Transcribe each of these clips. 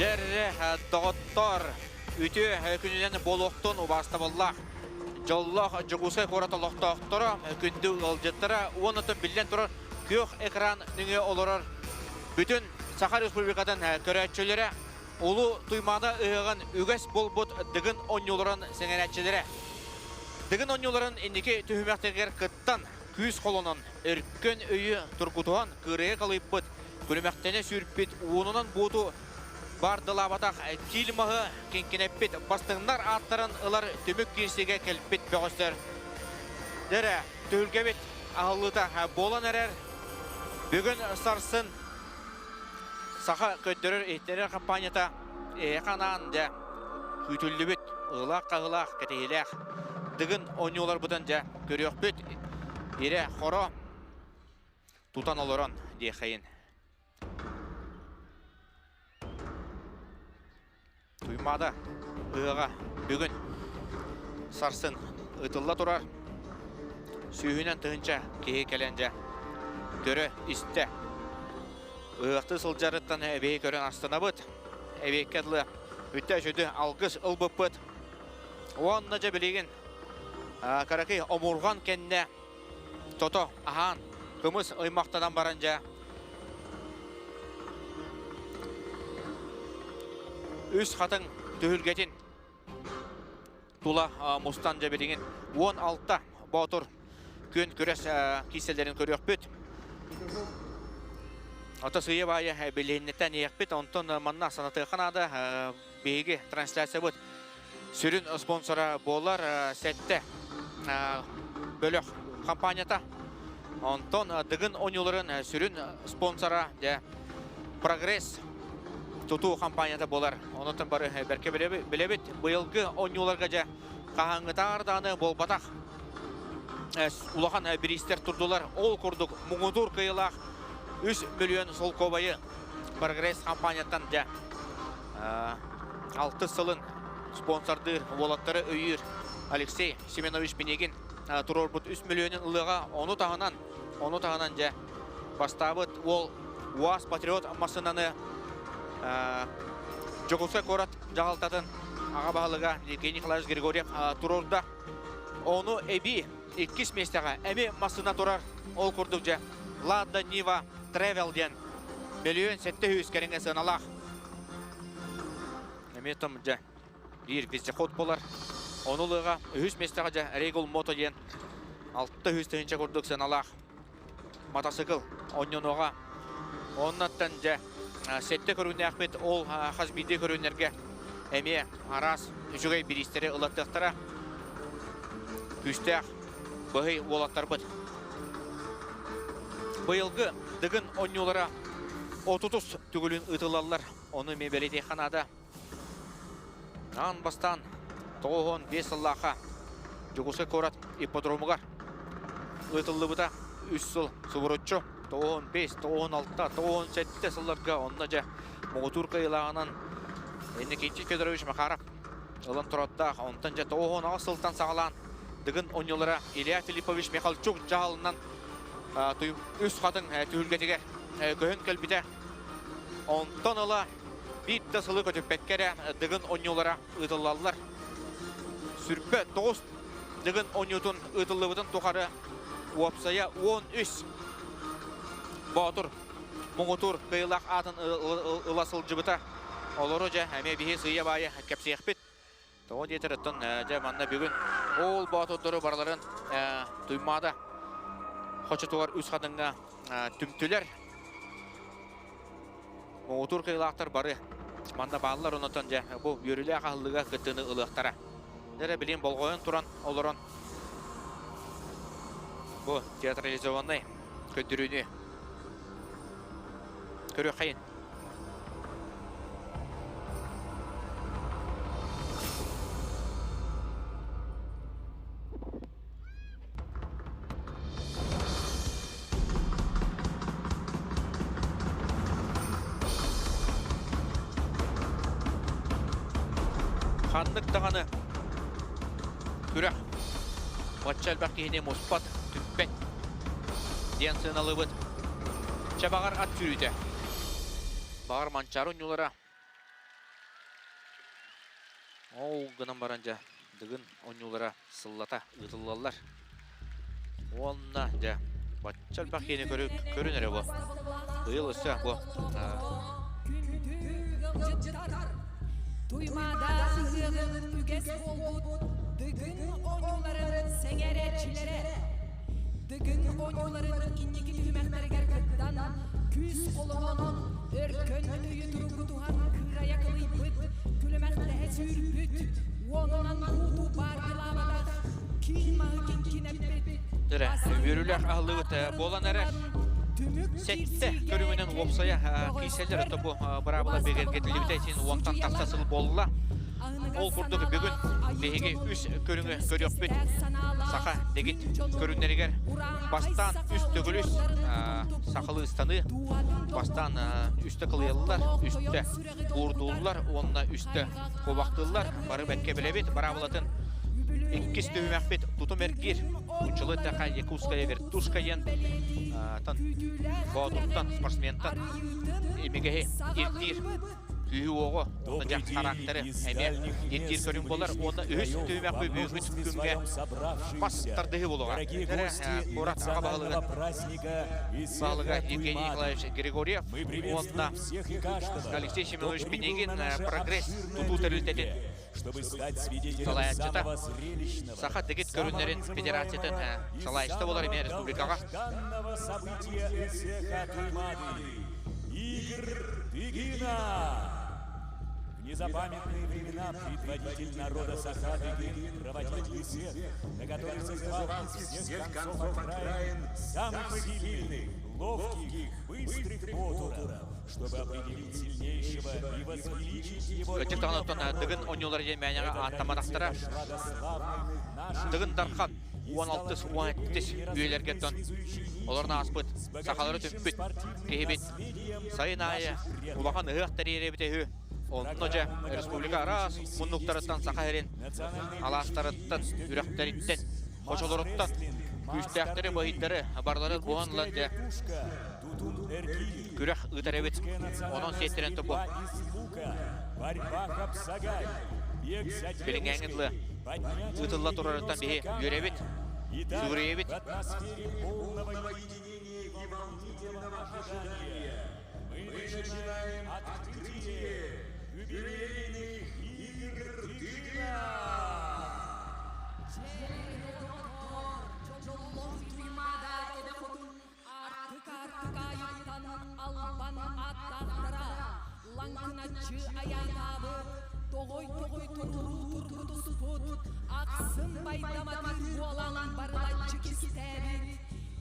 Жерре доғыттар үті күнінен болуқтын ұбаста боллақ. Жоллақ жүгісі қоратылықтақтыры күнді ұлжеттірі оңытын білден тұрыр көк экран нүңе олырыр. Бүтін Саха Республикадан көрәтшілері ұлы тұймада ұйығын үгәс болбұт дығын оңылырын сеңенәтшілері. Дығын оңылырын ендеке түхімәқтегер қыттан күз қолының үрккен өйі тұрғытуған күрeye қалайып бұд. Күлімәқтені сүріппет уынынан бұду барды лабатақ килмағы кенкенеппет бастыңдар аттарын ұлар түмік керсеге кәліппет бөғістер. Дәрі түлгебет ағылыда болан әрер бүгін сарсын Саха көттірір ехтерер компанията қанағында күйтілді бүт ұлақ-қағылақ кәтейләқ дығын оңылар бұдан жа көрек бүт ере қоро тұтан олырын дейхайын. Туймада ұйыға бүгін сарсын ұтылла тұрар сүйінен тұғынша кейі кәленже көрі істі ұйықты сылжарыттан әбей көрін астына бұд әбейкәділі үтті жүді алғыз ұлбып бұд оңына жа білеген қарақи омурған кәнне тото ахан күміс ұймақтадан баранжа үс қатың түхілгетін тула мұстан жа білеген 16-та батыр күн көрес кеселерін көрек бүт. Ата сүйе байы білейіннеттен еқ бүт, онтын манна санаты қанады бейгі трансляция бұд. Сүрін спонсора болар сәтті бөлік компанията. Онтын дығын оңылырын сүрін спонсора прогресс тұту компанията болар. Онытын бары бәрке білебет. Бұйылғы оңыларға жа қағаңғытарданы бол батақ. Улахан бірістер тұрдылар. Ол күрдік мұңыдыр қиылақ 3 миллион сол көбайы прогресс компанияттан жа 6 сылын спонсордыр болаттары өйір Алексей Семенович Бенегин тұрор бұд 3 миллионын ұлыға оны тағынан жа бастабыд ол УАЗ Патриот масынаны Жоғылса қорат жағалтатын аға бағылыға Евгений Николаевич Григорьев тұрорда оны әбі 2 местеға әме масына тұрар ол күрдік жа Лада Нива Travel ден миллион 700 кәріңе сыналақ. Әме тұм жа бір вездеход болар. Оны ұлыға 3 местеға жа Регул Мото ден 600 түйінші күрдік сыналақ. Мотоцикл онын оға оннаттан жа сетте көрінне ақпет ол қазбейде көрінерге әме арас жүгей бірістері ұлаттықтара күстәқ бұғай олаттар бұд. Бұйылғы дығын оңылара 30 түгілін ұтылалар. Оны мебеледе қанада. Ан бастан 5 ұллаға жүгісі көрат ипподромығар. Ұтылы бұта 3 сыл сұғырытшы. 5, 16, 17 сылларға онына жа мұғытур қиылағынан әне кенчі Федорович Махаров ұлын тұратта онтан жа 10 сылтан сағалан дығын оңылара Илья Филиппович Михалчук жағалынан үс қатын түхілгетігер көхін кәлбіде онтан ұла битті сылы көтіппеккері дығын оңылара ұтылалар. Сүрпі 9 дығын оңылтын ұтылыбытын тұқары уапсая 13 Батыр, мұңытыр, қиылақ атын ұласыл жыбыта. Олары жа әме бейе сүйе байы кәпсеяқ бет. Тоғы детір ұттын жа манна бүгін. Ол батырдыры барларын тұймада. Қочытуар үз қадыңға түмтілер. Мұңытыр қиылақтар бары. Манна бағылар ұнытын жа. Бұл бөрілі ақылыға күттіні ұлықтара. Дәрі білен болғойын тұран оларын. Бұл театрализованный көттіріне. Көрі қайын. Қандық тағаны көрі. Матчал бәккейіне мұспат түппен. Ден сыналы бұд. Чабағар ат жүрейді. Бағар манчары ұнылара Ол гынан баранжа дыгын онюлара сыллата ытыллалар. Онна жа батчал бакені көрінері бұл. Бұйыл өсі бұл. Duymada ığın üges oldu, dıgın oyunların sengereçilere, dıgın oyunların inniki tümekleri gergittan, küs kolunun örkönlüyü durgutuhan kıraya kılıypıt, külümekte sürpüt, onunun kutu bargılamada, kilmağı kinkinepit. Yürüler ağlığı bolan erer. Сәтті көрімінен опсая кейселер өті бұл бұрабыла бергергетілі için уақтан тақсасыл болыла. Ол күрдігі бүгін бейге үш көріңі көріп бет. Сақа дегет көрінлерігер бастан үст түгіліс сақылы ұстаны. Бастан үсті қылыялылар, үсті бұрдулылар, онына үсті қобақтылылар. Бары бәтке біле бет, бұрабылатын Инкис төвмәкбет тутум эргир учылы тақа якуская вертушкаян тан бодуктан спортсментан эмегеhe иртир күйі оғы жақ характері әме еттер көрін болар оны өз төвмәкбе бүйгіт күнге бастырдығы болуға Мурат аға бағылыға Евгений Николаевич Григорьев онына Алексей Семенович Бенегин прогресс туту тәрілтетін Салайатчыта Саха дегет көрінлерін федерациятын салайышты болар еме республикаға. Игорь Дыгина. В незапамятные времена предводитель народа Саха Дыгин проводил бесед, на которых созывал из всех концов окраин самых погибельных, ловких, быстрых потуров, чтобы определить сильнейшего и возвеличить его имя. Дыгын ойнулар жемәнеға аттамадақтыра. Дыгын дарқан 16-17 үйелерге тон. Оларына аспыт, сақалары түппіт, кейбет. Сайын айы, ұлақан ұғықтар еребіте ү. Онын өже республика арас, мұнлықтарыттан сақа әрен, аластарыттан, үрәқтеріттен, қошылырыттан, күстәқтері бұхиттері, барлары бұғанлан жа. Күрәқ ұтар әбет, оның сеттерін тұпы. Білің әңгідлі, ұтылла тұрарыттан бейе үйер әбет, сүгірі әбет. Мы начинаем открытие юбилейных игр Дыгина. Тоғой тұрғыты спот, ақсын байдамадыр болалан барлайчы кестәбет.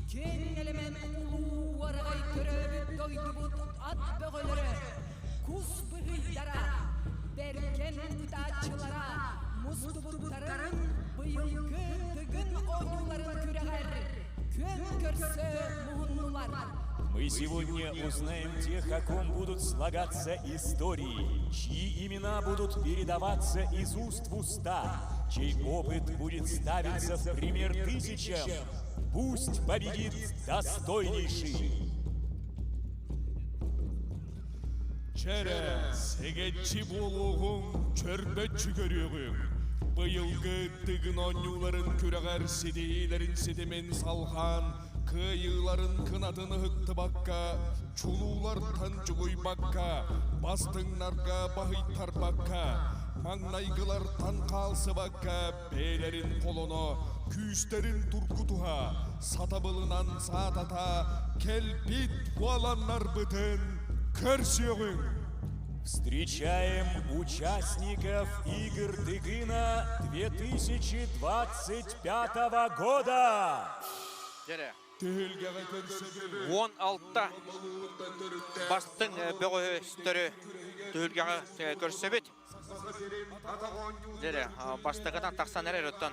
Кен элемент ұлу арғай түрі дойды бұт ат бөғілері. Күс бұғылдара, берген ұтачылара, мұзды бұттарын бұйылғы дыгын ойнуларын күрәғар. Көн көрсі мұғыннулар. Мы сегодня узнаем тех, о ком будут слагаться истории, чьи имена будут передаваться из уст в уста, чей опыт будет ставиться в пример тысячам. Пусть победит достойнейший. Чәрі, сегетчі болуғың, чөрбетчі көрігің. Бұйылғы дыгын ойнуларын көріғар седейлерін седемен салған, кыйыларын кынатын ықты баққа, чулулар жүгөй баққа, бастыңнарға бағыйтар баққа, маңнайғылар қалсы баққа, бейлерін қолыны, күйістерін тургутуға, сатабылынан сатата, келпит буаланнар бітін, көрсеуің. Встречаем участников игр Дыгина 2025 года. 16-та бастың бөғі үстірі түгілгеға көрсебет. Бастығынан тақсан әрер өттен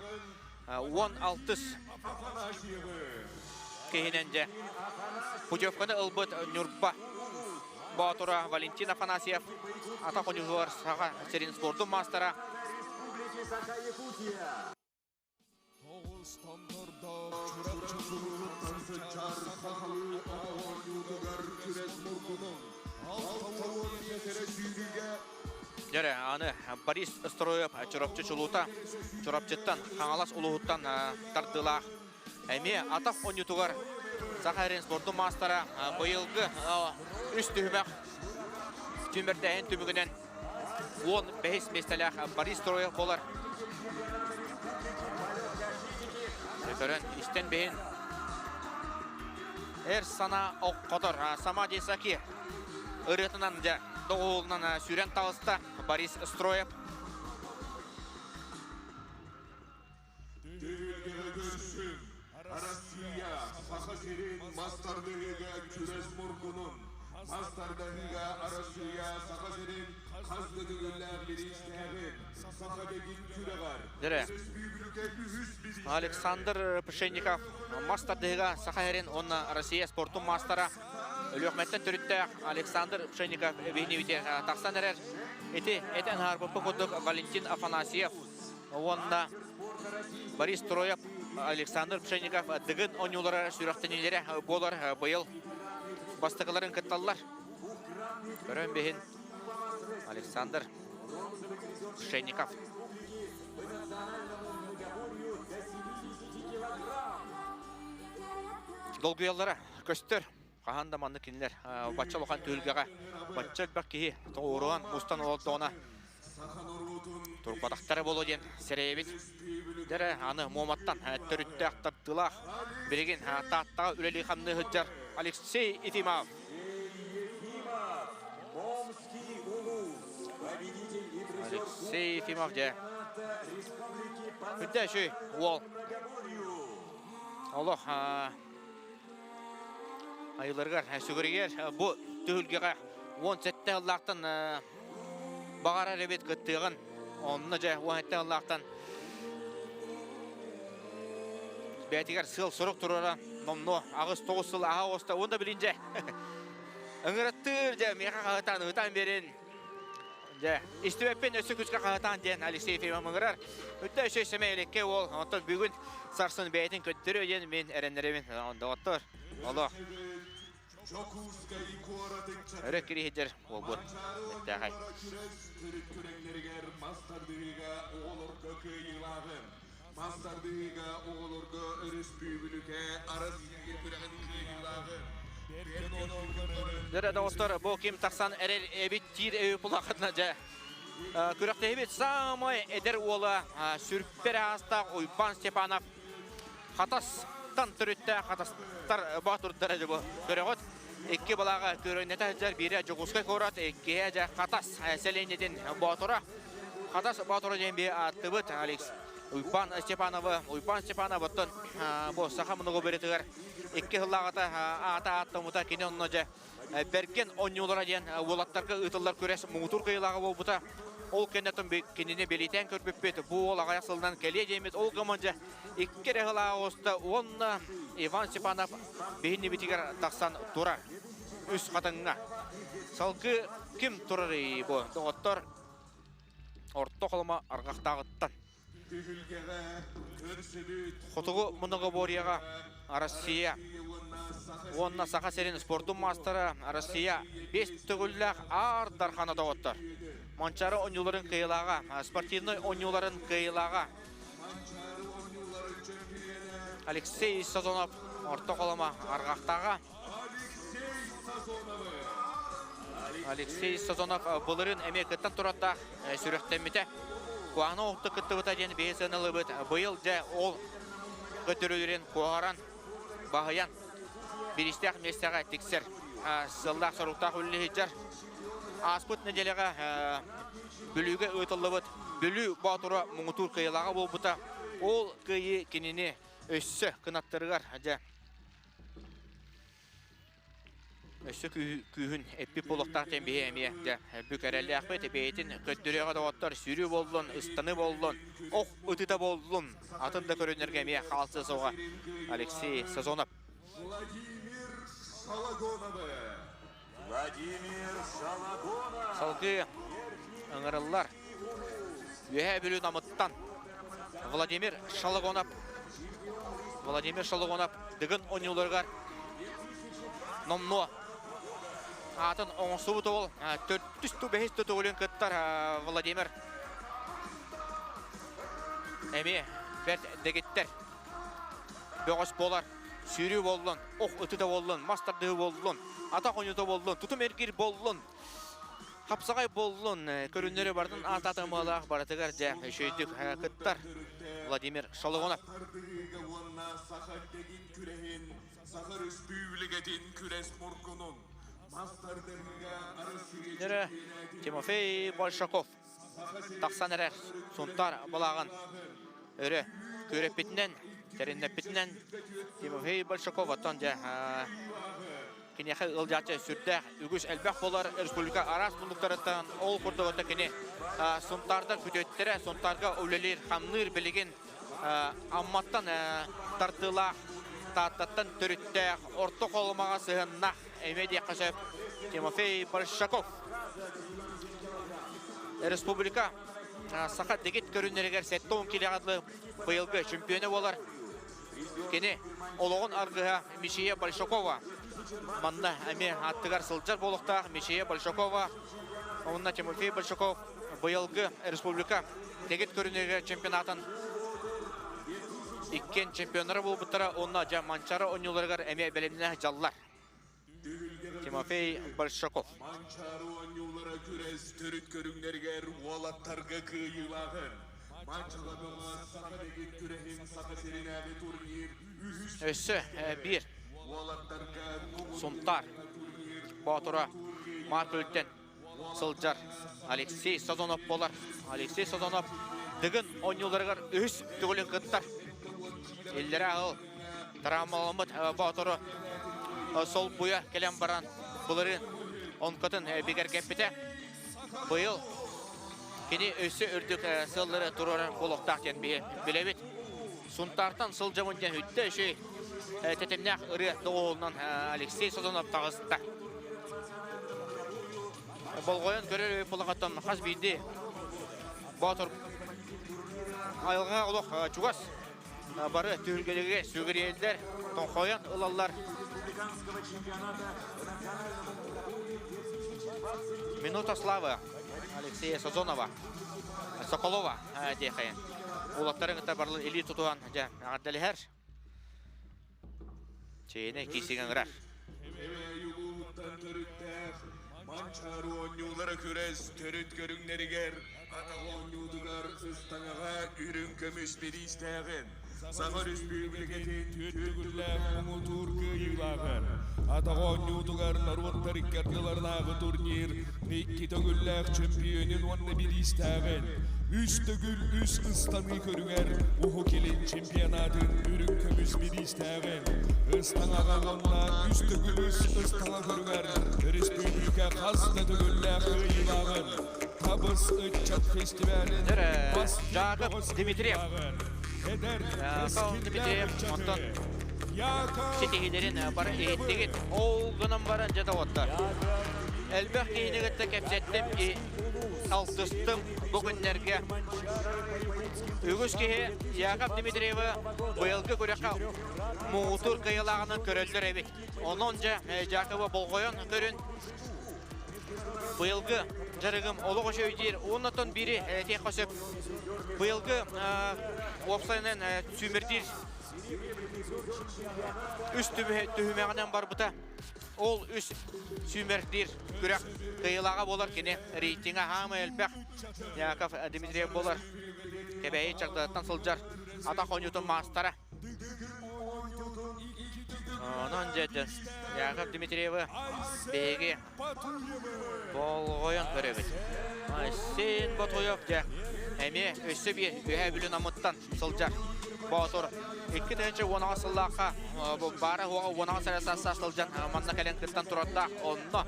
16 кейіненде путевканы ұлбыт Нюрба Батура Валентин Афанасьев атақонюғылар саға серин спорты мастера. Жаре, аны Борис Строев чорапчы чулута, чорапчыттан хаңалас улуғыттан тардылақ. Әме атақ онютуғар Сахарин спорты мастера бұйылғы үст түймәк түмірдәйін түмігінен 15 местеләқ Борис Строев болар. Көрін, істен бейін әр сана оқ қотыр. Сама дейсаки ұрытынан доғылынан сүрен тағыста Борис Строев. Россия Сахасерин мастардыгыга күрес мургунун мастардыгыга Россия Сахасерин каздыгыгылар бериштебин Сахадегин күрегар Александр Пшенников мастардыгыга Сахасерин онна Россия спорту мастера Өлөкметтен түрітті Александр Пшенников бейневите тақсан әрер әтен харпыпы құдық Валентин Афанасьев онна Борис Строев Александр Пшенников дігін онюлары сүрақтенелері болар бұйыл бастықыларын күтталылар. Көрін бейін Александр Пшенников. Долгуялары көстер қағанда манны кенілер. Батчал оған төлгеға батчал бәк кейі тоғырған ұстан олдығына Турпадақтары болу ден сәрейбет. Дәрі аны Моматтан түрітті ақтардылақ. Береген таттаға үлелі қамны хүджар Алексей Ефимов. Алексей Ефимов де. Хүдді үші ол. Олық айылырғар сүгірігер бұл түхілгеға 17 ұллақтың бағара ребет күттіғын. Онына жа 17 ұллақтың бәтігер сыл сұрық тұрыра номно ағыз 9 сыл аға оста онда білін жа. Үңіріттір жа меға қағытан ұтан берін. Истебеппен өсі күшқа қағытан ден Алексей Ефимов мұңырар. Үтті үші сәмейлекке ол. Онтан бүгін сарсын бәйтін көттірі өден мен әрендерімен онда оттыр. Олық. Өрек кері хеджер ол бұд. Мәттәғай. Мастардыга оғылырға үріс бүйбіліке арасыге күрәғын күйілағы. Дәрі дауыстар, бұл кем тақсан әрел әбет тир әуі бұлақытына жа. Күрәқті әбет самай әдір олы сүріппер ағыстақ Уйпан Степанов. Қатастан түрітті, қатастар батырдары жа бұл көріғыт. Екі балаға көрінеті әжер бері жүгісқай көрат, екі әжер қатас сәлейнеден батыра. Қатас батыры ден бе аттыбыт Алекс. Уйпан Степановыттын бұл сақамынығы беретігер. Екі ғылағыта ата-аттымыта кені онына жа берген онюлара ден олаттарға ұтылар көрес мұңытур қиылағы бол бұта. Ол кенеттің кеніне белейтен көрпеппет. Бұл ол ағаяқ сылынан кәле демет. Ол қымынжа екі ғылағы осты онына Иван Степанов бейінне бетігер тақсан тұрар. Үс қатыңға. Салғы кім тұрар бұл? Доғыттар орты қолыма арғақтағыттан. Құтығы мұнығы борияға Россия. Онына Сахасерин спорту мастера Россия 5 түгілләқ ардархана доғыттар. Манчары онюларын қиылаға, спортивной онюларын қиылаға. Алексей Сазонов орты қолыма арғақтаға. Алексей Сазонов бұлырын әмекеттен тұраттақ сүректеммете. Қуағына оқты күтті бұта ден бейсенілі бұт. Бұйыл жа ол көтірілерін қуағаран бағыян. Берістіғ местіға тексер. Сылдақ сұрықтақ үлі хеджар. Аспыт неделеға бүлігі өтілі бұт. Бүлі батыра мұңытур қиылаға бол бұта. Ол қиы кеніне өссі қынаттырығар. Өссі күйін әппі болықтақ тен бейе әмейе. Бүкәрәлі ақпет бейтін көттіреға дауаттар сүрі болдың, ұстаны болдың, оқ ұтыта болдың. Атында көрінерге әмейе қалсы соға. Алексей Сазонов. Салғы ыңырылар. Өйе бүлі намыттан. Владимир Шалығонап. Дігін онюларғар. Номно. атын оңсу бұл 405 тұтығылын күттар Владимир. Әме бәрт дегеттер. Бөғіс болар, сүйрі болын, оқ ұтыда болын, мастарды болын, атақ ойнуды болын, тұтым әргер болын, қапсағай болын, көрінері бардың ататымалақ баратығар жа шөйдік күттар Владимир Шалығонов. Сахар Республикатын күрес мұрқынын. Нері Тимофей Большаков. Тақсан әрер сұнтар балағын өрі көріп бітінен, тәрініп бітінен Тимофей Большаков аттан жа кенеқі ұлжатшы сүрді үгіз әлбәқ болар республика арас бұндықтарыттан ол құрды өті кене сұнтарды күтеттері, сұнтарға өлелер қамныр білеген амматтан тартылақ таттаттан түріттәқ орты қолымаға сығыннақ әмеде қасып Тимофей Большаков. Республика сақат дегет көрінергер сәтті 10 келеғадлы бұйылғы чемпионы болар. Кені олығын арғыға Мишия Большакова. Манна әме аттығар сылжар болықтақ Мишия Большакова. Онына Тимофей Большаков бұйылғы республика дегет көрінергер чемпионатын иккен чемпионары бұл бұттыра. Онына жа манчары ойнуларғар әме бәлеміне жаллар. Тимофей Большаков. Манчары ойнулары күрес түріт көріңдергер уалаттарға күйілағын. Манчаға бұға сақа деген күрехін сақа серенәді турнир. Өсі бір Сұнтар Батура Маркөлттен Сылжар Алексей Сазонов болар. Алексей Сазонов дігін ойнуларғар өз түгілін қыттар. Елдері ағыл травмаламыд Батура сол бұя келем баран бұлырын онқытын бігер кәппеті. Бұйыл кені өсі үрдік сыллары тұрары болуқтақтен білебет. Сұнтартан сыл жамынден үтті үші тәтемнәқ үрі доғылынан Алексей Сазонов тағызды. Болғойын көрер өйпіліғаттан қаз бейді Батыр айылға ұлық чуғас бары түргеліге сөгір елдер тоңқойын ұлалар. Минута славы Алексея Сазонова, Соколова дейхайын. Олаттарын ғыта барлы елі тұтуған ағаддәлі чейіне кейсеген ғырар. Манчары ойнулары күрес түріт көріңдергер. Атағы ойнулдығар ұстаңаға үрін көміш берістәғын. Саға республикетін Түттігілләк ұмытур күйілағын. Атаған юдығар нарваттар иккардыларнағы турнир. Мекки төгілләк чемпионын онны білістәғын. Үстігіл үс ұстаны көріңер. Уху келен чемпионатын үрін көміс білістәғын. Ұстаңаға ғанна үстігіл үс ұстаңа көріңер. Республика қасты төгілләк күйілағын. Табыс ұтчат фестивалін. Жақып Дмитриев. Қалын Дмитриев, онтан сетегелерін бары еттеген олғынан барын жата отты. Әлбәқ кейінігітті кәпсеттім, алтыстым бүгінлерге. Үгіз кейі Яков Дмитриеві бұйылғы көрекқа мұғытыр қиылағының көрелдер әбет. Оның жа Жақыбы болғойын көрін бұйылғы жарығым олығы шөйдер. Онытын бірі тек қосып бұйылғы опсайынан сүймердер үс түхімеғінен бар бұта. Ол үс сүймердер күрек қиылаға болар кене рейтинға хамы әлбәқ Яков Дмитриев болар. Кәбәйі чақтадаттан сылжар атақ ойнютын мастара. Онын жәді Яков Дмитриеві бейге болғойын көребет. Сен Батуев жа әме өсі бір өйә бүлін амыттан сылжар. Батур 2-ші онаға сыллаққа бары онаға сәресаса сылжан манна кәлен кіттан тұратта. Онны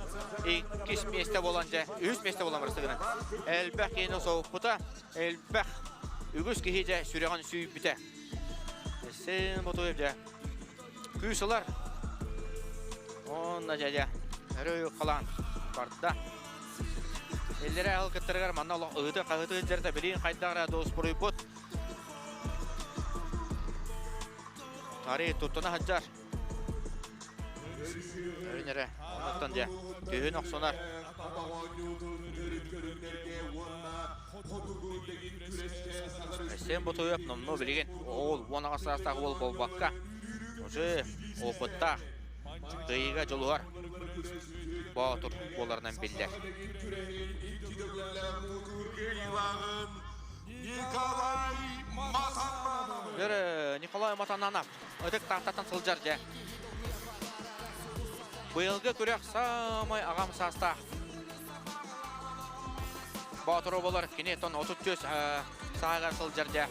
2 месте болан жа 3 месте болан барыстығынан. Әлбәқ ені соғып бұта, әлбәқ үгіз кейі жа сүреген сүйіп біте. Сен Батуев жа күйсілар. Онна жа өрі қалан барды. Елдері әғыл кіттірігер манна ұғы қағыты жерді білейін қайдағыра доғыз бұрый бұд. Тарih тұттына хаджар. Önere, ondan da tühün oksonar. Sen bu toyup nomno bilgen. Ol, ona qasastaqı bol bolbaqqa. Oje, opıtta. Qıyıga jolu var. Batur bollardan biller. Nikolay Matananov. Ötek tahtatan sıljar ja. Быйылгы күрәк самай ағам саста. Батыры болар кенетон 34 сағар сылжарда.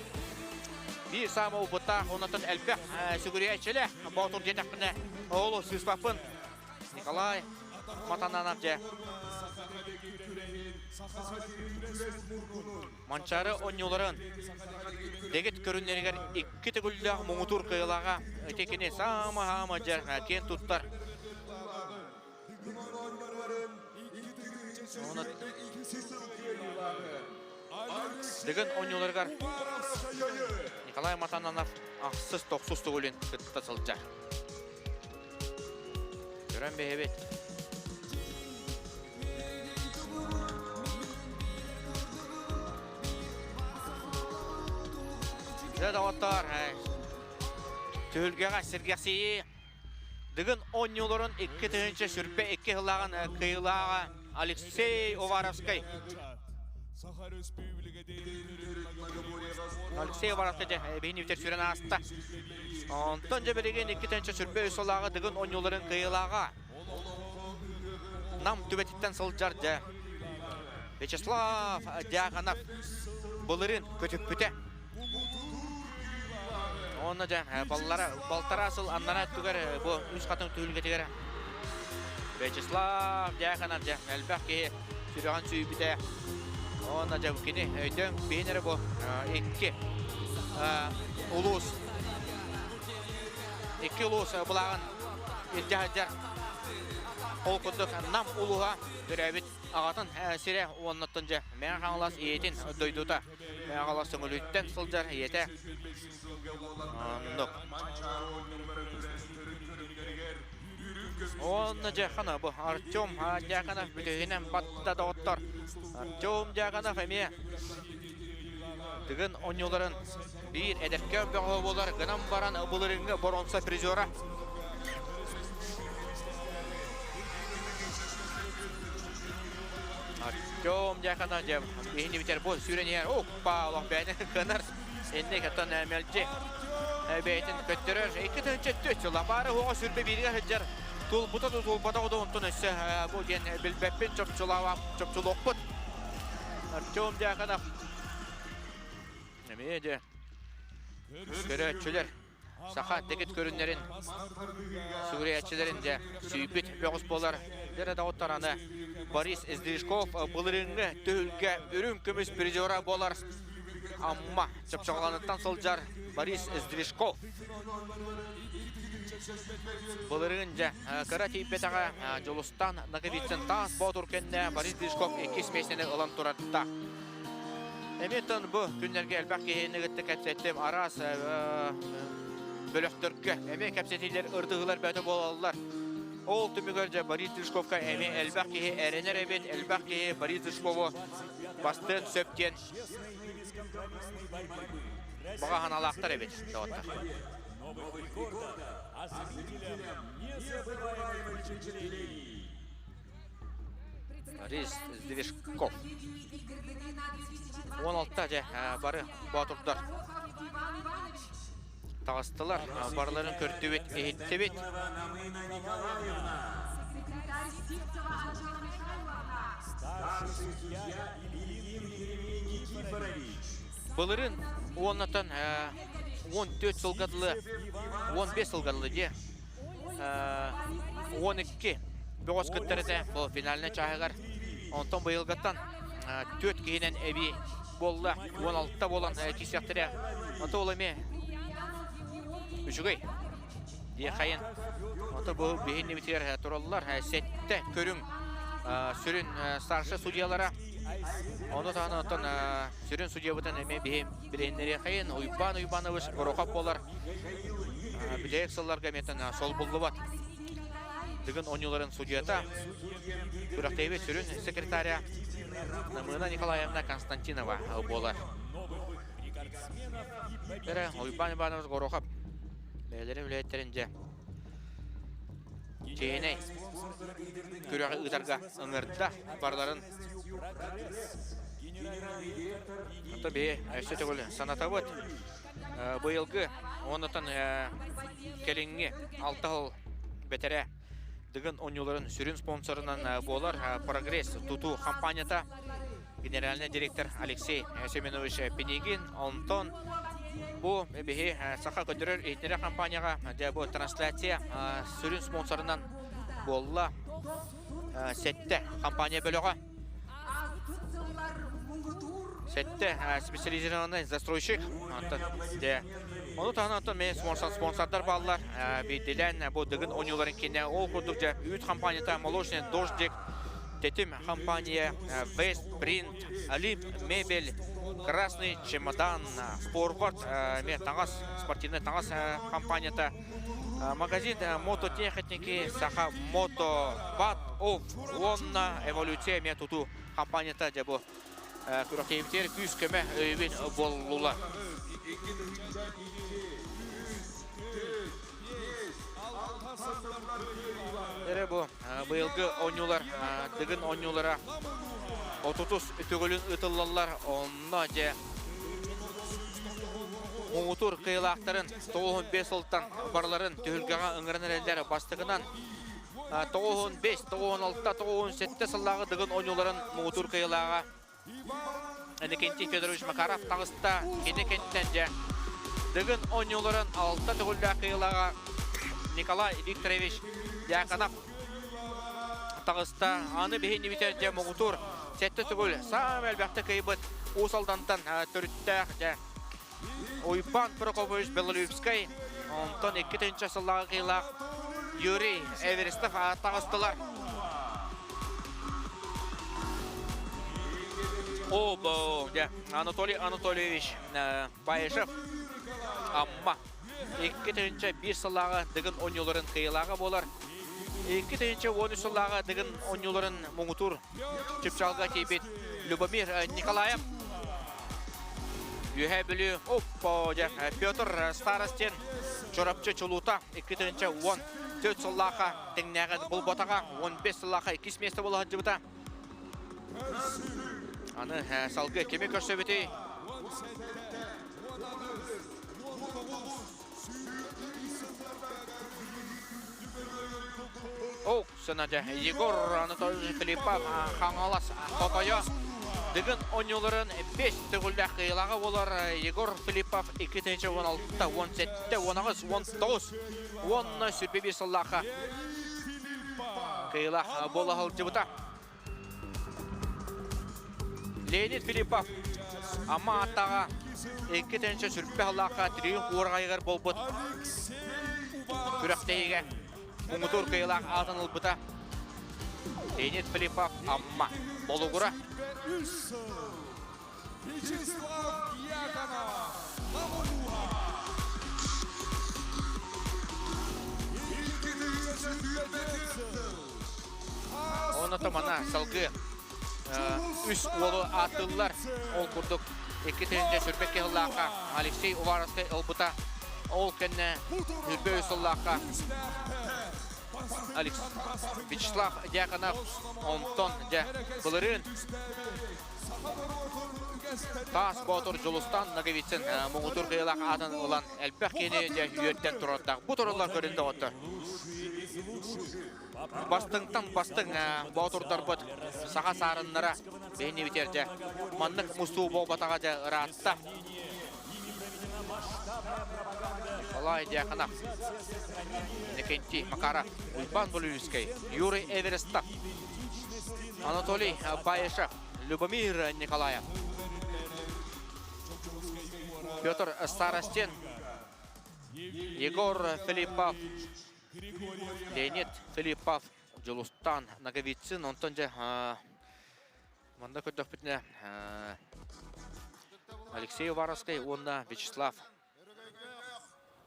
Bir самы ұпытта, онатын әлбәк сүгірі әтшілі. Батыр жетақпіне оғылы сүспапын. Николай Матананов жа. Манчары онюларын. Дегет көрінлерігер 2 түгілді мұңытур қиылаға. Өтекіне самы жар кен тұттар. Деген ойноларгар Николай Матананов ақсыз 9 түгілін күтті сылжар. Көрен бейбет. Зәді оттар. Түгілгеға сіргесі. Деген ойноларын 2 түгінші сүрпе 2 ғылаған қиылаға Алексей Уваровский. Алексей Уваровский бейін өтер сүрен асты. Онтан жа береген 2 түгінші сүрпе өсолағы деген ойноларын қиылаға. Нам түбетіттен сылжар жа. Вячеслав Дяғанов бұлырын көтіп бүте. Оны жа балтара асыл аннара түгер бұл үз қатын түгілге тегері. Вячеслав Дяғанов жа әлбәқ кейі сүріған сүй біте. Оны жа бүкені өйден бейінері бұл 2 ұлыс. 2 ұлыс бұлағын елдіғаджар. Ол күндік нам ұлыға дүрәбіт ағатын сире оннаттын жа. Мен қаңылас етін дойдута. Мен қаңылас сүңіліттен сылжар еті. Оны жа қана бұл Артем Дяғанов бүтігінен батта дауыттар. Артем Дяғанов әме деген ойныларын бір әдірке бөғі болар. Гынан баран бұлырыңғы боронса призера. Артем Дяғанов жа бейінді бітер бұл сүренер. Опа, олақ бәйні қыныр. Енді кәттен әмелді. Бәйтін көттірір. 2-4 жыла бары оға сүрбе беріге хүджер. Тұлбұта тұлбата құды ұнтын өсі. Бұл ген білбәппен чөпчілоқ бұд. Артем Дяғанов. Әмейді. Көрәтшілер. Сақа дегет көрінлерін. Сүгіретшілерін де сүйбіт бөғыс болар. Дәрі дауыттараны Борис Издвижков бұлырыңғы түйілге үрін күміс призера болар. Амма чөпчілғанықтан сылжар Борис Издвижков. Бұлырыңын жа кара тейпетаға жолыстан нағыбетсен тас бау түркенне Борис Издвижков 2 месіне ұлан тұратта. Әметтен бұл күнлерге әлбәқ кейені ғытты кәпсеттім арас бөліқтіркі. Әме кәпсеттейлер ұрдығылар бәті болалылар. Ол түмігер жа Борис Издвижковқа әме әлбәқ кейі әренер әбет, әлбәқ кейі Борис Издвижковы бастын сөптен. Бұға ғаналақтар әбет. Новых рекордов, а зрителям незабываемых впечатлений. Борис Издвижков. 16-та жа бары батырдар. Тағыстылар, барларын көрті бет, ехетті бет. Бұлырын оннатан 14 сылғадылы, 15 сылғадылы де 12 бөғыз күттірді бұл финаліне чағығар. Онтан бұйылғаттан 4 кейінен әбі болды, 16-та болан кесектірі. Онты олыме үшігей де қайын. Онты бұл бейінне бітер тұралылар. Сәтті көрің сүрін старшы судьялара. Оны тағынан сүрін судья бұтын әме бірейінлері қайын. Уйбан өз ұрақап болар. Білейік сылларға метін сол бұлды бат. дыгын онюларын судьята Күрәктәйбе сүрін секретаря Намына Николаевна Константинова болар. Бәрі ойбан Иванович Горохов бәлері үләйеттерінде Чейней күрәгі ұтарға ұңырда барларын Ата бе, әсті төгілі саната бұд. Бұйылғы онытын келіңге 6 жыл бәтәрі дыгын онюларын сүрін спонсорынан болар прогресс туту компанията генеральный директор Алексей Семенович Пенегин, Антон. Бұл бәбе сақа көндірер етнері компанияға бұл трансляция сүрін спонсорынан болла сәтті компания бөліға. Сәтті специализированный застройщик. Оны тағынан мен спонсордар балылар бейделен бұл дығын онюларын кене ол құрдық жа үйт компанията молочный дождик, тетім компания Вест, Принт, Олимп, Мебель, Красный чемодан, Спорборд, мен таңыз спортивный таңыз компанията магазин мототехники, саха мото, бат, оф, лонна, эволюция мен тұту компанията жа бұл күрәктейімтер күз көмі өйбен болула. Әрі бұл бұйылғы онюлар, дығын онюлара 30 үтігілін ұтылалар, онына же оңытур қиылақтарын 95 ұлттан барларын түхілгіға ұңырын әрелері бастығынан 95, 96, 97 сыллағы дығын онюларын оңытур қиылаға Никентий Федорович Макаров тағыста кені кенттен же дығын онюларын 6 түгілді қиылаға Николай Викторович Яканов тағыста аны бейінні бітер же мұғытур сәтті түгіл сам әлбәқті қиыбыт ұсалдантан түріттәқ же Ойпан Прокопович Белолюбскай онтан 2-ші сыллағы қиылақ Юрий Эверестов тағыстылар. Обо, Анатолий Анатольевич Баешев Амма 2-ші 1 сыллағы дығын онюларын қиылағы болар. 2-ші 13 сыллағы дығын онюларын мұңытур чүпчалға кейбет Любомир Николаев. Юхе білі Петр Старостен Чорапчы Чулута 2-ші 14 сыллағы теңнәғі бұл ботаға 15 сыллағы 2 месті болы ғаджыбыта. Аны салғы кеме көрсөбеті. Сынаджа Егор Анатольевич Филиппов Хаңалас Қоқайо. Дығын онюларын 5 түгілді қиылағы болар. Егор Филиппов 2-ші 16, 17, 19, 19, 10 сүрбе 1 сыллақы қиылақ болы ғылжыбыта. Леонид Филиппов Амма аттаға 2-ші сүрбе ғыллақы триумф орғайғыр болбыт. Күрәқтейге Мұңытур қиылақ атын ұлбыта. Леонид Филиппов Амма болуғыра. Оны томана салғы үш олы атылар ол күрдік 2-ші сүрбе қиылаққа Алексей Уваровский ұлбыта. Ол кәнне үрбе үсіллаққа Вячеслав Дьяконов, Антон Былырын. Тас Батыр Жолустан Наговицин Мұғытур қиылақ атын ұлан әлпәқ кені үйеттен тұраттақ. Бұ тұрылар көрінді отыр. Бастыңтан бастың Батырдар бұд саға сарынлара бейіне бітерді. Маннық мұсту бол батаға да ұратта. Николай Дьяконов, Никентий Макаров, Ойпан Белолюбский, Юрий Эверестов, Анатолий Баешев, Любомир Николаев, Петр Старостен, Егор Филиппов, Леонид Филиппов, Жолустан Наговицин, Антон же манда көтөк бітіне Алексей Уваровский, онна Вячеслав.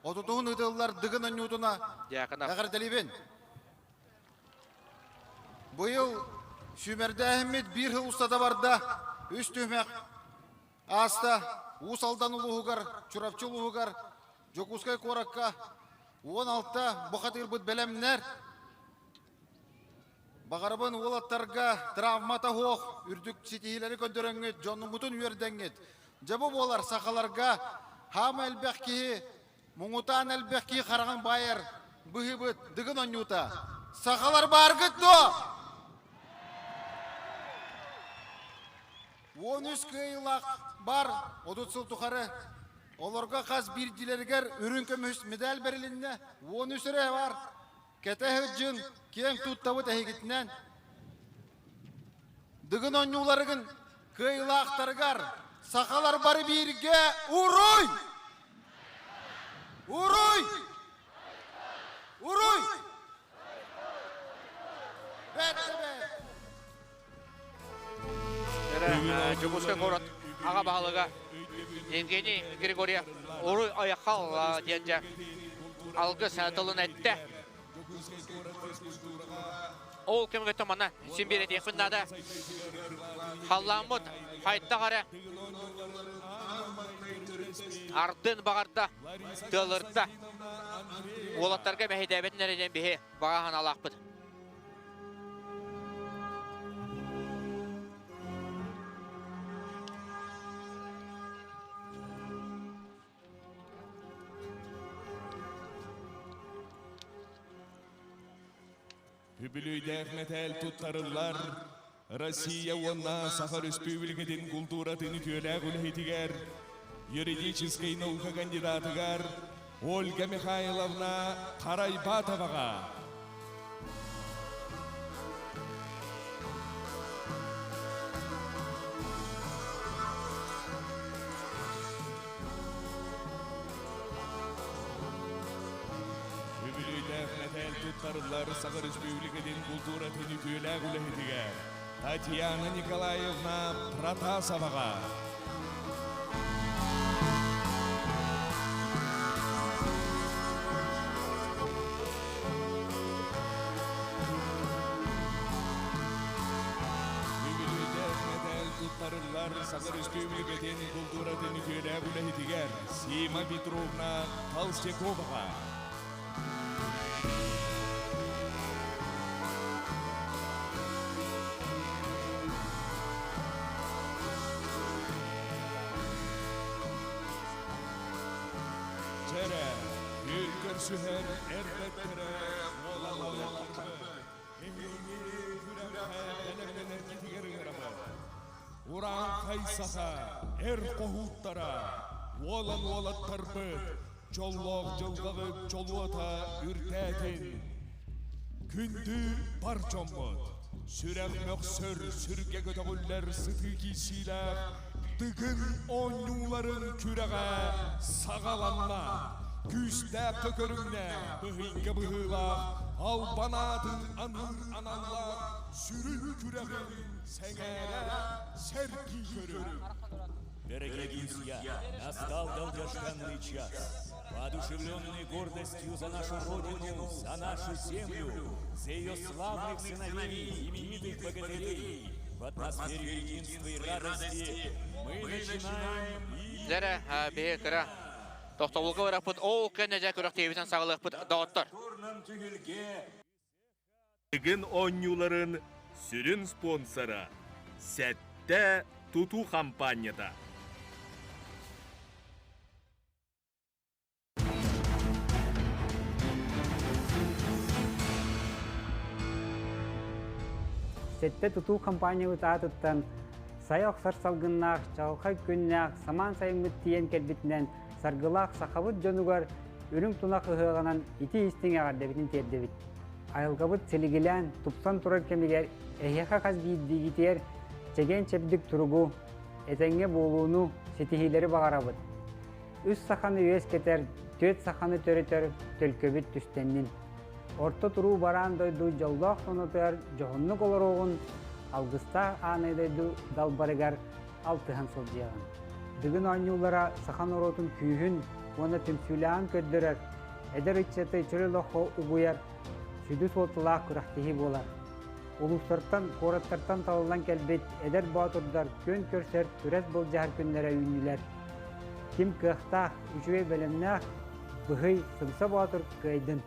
Отутуғын ұйтылылар дығын өңнеутуна Дьяконов. әғір дәлебен. Быйыл Сүмерді әхмет бір хыл ұстада барда, үст түймек аста, усалдан ұлығығар, чурапчы ұлығығар, жокускай коракка, 16-та бұқатыр бұд бәлемнер. Бағарабын олаттарға травмата хоқ, үрдік сетихилері көндіріңет, жонның мұтын үйердіңет. Жабы болар сақаларға, хам әлбәқ кейі, мұңытан әлбәқ кейі қараған байыр, бұхи бұд, дығын онюта. Сақалар бар күтті! 13 кыйлақ бар, одутсыл тұқары. Оларға қаз бір дилергер үрін көміс медаль берілінне 13-рі бар. Кәтәхі жүн кен тұттабы тәхекетінен. Дығын оңнуларығын кыйлақтарғар. Сақалар бары бірге ұруй! Ұруй! Ұруй! Бәтті! Жогускай корот аға бағалыға Евгений Григория ұры аяққал денже алғы сәтілін әтті. Ол кемге томана сенберет екіндады. Халламыд қайтта қары. Ардын бағарда, тылырда. Олаттарға бәхедәбетін әреден бейе бағахан алақпыд. Үбілүйді әхмет әл тұттарылар, Россия онна Сахар Республикаден культуратыны түйеләг үлхетігер, юридической наука кандидатыгар Ольга Михайловна Қарайбатоваға. Туттарылар Сахар Республикаден культуратыны түйеләг үлхетігер, Татьяна Николаевна Протасоваға. Сахар Республикаден культуратыны түйеләг үлхетігер, Сима Петровна Толстяковаға. Süher erbetlere olalakı Ehliğini hüremhe getigerin arabı Uran kaysaha qohuttara Olan tarpı Çolluq jılgıgı çoluata ürtetin Kündü parçamıd Sürem möksür sürge götөгүллер sıtıki silah Dıgın onuların küreğe sağalanma Küste kökörünne, bıhınga bıhıla, albanadın anır ananla, sürül küreğin sengere sergi görür. Дорогие друзья, настал долгожданный час. Воодушевленный гордостью за нашу Родину, за нашу землю, за ее славных сыновей, именитых богатырей, в атмосфере единства и радости мы начинаем и... Тоқтаулығы өрәппіт, ол кәнәжә көріқ тейбітен сағылықпіт дауыттар. Бүгін оңюларын сүрін спонсора Сәтті Туту компанияда. Сәтті Туту компания ұтатыттан сай оқсар салғыннақ, чағылқай көннақ, саман сайымыт тиен кәлбітінен Саргылақ сақабыт жонугар үрің тұнақ ұғығынан ити істің ағардабетін тердебіт. Айылғабыт селігілән тұпсан тұрар кемегер әйеқа қаз бейдігітер чеген чепдік тұрғу әтәңге болуыну сетихилері бағарабыт. Үс сақаны өз кетер, төт сақаны төретер төлкөбіт түстеннін. Орта тұру баран дойду жолдақ сонытыр жоғынлық олар оғын алғыста анайдайды далбарыгар алтыған сылжиған. Дүгін ойнулара сахан оротun күйін, оны түмсүлән көддірер, әдір үтчеті чүрі лоқо ұғуяр, сүді солтылақ күрақтығы болар. улустартан, кораттартан талынан келбет, эдер батырдар көн көрсер, түрес бол жахар көннері үйнілер. Ким кықтақ, үшуе бәлемнақ, бұхый сымса батыр кайдын.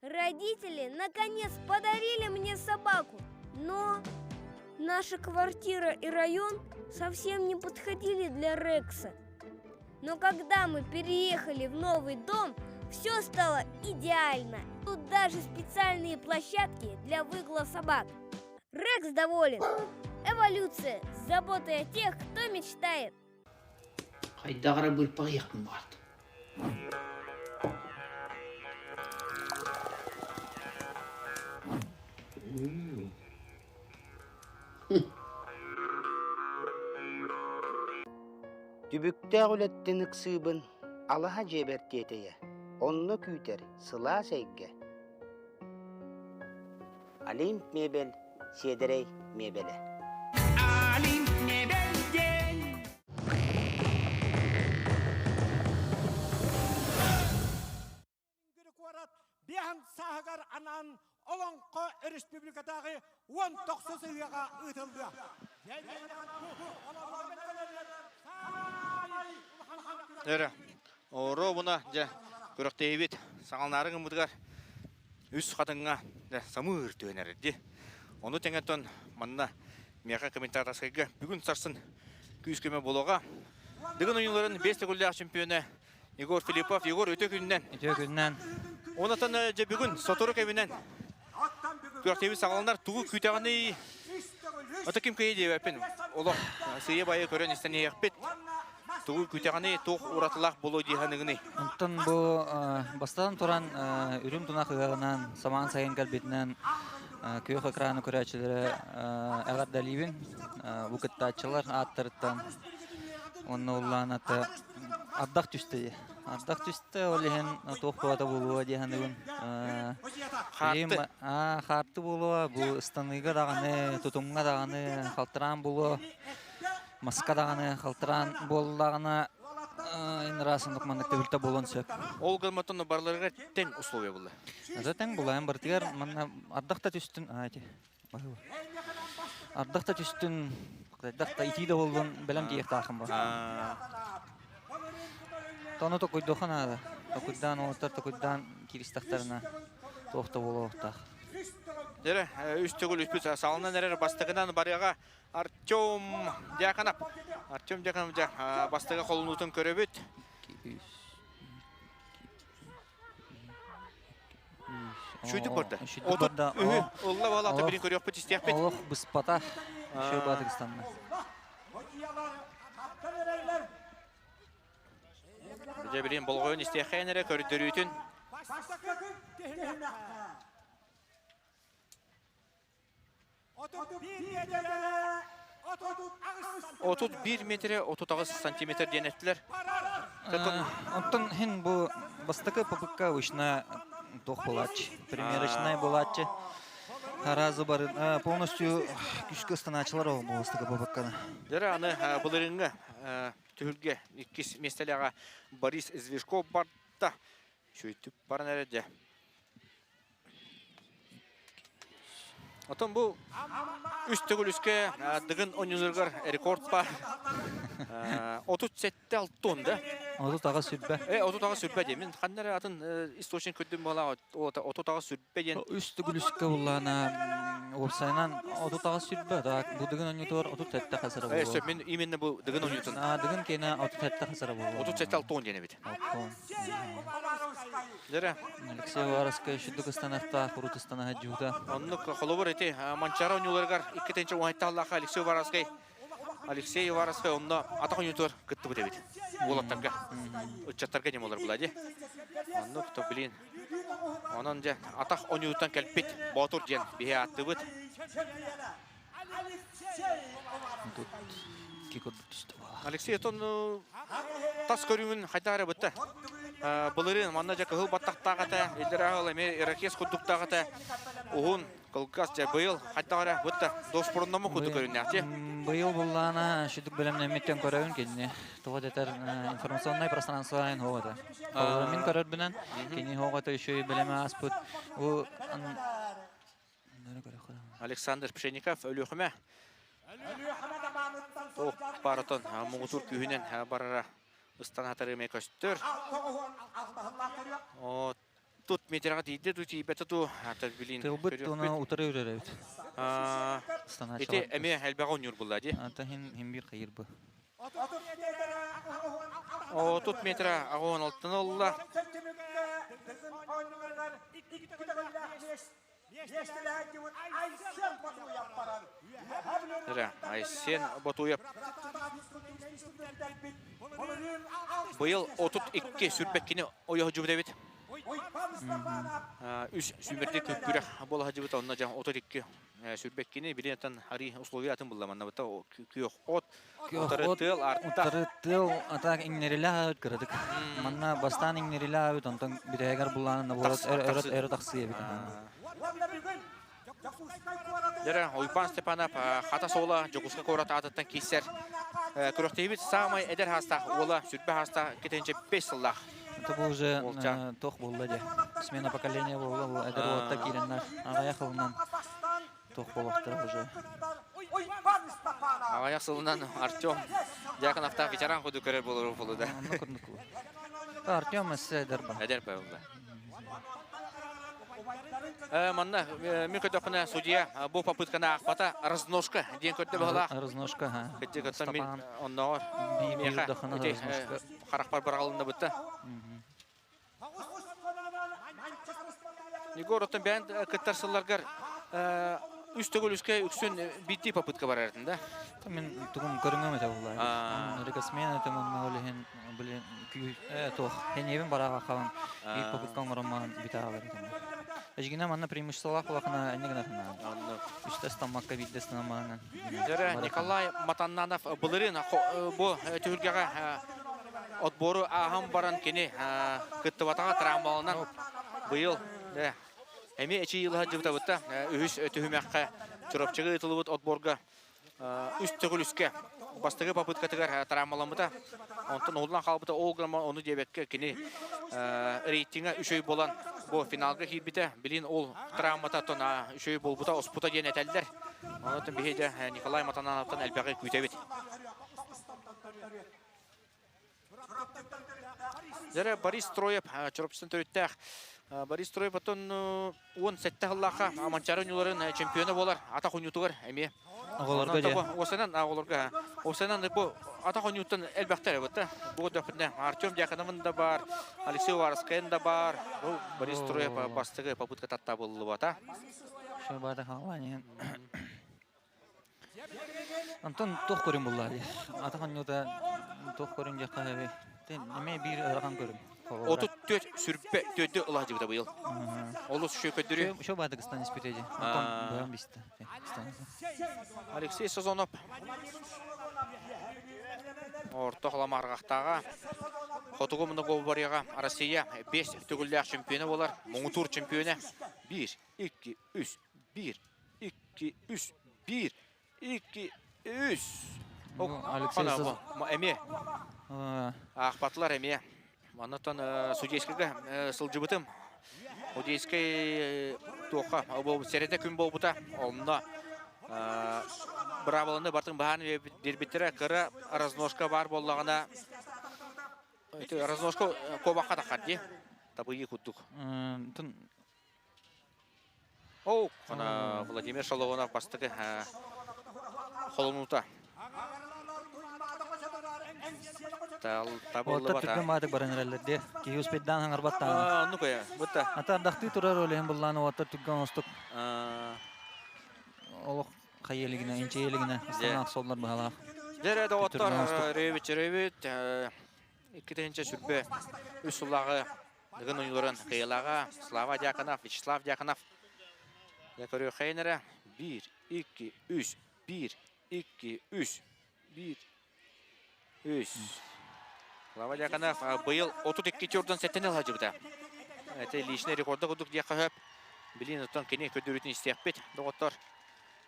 Родители наконец подарили мне собаку, но наша квартира и район совсем не подходили для Рекса. Но когда мы переехали в новый дом, все стало идеально. Тут даже специальные площадки для выгула собак. Рекс доволен. Эволюция с заботой о тех, кто мечтает. Хайдағыра бөлпақ яқын барды. Дүбүктää үлеттенік сыбын алаха жебертетeye. Онны күйтер сыла сәйге. Алим мебел, седерей мебеле. Алим мебелден. Бихан сахагар анан Олонқо республикадағы 19 үйеға ұтылды. Әрі, оро бұна көріқтейбет сағалнарың ұмыдығар үс қатыңға самыр төнерді. Оны тәңеттен манна мияқа комментар тасқайға бүгін сарсын күйіскеме болуға. Дығын ойынларын 5 күлләқ чемпионы Егор Филиппов, Егор өте күнінен. Онатын бүгін Соторық әвінен көріқтейбет сағалнар туғы күйтағаны Ата ким көйе деп әппен, олық сүйе байы көрін істен еқпет, туғы күйтеғаны тоқ ұратылақ болу дейханығыны. Онтан бұл бастан тұран үрім тұнақ ұғағынан, саман сайын кәлбетінен көйіқ экраны көрәчілері әғар дәлейбін, бұқыттатчылар аттырыттан. Оны олан аты ардақ түсті. Ардақ түсті олеген тоқ қуаты болуы дейханығын. Қарты болуы, бұл ұстаныға дағаны, тұтымға дағаны, қалтыран болуы, маска дағаны, қалтыран болуағаны ең расындық маңдықта бүлті болуын сөк. Ол ғылматтың барларға тәң условия болды? Тәң бұл, ән бартығар, ардақта түстін, ардақта түстін, ардақта итиді болуын бәлем дейекті ақым бар. Тоны тоқойдоқан ады. Тоқойдан олықтар, тоқойдан киристақтарына тоқта болу оқтақ. Дәрі, үстігіл үспіс салынан әрі бастығынан барыға Артем Дяканап. Артем Дяканап бастығы қолын ұтын көребет. Шүйді бұрды. Олла балақты бірін көрі өкпет істейік бет. Олық бұспата шөй Батырстанна. Жабирин болғойын істейхайнері көрдері үтін. Отут 1 метре, 39 сантиметр денеттілер. Онтан хен бұл бастықы попыкка ұшына тоқ болатчы. Примерочный болатчы. Разы барын, полностью күшкі станачылар оғы бұл бастықы попыкканы. Дәрі аны бұлырыңы түхілге иккес местеліға Борис Звешков барда. Шөйтіп барын әреді. Отын бұл үстігіл үске дығын ойынлырғар рекорд бар. 37-6 тонда. 30 аға сүрбә. 30 аға сүрбә де. Мен қандары атын источник көттім болаға 30 аға сүрбә ден. Үстігіл үске болағына орсайынан 30 аға сүрбә. Бұл дығын ойынлығар 37 қасыры болу. Мен именно бұл дығын ойынлығын. Дығын кейіне 37 қасыры болу. 37-6 тон дене бет. Алексей Вараска Шүддіқыстанақта, Құрутыстанаға жүгді. Онлық қолыбыр еті манчара ойынлығар 2-тенші ойынта Аллаға Алексей Вараскай. Алексей Вараскай онна атақ ойынтуар күтті бұд әбет. Олаттарға, ұтчаттарға дем олар бұлады. Онны күті білейін. Онын атақ ойынтуан кәлпет, батыр ден бейе атты бұд. Тут кикот түсті бала. Алексей тон тас көрүңүн хайдары бытта. Былырын манна жа кыл баттактагата, элдер агыл эме иракес кудуктагата. Угун кылгас жа быйыл хайдары бытта. Дос буруннамы куду көрүнөтү. Быйыл буллана шүдүк белемне меттен көрөбүн кенне. Товадетер информационный пространство айн хогата. Мин көрөр менен кени хогата еще белеме аспыт. У Александр Пшенников өлүхүмө. О, паратон муңутур күйүнен барара ыстанатары мекөстөр. О, тут метрага тийди, тут ийбете ту билин. Тылбыт уна утары үреребит. Эти эме элбага онюр буллади. Ата хин бир кайырбы. О, тут метра агон алтын олла. Айсен Батуяп. Быйыл 32 сүрбеккини ойоғы жүбі дәбет. Үш сүмірді көпкүрі болы жібіт, онына жан 32 сүрбеккини билетен хари условия атын бұлламанна бұта. Күйоқ от, ұтары тыл, артта. Ұтары тыл, атақ иңнерілі ауыт кірдік. Манна бастан иңнерілі ауыт, онтан бітәгер бұлланына болат әрі тақсыя бітін. Дәрі Ойпан Степанов хата сола жоғысқа көрат атыттан кейсер. Күріқтейбіт самай әдер хастақ, ола сүрбе хастақ кетенше 5 сыллақ. Это был уже тоқ болды де. Смена поколения болды, бұл әдер олатта кейленнер. Ағаяқ қылынан тоқ болуқтыр уже. Ағаяқ сылынан Артем Дьяконовта ветеран құды көрер болыр болу да. Артем әсі әдер ба. Әдер ба болды. Манна, мен көтөпіне судья бұл попыткана ақпата разножка ден көтті бағылақ. Разножка, ха. Көтті көттен мен оннағыр меха қарақпар барғалында бұтты. Егор оттан бән көттер сылларғар үстігіл үске үксін битті попытка бар әрдін да? Мен тұғын көріңім әті олай. Рекосмен әті мұнна олеген білен күй тоқ. Хеневін бараға қалан үй попыткан ғырыман бита алар екен. Ежгіне манна преимуществолақ олақына әнегін әтіна. Үстестан макка биддестін амағынан. Николай Матаннанов бұлырын бұл түйіргеға отбору ағам баран кені күтті батаға травмалынан бұйыл әме әчі елға жыбыта бұтта үйіс түйімәққа түрапчығы ұтылы бұт отборға үст түгіл үске бастығы попыткатығар травмаламыта. Онтын олдан қалбыта олғырма оны дебекке кені рейтинга үшөй болан бұл финалға кейбіті білін ол травмата тон үшөй болбыта оспыта ден әтәлдер. Онытын бейді Николай Матанановтан әлбәғі күйтәбет. Зәрі Борис Троев, чұрапчысын төреттәқ. Борис Троев отын 10 сәтті ғыллаға Аманчары ұныларын чемпионы болар. Атақ ұнютығыр әме. Ағыларға де. Осынан ағыларға. Осынан бұл атақ ұнюттан әлбәқтер әбітті. Бұл дөпінде Артем Дьяконовын да бар, Алексей Варскайын да бар. Борис Троев бастығы попытка татта болылы бата. Шой бады қаланен. Антон тоқ көрім бұллады. Атақ ұнюта тоқ көрім жаққа әбі. Неме бір ұраған көрім. 34 сүрбе төді ұлға жібіді бұйыл. Олы сүші көдірі. Шо бады қыстан испетеді. Антон бұян бісті. Алексей Сазонов. Орта қалама арғақтаға. Хотуғы мұны қол барыға Россия 5 түгілдәқ чемпионы болар. Мұңытур чемпионы. 1, 2, 3, 1, 2, 3, 1, 2, 3. Алексей Сазонов. Әме. Ақпатылар әме. Манаттан судейскігі сылжыбытым. Судейский тоққа сәреді күн бол бұта. Олында бұрабылында бартың бағаны дербеттері кірі разножка бар болағына. Разножка қобаққа таққат де. Табыйы күттік. Оу, Владимир Шалованов бастығы қолынута. Отта түрген бадық баран әрәлерде. Кей успетдан хаңар баттан. Ну қоя, бұтта. Атардақты тұрар олеген бұлланы отта түрген остық. Олық қай елігіне, енче елігіне. Астанақ солдар бағалақ. Дәрәді оттар рөйбет. Екетенче сүрбе үс ұлағы дығын ұйылырын қиылаға. Слава Дьяконов, Вячеслав Дьяконов. Дәкөрі қайыныры. 1, 2, 3, 1, 2, 3. 1, 3. Слава Дьяконов быйыл 32 чордан сәттен алады бұда. Это личный рекорды құдық дейқа хөп. Білін ұттан кене көдіретін істеқпет. Доғыттар.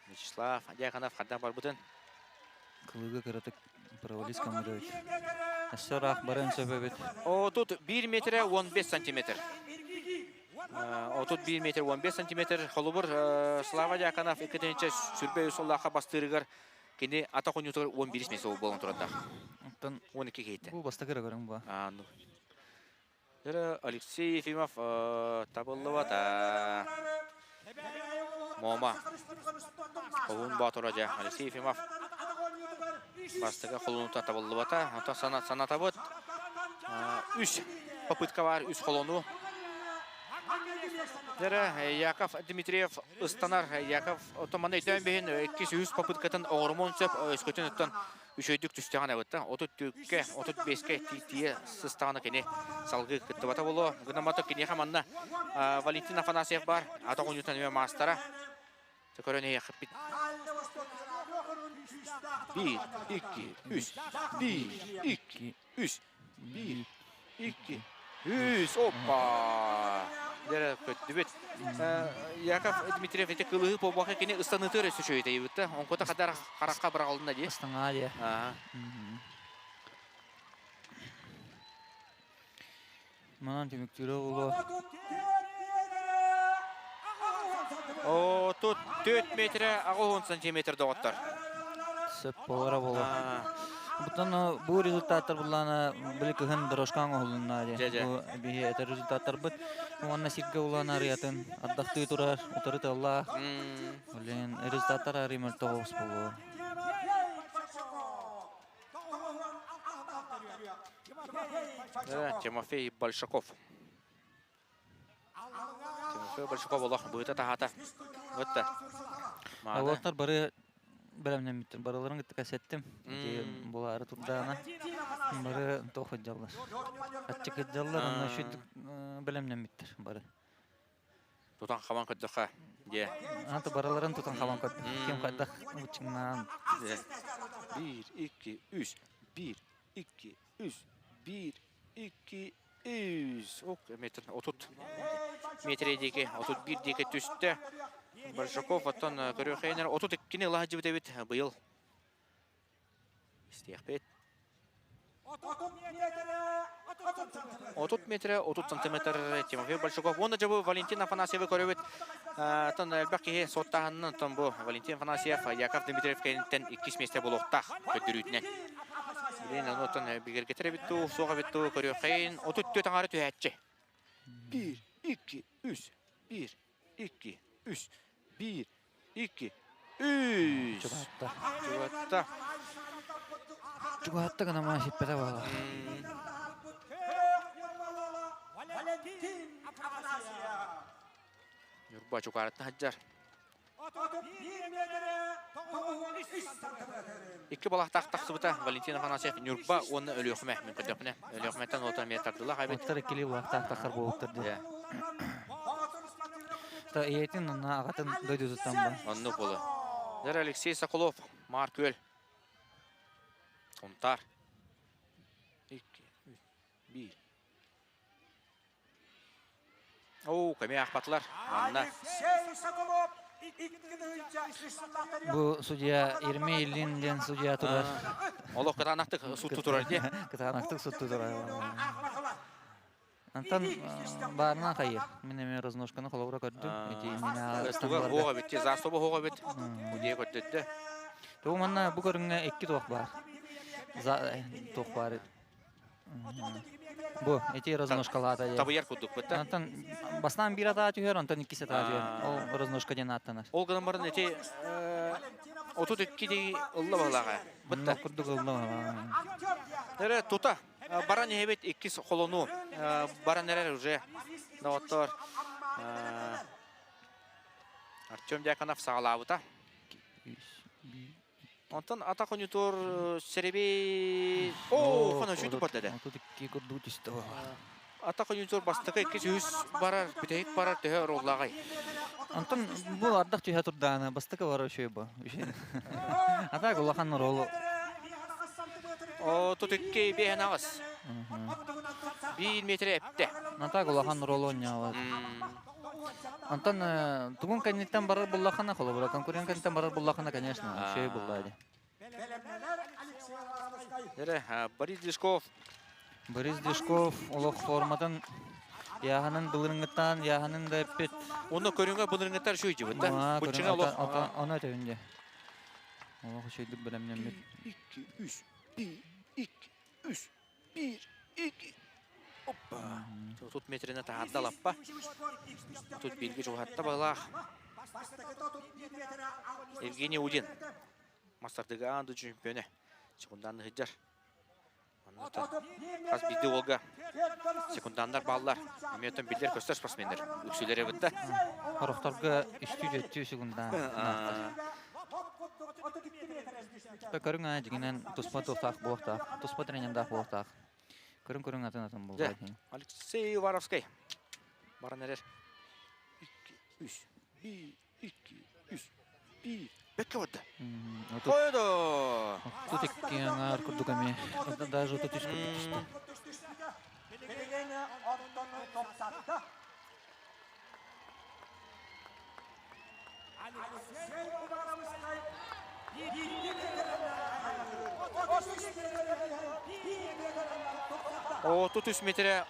Вячеслав Дьяконов қаддан бар бұдын. Кылыгы кырытык провалис камырык. Ассырақ барын сөбөбет. О, тут 1 метр 15 сантиметр. О, тут 1 метр 15 сантиметр. Холубыр Слава Дьяконов екетенче сүрбе ұсыллаға бастырығыр. Кене ата конъюнктур 11 месте болын тұрады. 12 кейті. Бұл баста кірі көрің ба? Алексей Ефимов табылывата. Мома. Қолын батырады. Алексей Ефимов бастыға қолынута табылывата. Сана табыт. 3 попытка бар, 3 қолыну. Яков Дмитриев ұстанар. Яков отоманы өтен бейін 200 попыткатын оғырмон сөп өскөтін өттен үшөйдік түстіған әбітті. 34-ке, 35-ке тие сыстағаны кене салғы күтті бата болу. Гүнаматы кене қаманна Валентин Афанасьев бар. Ата қонютан өме мастара. Көріне еқіп бит. 1, 2, 3. 1, 2, 3. 1, 2, 3. Опа! Дәрі көтті бет. Яков Дмитриев әте қылығы по бақы кене ұстанытыр өсі шөйті ебітті. Он көті қадар қараққа бір қалдында де. Ұстанға де. Манан теміктері ұлы. О, тут 4 метр 10 сантиметр доғыттар. Сөп болара болу. Бұтын бұл результаттар бұлланы білі кіғын дұрышқан оғылына де. Бұл бейе әті результаттар бұд. Онна сирге ұланы арыятын. Аддақты тұрар, ұтырыты Аллах. Олен результаттар ары мөлті оғыс болу. Тимофей Большаков. Тимофей Большаков Аллах бұйты тағата. Бұтты. Аллахтар бары бәлемнен біттір. Барыларын күтті кәсеттім. Бұл ары тұрдағына. Бары тоқ өтжалар. Атчық өтжалар, онна шүйттік бәлемнен біттір. Бары. Тұтан қаман көттіққа. Аты барыларын тұтан қаман көттік. Кем қайдақ ұчыңнан. 1, 2, 3. 1, 2, 3. 1, 2, 3. Оқ, метр 30. Метр едеке, 31 деке түсті. Большаков оттан көрі қайынар. 32-кені лағы жібі дәбет бұйыл. Істеяқ бет. 30 метр 30 сантиметр Тимофей Большаков. Оны жабы Валентин Афанасьевы көрі бет. Тан әлбәқке соттағынын тан бұл Валентин Афанасьев Яков Дмитриев кәйінттен 2 месте бұл оқтақ көттірүйтінен. Білен ануттан бігер кетірі бітті, соға бітті көрі қайын. 34 аңары түйәтші. 1, 2, 3. 1, 2, 3. 1, 2, 3. Чуғатта. Чуғатта ғана ма шеппеті бала. Юрба чуғарытты хаджар. Екі балақ тақсы бұта Валентин Афанасьев Нюрба оны өлі өқіме. Мен көдіқіне. Өлі өқіметтен ота метардыла қайбет. Оттар екелі балақ тақсар болуқтырды. Ейтін ұнна ағатын дөйді тұттан ба. Онны қолы. Дәр Алексей Соколов, Марк Өл. Онтар. 2, 1. Оу, көме ақпатылар. Онна. Бұл судья Ирме Иллинден судья тұрар. Олық қытанақтық сұтты тұрар де. Қытанақтық сұтты тұрар. Антан барынан қайыр. Мен разношканы қолауыра көрді. Тұға оға бетте, застобы оға бет. Бұдия көттетті. Бұл манна бұл көріңе 2 тоқ бар. Тоқ бар. Бұл, әте разношкалата. Табыяр күдік бітті. Антан басынан бір ата атығыр, антан 2 сет атығыр. Ол разношка ден аттанар. Ол ғынан барын әте 32 дей ұлы бағылаға. Бітті. Күрдік ұлы бағылаға. Әрі тұта. Баран ебет 2 қолыну. Баран әрі уже. Дауаттар. Артем Дьяконов сағалауыта. Онтан ата конъюнктур серебей... О, қана үші тұпар деді. Ата конюнктур бастыкы 200 барар, битейик барар төһө роллагай. Антон бу ардак түйә турданы бастыка бар өшөй бу. Ата гулахан ролу. О, тутыкке бehen агыс. 1 метр эпте. Ата гулахан ролу онява. Антон тугун каниттан барар буллахана холо була. Конкурент каниттан барар буллахана, конечно, өшөй буллады. Борис Дишков. Борис Дишков олох форматын яһанын былырыңыттан, яһанын да эппет. Оны көрүнгө былырыңыттар шүй жибыт да. Бучыңа олох. Аны өтөйүндө. Олох шөйдүк белемнен бит. 2 3 1 2 3 1 2 Оппа. Тут метрine тааддалаппа. Тут билги жугатта балах. Евгений Удин. Мастардыгы анды чемпионы. Секунданны хыджар. Хас биді олға. Секундандар баллар. Үметтен билдер көстер спортсмендер. Үксілері бітті. Хорохтарга 3-4 секундан. Көрің ана жігінен тұспа тоқтақ болықтақ. Тұспа тренендақ болықтақ. Көрің атын болды. Алексей Варовский. Баран әрер. 2 3 1 2 3 1 Бекке барды. Қойды. Тут еккеніңар күрдік әме. Даже тут үш күрдік үсті. О, тут 3 метре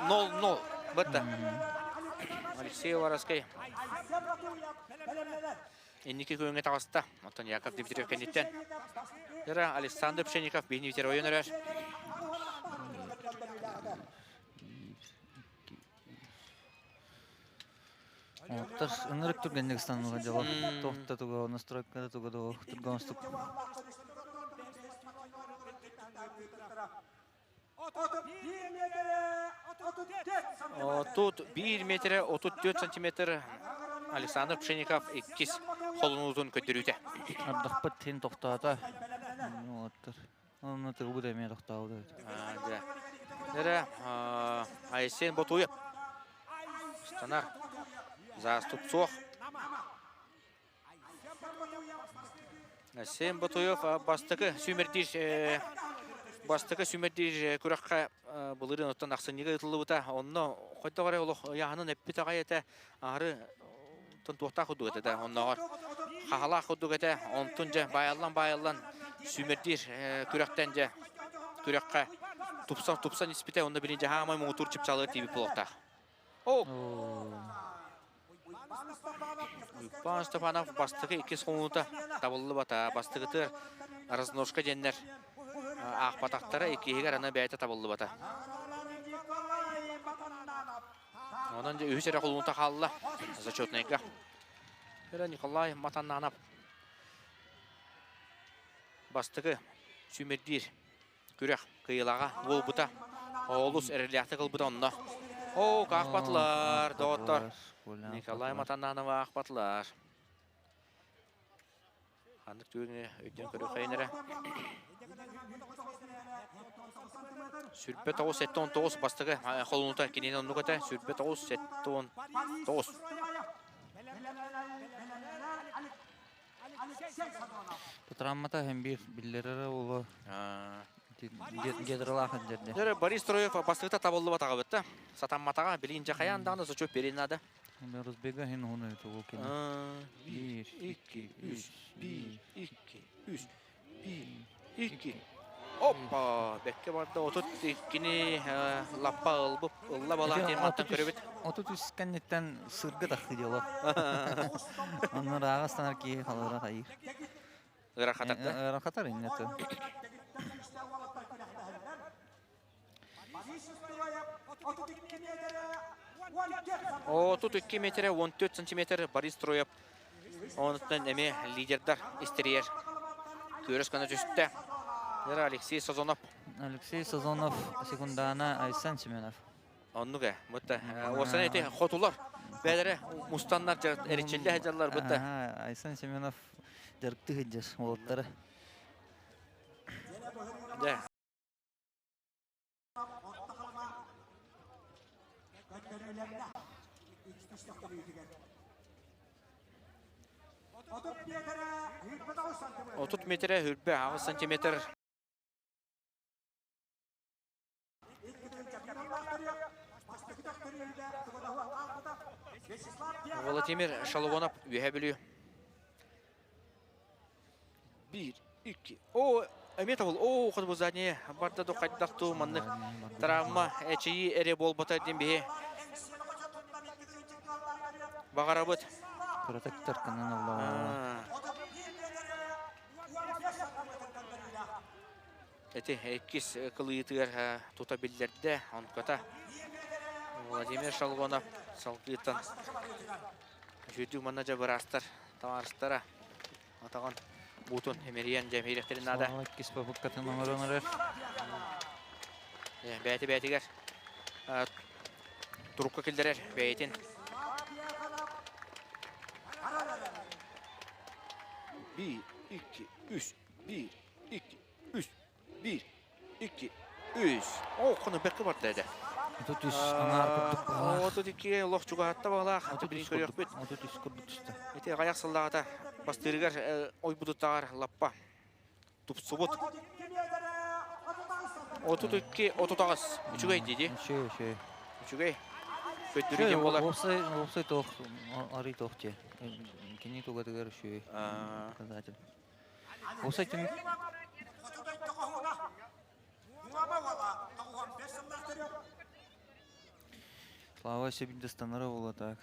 0-0. Барды. Алексей Варовский. Энники көңге тағысты. Антон Яков Дмитриев кәнеттен. Александр Пшенников бейні ветер ойын өрер. Оттар ынырык түргендегі стануға жауап. Тоқта тұға, настройкада тұға тұрған ұстық. Тут 1 метре 34 сантиметр Александр Пшенников 2 қолын ұзын көтеруде. Ардақпыт тен тоқтата. Оны тұрғы дәме тоқтауды. Айсен Ботуев. Станар. Заступцов. Айсен Ботуев бастығы сүмердиш күраққа бұлырын оттан ақсынеге ұтылы бұта. Онны қойта қарай олық яғының әппет ағай әті ағыры туақта құдық әті. Оннағар қағала құдық әті. Онтын жа байалан сүмердиш күрақтан жа күраққа тупсан іспеті. Онда білін жа ғамай мұңытур чіпчалығы тейбі бұлықта. Юпан Степанов бастығы 2 соңуыта табылы бата. Бастығы тұр разножка деннер. Ақпатақтары 2-ге араны бәйті табылы бата. Онан же үйсері қолуынта қалыла. Зачетнайға. Николай Матаннанап. Бастығы сүмердер күрек қиылаға ол бұта. Олыс әрілияқты қыл бұта онына. О, қақпатылар, доғыттар. Николай Матаннанова ақпатылар. Қандық түйіңе өйден көрі қайыныры. Сүрпе 9-7-9 бастығы қолуынта кенен онды көті. Сүрпе 9-7-9. Травмата hem bir billere ulu gedralахын жерде. Борис Троев бастықта табылды батаға бітті. Сатан матаға білейінже қаяндағында зачөп берейінады. Розбега хен оны өтіп өкен. 1, 2, 3, 1, 2, 3, 1, 2. Оппа! Бәкке барды отут кені лаппа ылбып, ылла бала тематтан көребет. Отут үскәннеттен сырғы тақы делап. Оныр ағастанар кейі қалыра қайыр. Ырақатарды? Ырақатар иннеті. Тут 2 метре 14 сантиметр Борис Троев. Онытын әме лидердар истерьер. Көріс көні жүсті. Алексей Сазонов. Алексей Сазонов секундана Айсан Семенов. Оннуға, бұтта. Осыны әйті қотулар. Бәдірі мұстаннар әрекчелі әжалар бұтта. Айсан Семенов жарықты ғыджас олаттары. Otut metre hürbe 6 santimetr. Vladimir Şalovanov üye biliyor. 1, 2. O, Ametov, o, kız bu zadniye. Barda da kaydaktı manlık. Travma, eçeyi ere bol batay dembihe. Bağarabıt. Protector kanın Allah. Eti ekis kılıyıtır tutabilirdi. Onkata. Vladimir Şalovanov salgıtan. Jüdü manaja barastar. Tavarstara. Atağın butun emeriyen cemhiyetlerin adı. Ekis babuk katın numaranları. Beytiger. Turukka kildirer. Beytin. Bir, iki, üç. Bir, iki, üç. Bir, iki, üç. Oh, konu bekki var dedi. Тут үс аңар курдук бар. Отут iki лох чуга хатта баглах. Отут birinci көрөк бит. Тут үс курдук түсті. Эти гаяк сылдагата бастырыгар ой будуттагар лаппа. Тупсубут. Отут iki, отутагыз. Үчүгөй диди. Шö. Үчүгөй. Көттүрүген болар. Опсай тох, арый тох те. Кини тугатыгар шö. Казатель. Опсай тем. Слава себе достанара было так.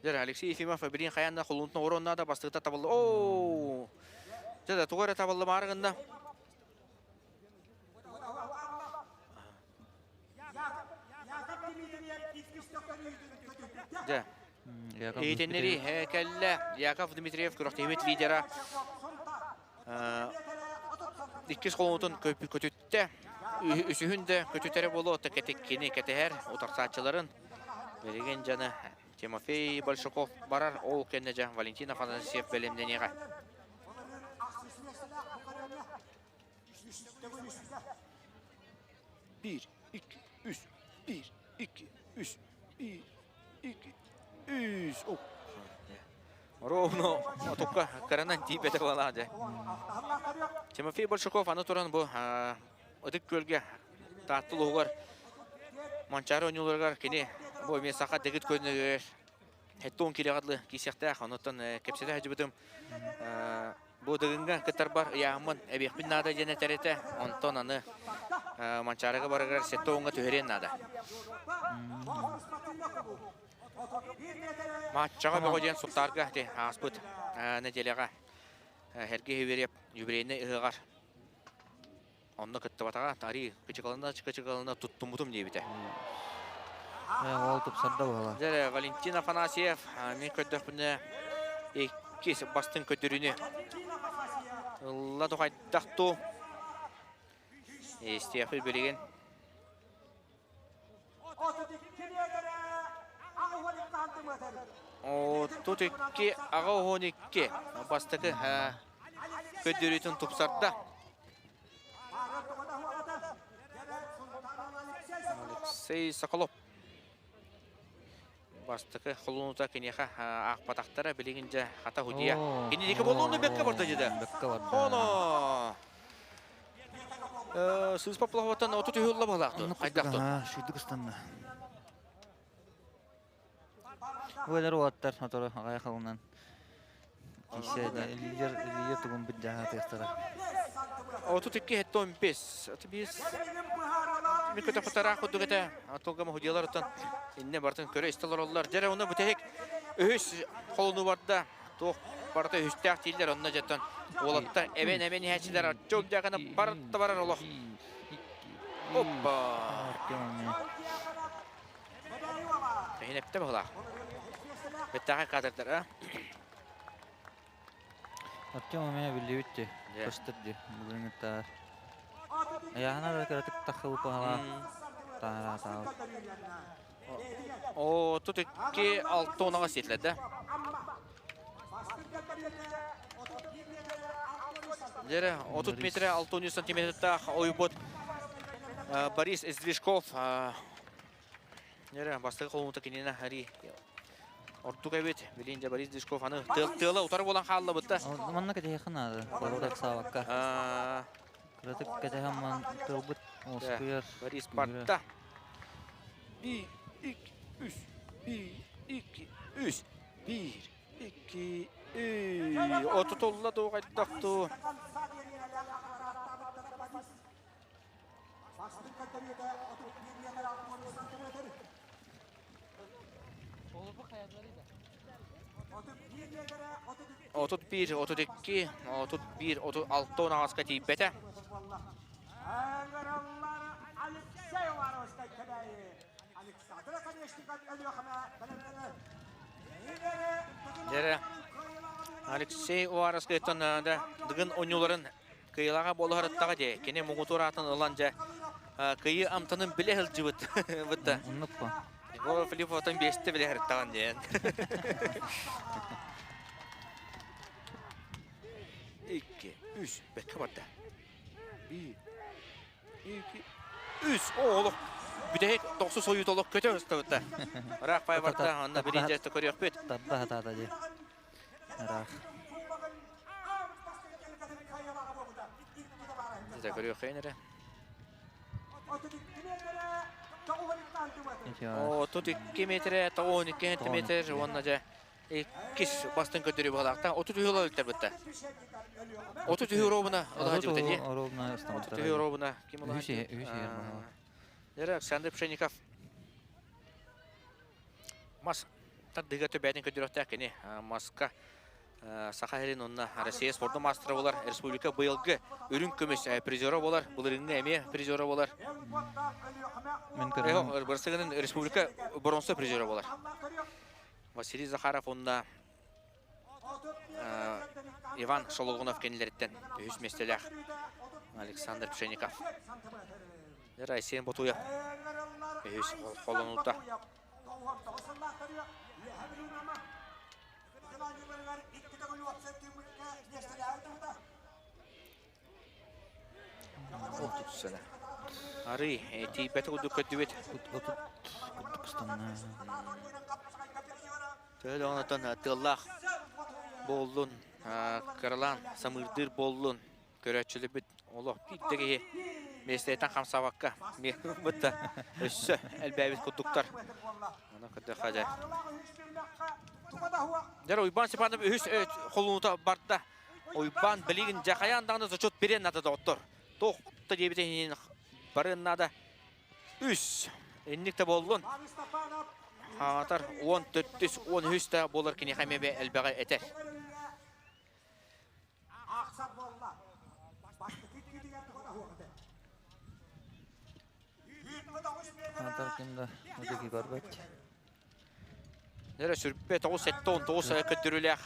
Жер Алексей Ефимов бирин хаянда холунтун оронна да бастыгыта табылды. О! Жада тугара табылды марыгында. Да. Эйтенери келле Яков Дмитриев күрөктөбөт лидера. Иккис холунтун көтүттө. Үсүһүндө көтүтөрө боло текетеккени кетер утарсаачыларын. Береген жаны Тимофей Большаков барар, ол кенне жа Валентин Афанасьев белемденеге. Bir, iki, üç, bir, iki, üç, bir, iki, üç. Ровно топка каранан типете балады. Тимофей Большаков аны туран бу ыдык көлге таттылуугар манчары ойнуларга кини бу месака дегит көзнөгөр хеттон килегадлы кисекте ханотон кепсете хажыбытым бу дыгынга кытар бар яамын эбекпин нада жана терете онтон аны манчарыга барыгар сеттонга төһөрен нада матчага бөгөден суктарга те аспыт неделяга херге берип юбилейне ыгар онда кыттыбатага тари кычыкалына туттумутум дейбите. Ол тупсарда бала. Жер Валентин Афанасьев мен көддөкпүнө эккис бастын көтөрүнү. Ладо кайдакту. Стефи береген. О, тут экки ага хоникке бастыкы көдөрүтүн тупсарда. Алексей Соколов. Бастыкы холунута кенеха акпатактара билигинже хата худия. Кенеке болуну бекке барда жеде. Бекке барда. Хоно. Сыз поплаватан отут үйүлла балакты. Кайдакты. Шүйдүкстанна. Ойлар уаттар атары агай калынан. Кисе лидер тугун бит жаһа тестара. Отут iki хеттон 5. Атыбис. Микөтө фотора кудугата атолгама худиялардан инне бартын көрө истелер оллар. Жере уну бүтек өс холуну барда. Тох барда үстәк тилдер онна жаттан. Олатта эбен хәчилер жол жагына барда барар олох. Оппа. Хинепте була. Беттага кадырдар. Артем меня билибитти. Көстөрдү. Бүгүн та. Аяғына да кіратік тақылы пағала. Тағыра. О, тут iki 6 онаға сетіледі. Жері 30 метре 6 сантиметрді ойбот Борис Издвижков Нере бастығы қолуыты кенені әрі. Ортук әбет, Белинде Борис Дишков аны тылы ұтар болан қалды бұтты. Манна кәте яқынады, қолудақ сабаққа. Күрәтік кәте хаман тыл бұт, оскүйер. Борис партта. 1, 2, 3, 1, 2, 3, 1, 2, 3. Оты толлады оғайттақты. Otut 1, otut 2, otut 1, otut 6 on ağızka teyipete. Dere Alexey Ovaras kayıttan da dıgın oyuncuların kıyılağa bolu harıttağı de. Kene muğutur atın olanca kıyı amtanın bile hılcı bıttı. Unutma. O Filip Otan 5'te bile harıttağın diyen. 2, 3, bekle batta. 1, 2, 3. Oğlum. Bir de 9 soyu doluk kötü ıstıvıttı. Rak pay vardı. Onda birinci esti körüyor büt. Tabda hata diye. Rak. Bize körüyor kayınırı. O tut 2 metre, ta 12 centimetre. Onunca ikis bastın kötürü bağlakta. 30 euro ölter bütte. 30 euro buna. O da hacı bütte diye. 30 euro buna. Kim ola? Hüseyin. Dere Alexander Pshenikov. Mas тадыга төбәтин көтүрөктө кени маска Сахалин онна Россия спорты мастері болар, республика быйылгы үрүн көмөс призеры болар, булырыңны эме призеры болар. Барсыгынын республика бронза призеры болар. Василий Захаров онна Иван Шологунов кенилерден үз местелер. Александр Пшеников. Райсен Ботуя. Үз колонута. Ары, тейбеті ұды көттібет. Төл оңытын тыллақ болдың, қырылан, самырдыр болдың, көрәтшілі біт. Олық биттігі местейтен қамсабаққа. Бұтты өссі әлбәбет күттіктар. Оны күтті қажай. Дәр ойбан сепанып өз қолуыта барды. Ойбан білігін жақаяндағыны зұчыт берен надады оттыр. Тоқты дебетен барыннада үз энникте болдun. Атар 14-13 болар кені қаймебе әлбәғі әтер. Атар кемді өтекі көрбәт. Дәрі сүріппе 9-7-9 көттірілек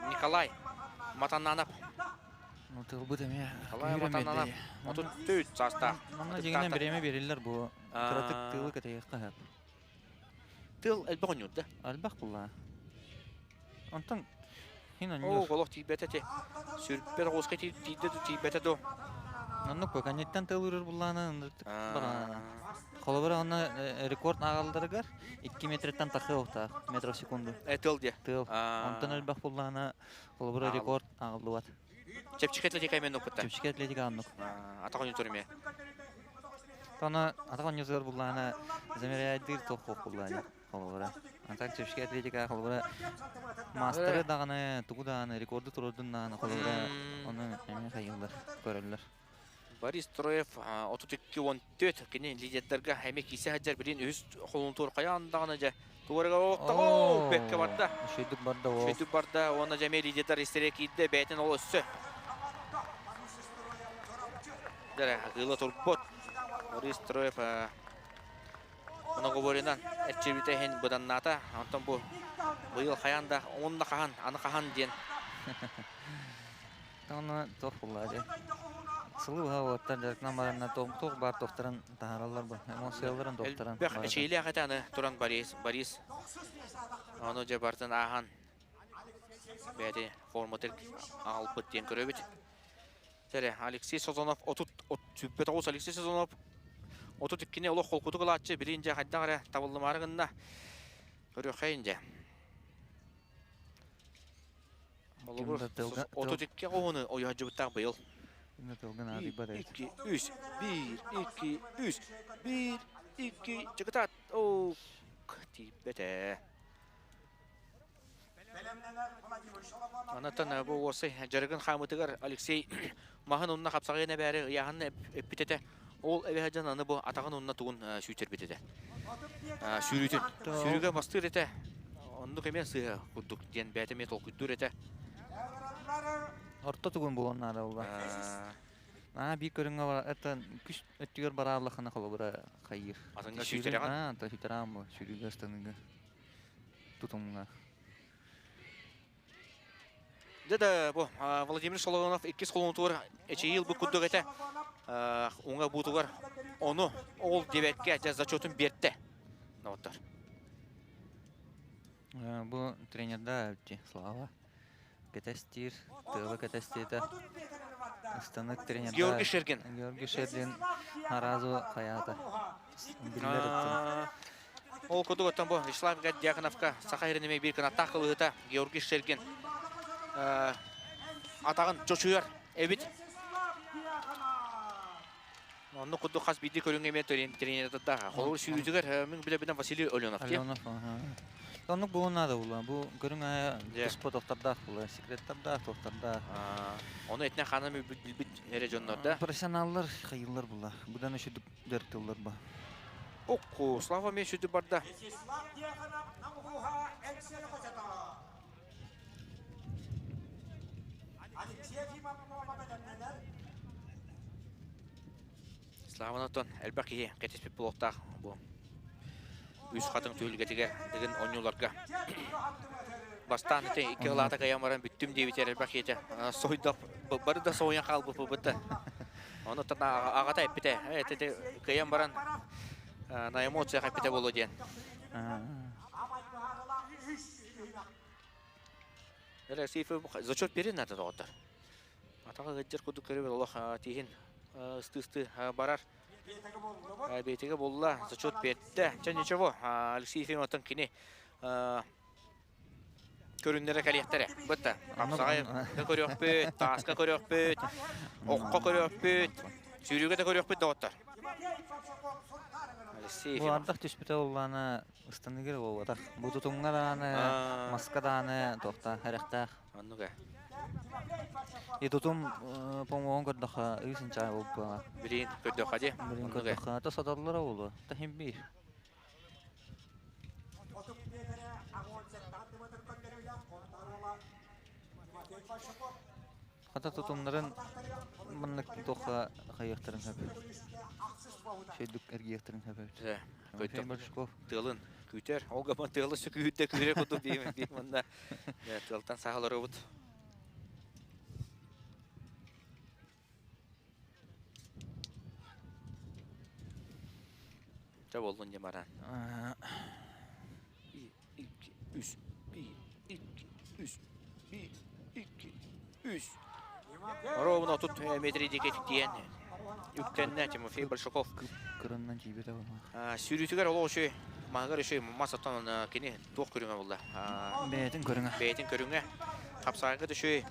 Николай Матананап. Тыл бұд әме Матананап. Отын төт саста. Маңна жеңінен біреме берілер бұл. Тұратық тылы кәтеге қағап. Тыл әлбәқ ойнуды? Әлбәқ бұлла. Онтан хин О, ойнур. қолық тейбәті. Сүріппе 9-ға тейбәті до. Нанны көкәнеттен тыл үрір бұлланы. Қолы бір оны рекорд ағалдырығар 2 метреттен тақы оқтақ, метр в секунду. Тыл де? Тыл. Онтан әлбәқ бұлланы қолы бір рекорд ағалды бат. Чепчик атлетика мен нукутта. Чепчик атлетика аннук. Атагон юторме. Тона атагон юзар буллана замеряйдыр тохох буллана. Холора. Антак чепчик атлетика холора. Мастеры даганы тугуданы рекорды турдуннан холора. Оны эме хайылдар көрөлөр. Борис Троев 32-14 кені лидердерге әме кесе хаджар бірін өз қолын тур қаяндағына жа туырға оқтағы бәкке барды. Шөйдік барды ол. Шөйдік барды, оны жәме лидердер естере кейді бәйтін ол өссі. Дәрі, ғылы тұрпот. Борис Троев оны ғоборынан әрчербіті әйін бұдан ната. Антон бұл бұйыл қаянда, онында қаған, аны қаған ден. Оны тоқ бұллады. Сылы ғауаттар жарқынан барына тоқ бар тоқтарын тағаралар бұл. Эмоцияларын тоқтарын. Бәқ әшейлі ағытаны тұран Борис. Оны жабартын аған бәді форматыр алпыт ден көрі бет. Тәрі, Алексей Сазонов, 39 Алексей Сазонов 32-не олох холкуту кылаатчы биринже хайдагара табылдымарыгынна көрөкайынже. Олугур 32-ке оғыны ойажыбыттақ быйыл. 2, 3, 1, 2, 3, 1, 2, жығытат. Оқ, тиіп бәті. Анаттан бұл осы жарығын қамытығар Алексей мағын онына қапсағайына бәрі ұяғын өппететі. Ол әбәжан аны бұл атағын онына туғын сүйттер бетеді. Сүйрүтін. Сүйрүге бастыр еті. Онды көмен сыға құддық ден бәтіме тол күттір еті. Орта тугун болоннар олба. Би көрүнгө бар, это күч өттүгөр барарлыгына колобура кайыр. Атыңга сүйтераган? Та сүйтераган бу, сүйрүгө станыгы. Тутумга. Деда бу Владимир Солонов 2 колун тур ел бу куддук эте. Онга бутугар onu ол дебекке зачетун берди. Ноттар. Бу тренерда өтти, Слава. Кетестир, тылы кетестиде. Станык тренерда. Георгий Шергин. Георгий Шергин наразы каята. Ол кудугаттан бу Вячеслав Гадьяконовка Сахаринеме бир кана такылыта Георгий Шергин. Атагын жочуяр эбит. Онны кудду хас биди көрүнгө тренерда. Холур сүйүзүгөр мен биле Василий Оленов. Онук буунада була. Бу көрүнгө спортовтарда була, секреттерда, токтарда. Оны этне ханым билбит региондарда. Профессионаллар кайылар була. Будан өшүдүк дертылар ба. Окку, Слава мен шүдү барда. Славанатон элбаки кетеспеп болоктак бу. Үз хатын төлгетиге деген онюларга. Бастан эте 2 кылата каямаран бүттүм дебитер элбаки эте. Сойдап барды соя калбы бутта. Оны тана агата эпите. Эте каямаран на эмоция капите боло ден. Эле сейфе зачет берин надо доктор. Атага гыджыр куду көрөбөр Аллах тиген сты барар. Бетеге болла зачет берди. Ничего, Алексей Ефимовтың кини көрүндөрө калияттары. Бутта. Апсагай көрөкпөт, таска көрөкпөт, окко көрөкпөт, сүйрүгө да көрөкпөт доктор. Бу ардак түспүтө болланы станыгер болот. Бу тутуңгар маскаданы токта характак. Аннуга. И тутум помогон көрдөкө үсүнча болуп. Бирин көрдөкө де. Бирин көрдөкө та садаллар болду. Та химби. Хата тутумдарын мындык тока кайыктырын хабы. Шейдук эргиектирин хабы. Көйдөк. Тылын күтер. Олга тылы сүкүтте күрө куту дейм мында. Я тылтан сагалар обут. Болдун жамаран. 2 3 1 2 3 1 2 3. Ровно тут метри дикет диен. Үктенне Тимофей Большаков кырыннан жибере болма. Сүйрүтүгөр олошой магар ошой масатан кини ток көрүнгө болду. Бетин көрүнгө. Капсайга дөшөй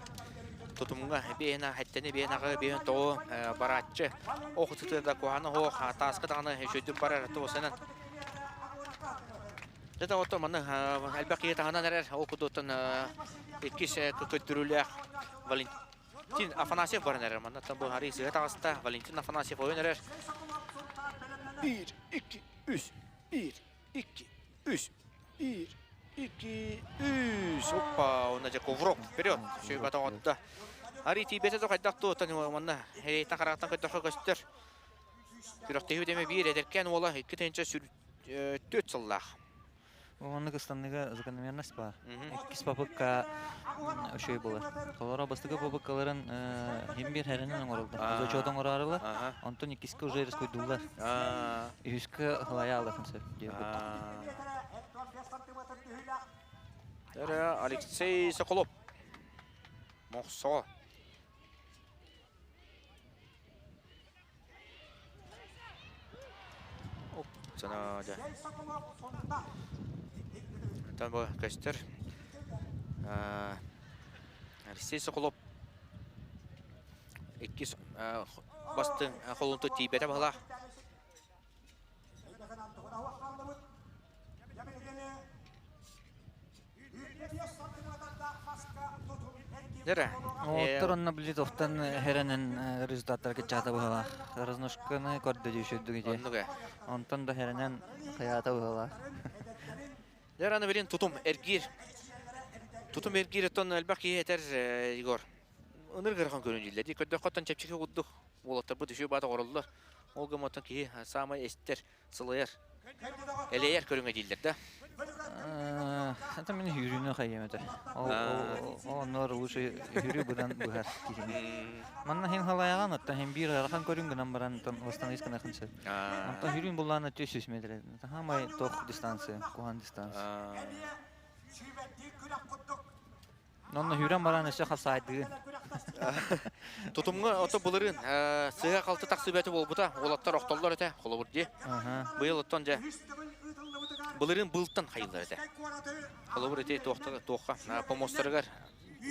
тутумга бена хаттаны бенага бен то баратчы. Окутуда куаны хох таска даны шөйдүп барар тосанан. Жада ото мана албакия таганар окудутан экише көтөрүлөк Валентин Афанасьев барнер мана там бу хари сыга тагаста Валентин Афанасьев ойнер. 1 2 3 1 2 3 1 2 3. Опа, он же коврок вперед. Все готово да. Арити бете то кайдак то тани мана. Та карактан көтөргө көстөр. Күрөктөгү деме бир эдеркен ола 2 тенче 4 жыллах. Оны кыстанныга закономерность бар. Экис папыкка ошой болар. Колора бастыгы папыккаларын хембир херенен оңорулду. Зочотон орарылы. Антон экиске уже раскойдулар. Үскө халаялык сеп. Алексей Соколов. Мохсо. Sana ja. Там bu köster. Алексей Соколов. Икки бастың қолынты тибере бала. Нера? Отторонна билет офтан херенен результаттар кетчата бала. Разношканы көрдө жүйшөдү ге. Оннуга. Онтон да херенен хаята бала. Нераны билин тутум эргир. Тутум эргир тон элбак етер Егор. Өнөр гырхан көрүнүлдү. Көдө коттон чепчеке кудду. Болоттар бу түшү бата корулду. Ол гомотон ки самай эстер сылыер. Элеер көрүнгө дилдер да. Это мен юрюнө хайемете. О нор лучше юрю будан бухар. Манна хин халаяган атта хин бир архан көрүнгөн баран тон остан искана хинсе. Ата юрюн булланы 300 метр. Хамай тох дистанция, куан дистанция. Нонна юран баран эше хасайды. Тутумга ото булырын сыга калты таксыбети болбута. Олаттар октолдор эте, холобурди. Быйыл оттон же Булырын былтан хайылар эте. Холобур эте тоққа помостарыгар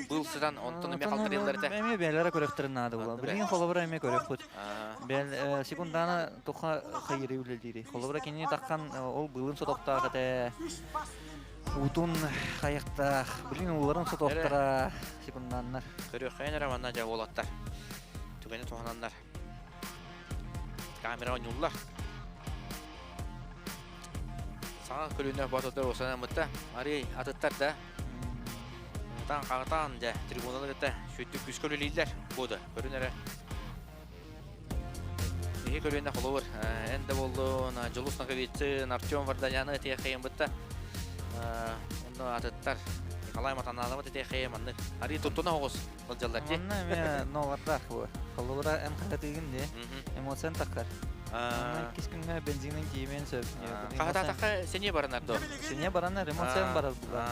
былсыдан онтон эме калтырылар эте. Эме белера көрөктөрүн нады була. Билген холобур эме көрөкпүт. Бел секундана тоққа хайыры үлелдири. Холобур кени таккан ол былын сотоктага эте. Утун каякта билген уларын сотоктора секунданнар. Көрөк хайнара манна жа болаттар. Түгөнү тоханандар. Камера оңуллар. Саңа көрүнө батыдар осана мытта. Ари атыттар да. Тан кагатан да трибуналарда шөттүк күз көрүлүлөр боду. Көрүнөрө. Эге көрүнө холовор. Энде болду на жолусна кабитси Артем Варданяны техейм бытта. Онда атыттар Николай Матаналы бытта техейм анды. Ари тутуна огус болжалдар же. Онна эме новаттар бу. Холовора эм кагатыгын де. Эмоцион таккар. Кис күнгө бензинин кийимен сөп. Кагатакка сене баранар до. Сене баранар эмоцион барар була.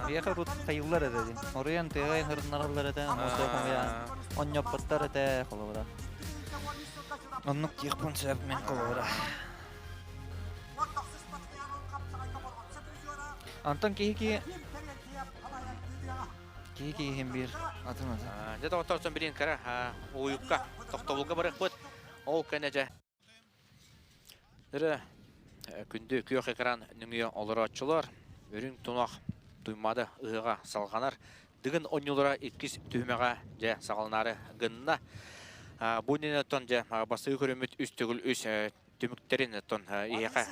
Бияка рут кайыллар эди. Орыян тегай хырнарлар эди. Мосто коя. Онноппаттар эди холовора. Оннук тихпун сөп мен холовора. Антон кийки хембир атырмаз. Жада отторсон бирин кара уюкка токтобулга барак бут. Ол кенеже. Дөрө күндө күйөк экран нүңгө олорочулар өрүң тунак туймады ыга салганар дигин онюлара 2 түймөгө же сагалнары гынна бу ненетон же басы көрөмөт үстүгүл үс түмүктерин тон ияка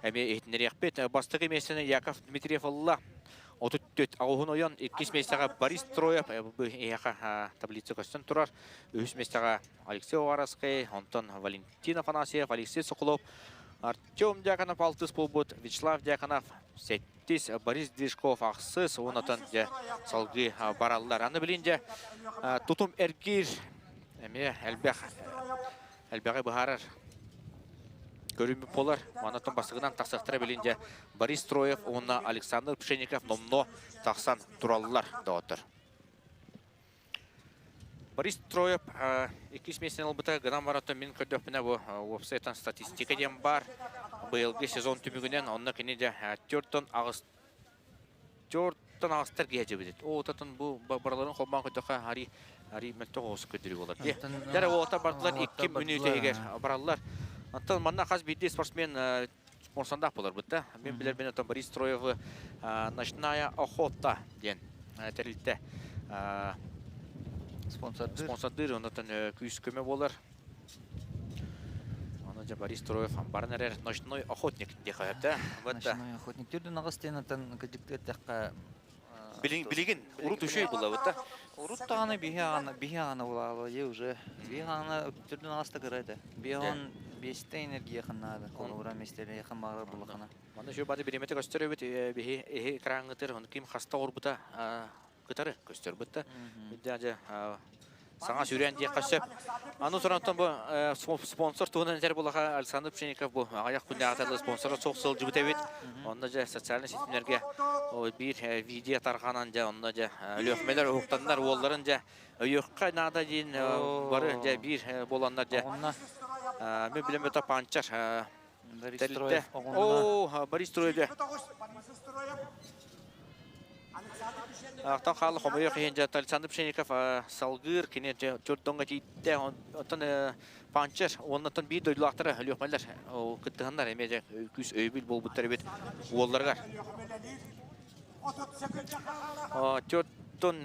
эми этнерекпет бастыгы месени Яков Дмитриев алла 34 агуун оян 2 месяга Борис Троев бу ияка таблица көстөн турар 3 месяга Алексей Вараский, Антон Валентин Афанасьев, Алексей Соколов, Артем Дьяконов, Алтыс болбут, Вячеслав Дьяконов, Сеттис, Борис Движков, Ақсыз, онатан же салгы бараллар. Аны білін же тутум эргир, әме әлбәғі бұхарар көрімі болар. Манатон басығынан тақсақтыра білін же Борис Троев, онна Александр Пшенников, номно тақсан туралылар да отыр. Борис Троев 2 месяцен албыта гынан баратын мен көрдөппіне бұл вебсайттан статистика дем бар. Бұйылғы сезон түмігінен онына кені де 4 ағыстар кейі бедет. Оғытатын бұл бараларын қолман көтіға ари мәлті оғысы көтірі олар. Дәрі оғыта бардылар 2 минуты егер баралылар. Антон манна қаз бейді спортсмен спонсандақ болар бұдда. Мен білер бен отын Борис Троевы «Ночная охота» ден тәрілді. Спонсордыр, ондан күйіс көме болар. Оны же Борис Троев барын әрер «Ночной охотник» де қайырды. Ночной охотник. Түрдің ағыстен атын күдікті әттіққа... Білеген, ұрут үшей бұла бұдда? Ұрут тағаны бейе ағаны бұла е уже. Бейе ағаны түрдің ағысты қырайды. Бейе ағын 5-те энергия қанады. Қолы местері еқін бағыр бұла қана. Манда жо бады береметі көстер өбіт, бейе краңғытыр, оны кем хаста ұрбыта кытары көстер бұтты. Бидде саңа сүйрен де қашып. Аны сұранттан бұл спонсор туғынан әтер болаға Александр Пшенников бұл аяқ күнде ағатарлы спонсоры соқсыл жүбіт әбет. Онда же социальный сетімлерге бір видео тарғанан же, онда же өліқмелер ұқтандар оларын же өйіққа нағда дейін бары же бір боландар же. Мен білем өті панчар Борис Строев. О, Борис Строев. Ақтан қалы қомайы қиынжа Александр Пшеников салғыр кене жұрттыңға жейді. Оттан панчер, оннаттан бей дойлақтары өліқмәлер. Күттіғандар әмеде күз өйбіл бол бұттары бет оларға. Жұрттың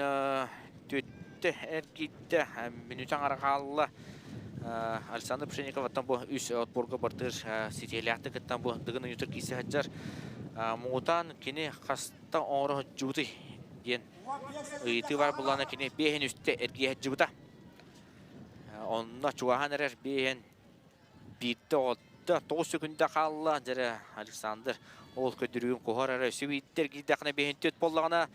төтті әргейді минутан арақалылы Александр Пшеников аттан бұл үш отборға бартыр сетеляқты кіттан бұл дығының үтір кейсі хаджар. Мұғытан кене қаста оңыры жүді ен ұйты бар бұлана кене бейін үсті әрге жүбіта. Онына чуахан әрер бейін бейді олды 9 секунда қалыла жәрі Александр ол көдірігін қоғар әрі сөйттер кейдіқіне бейін төт болағына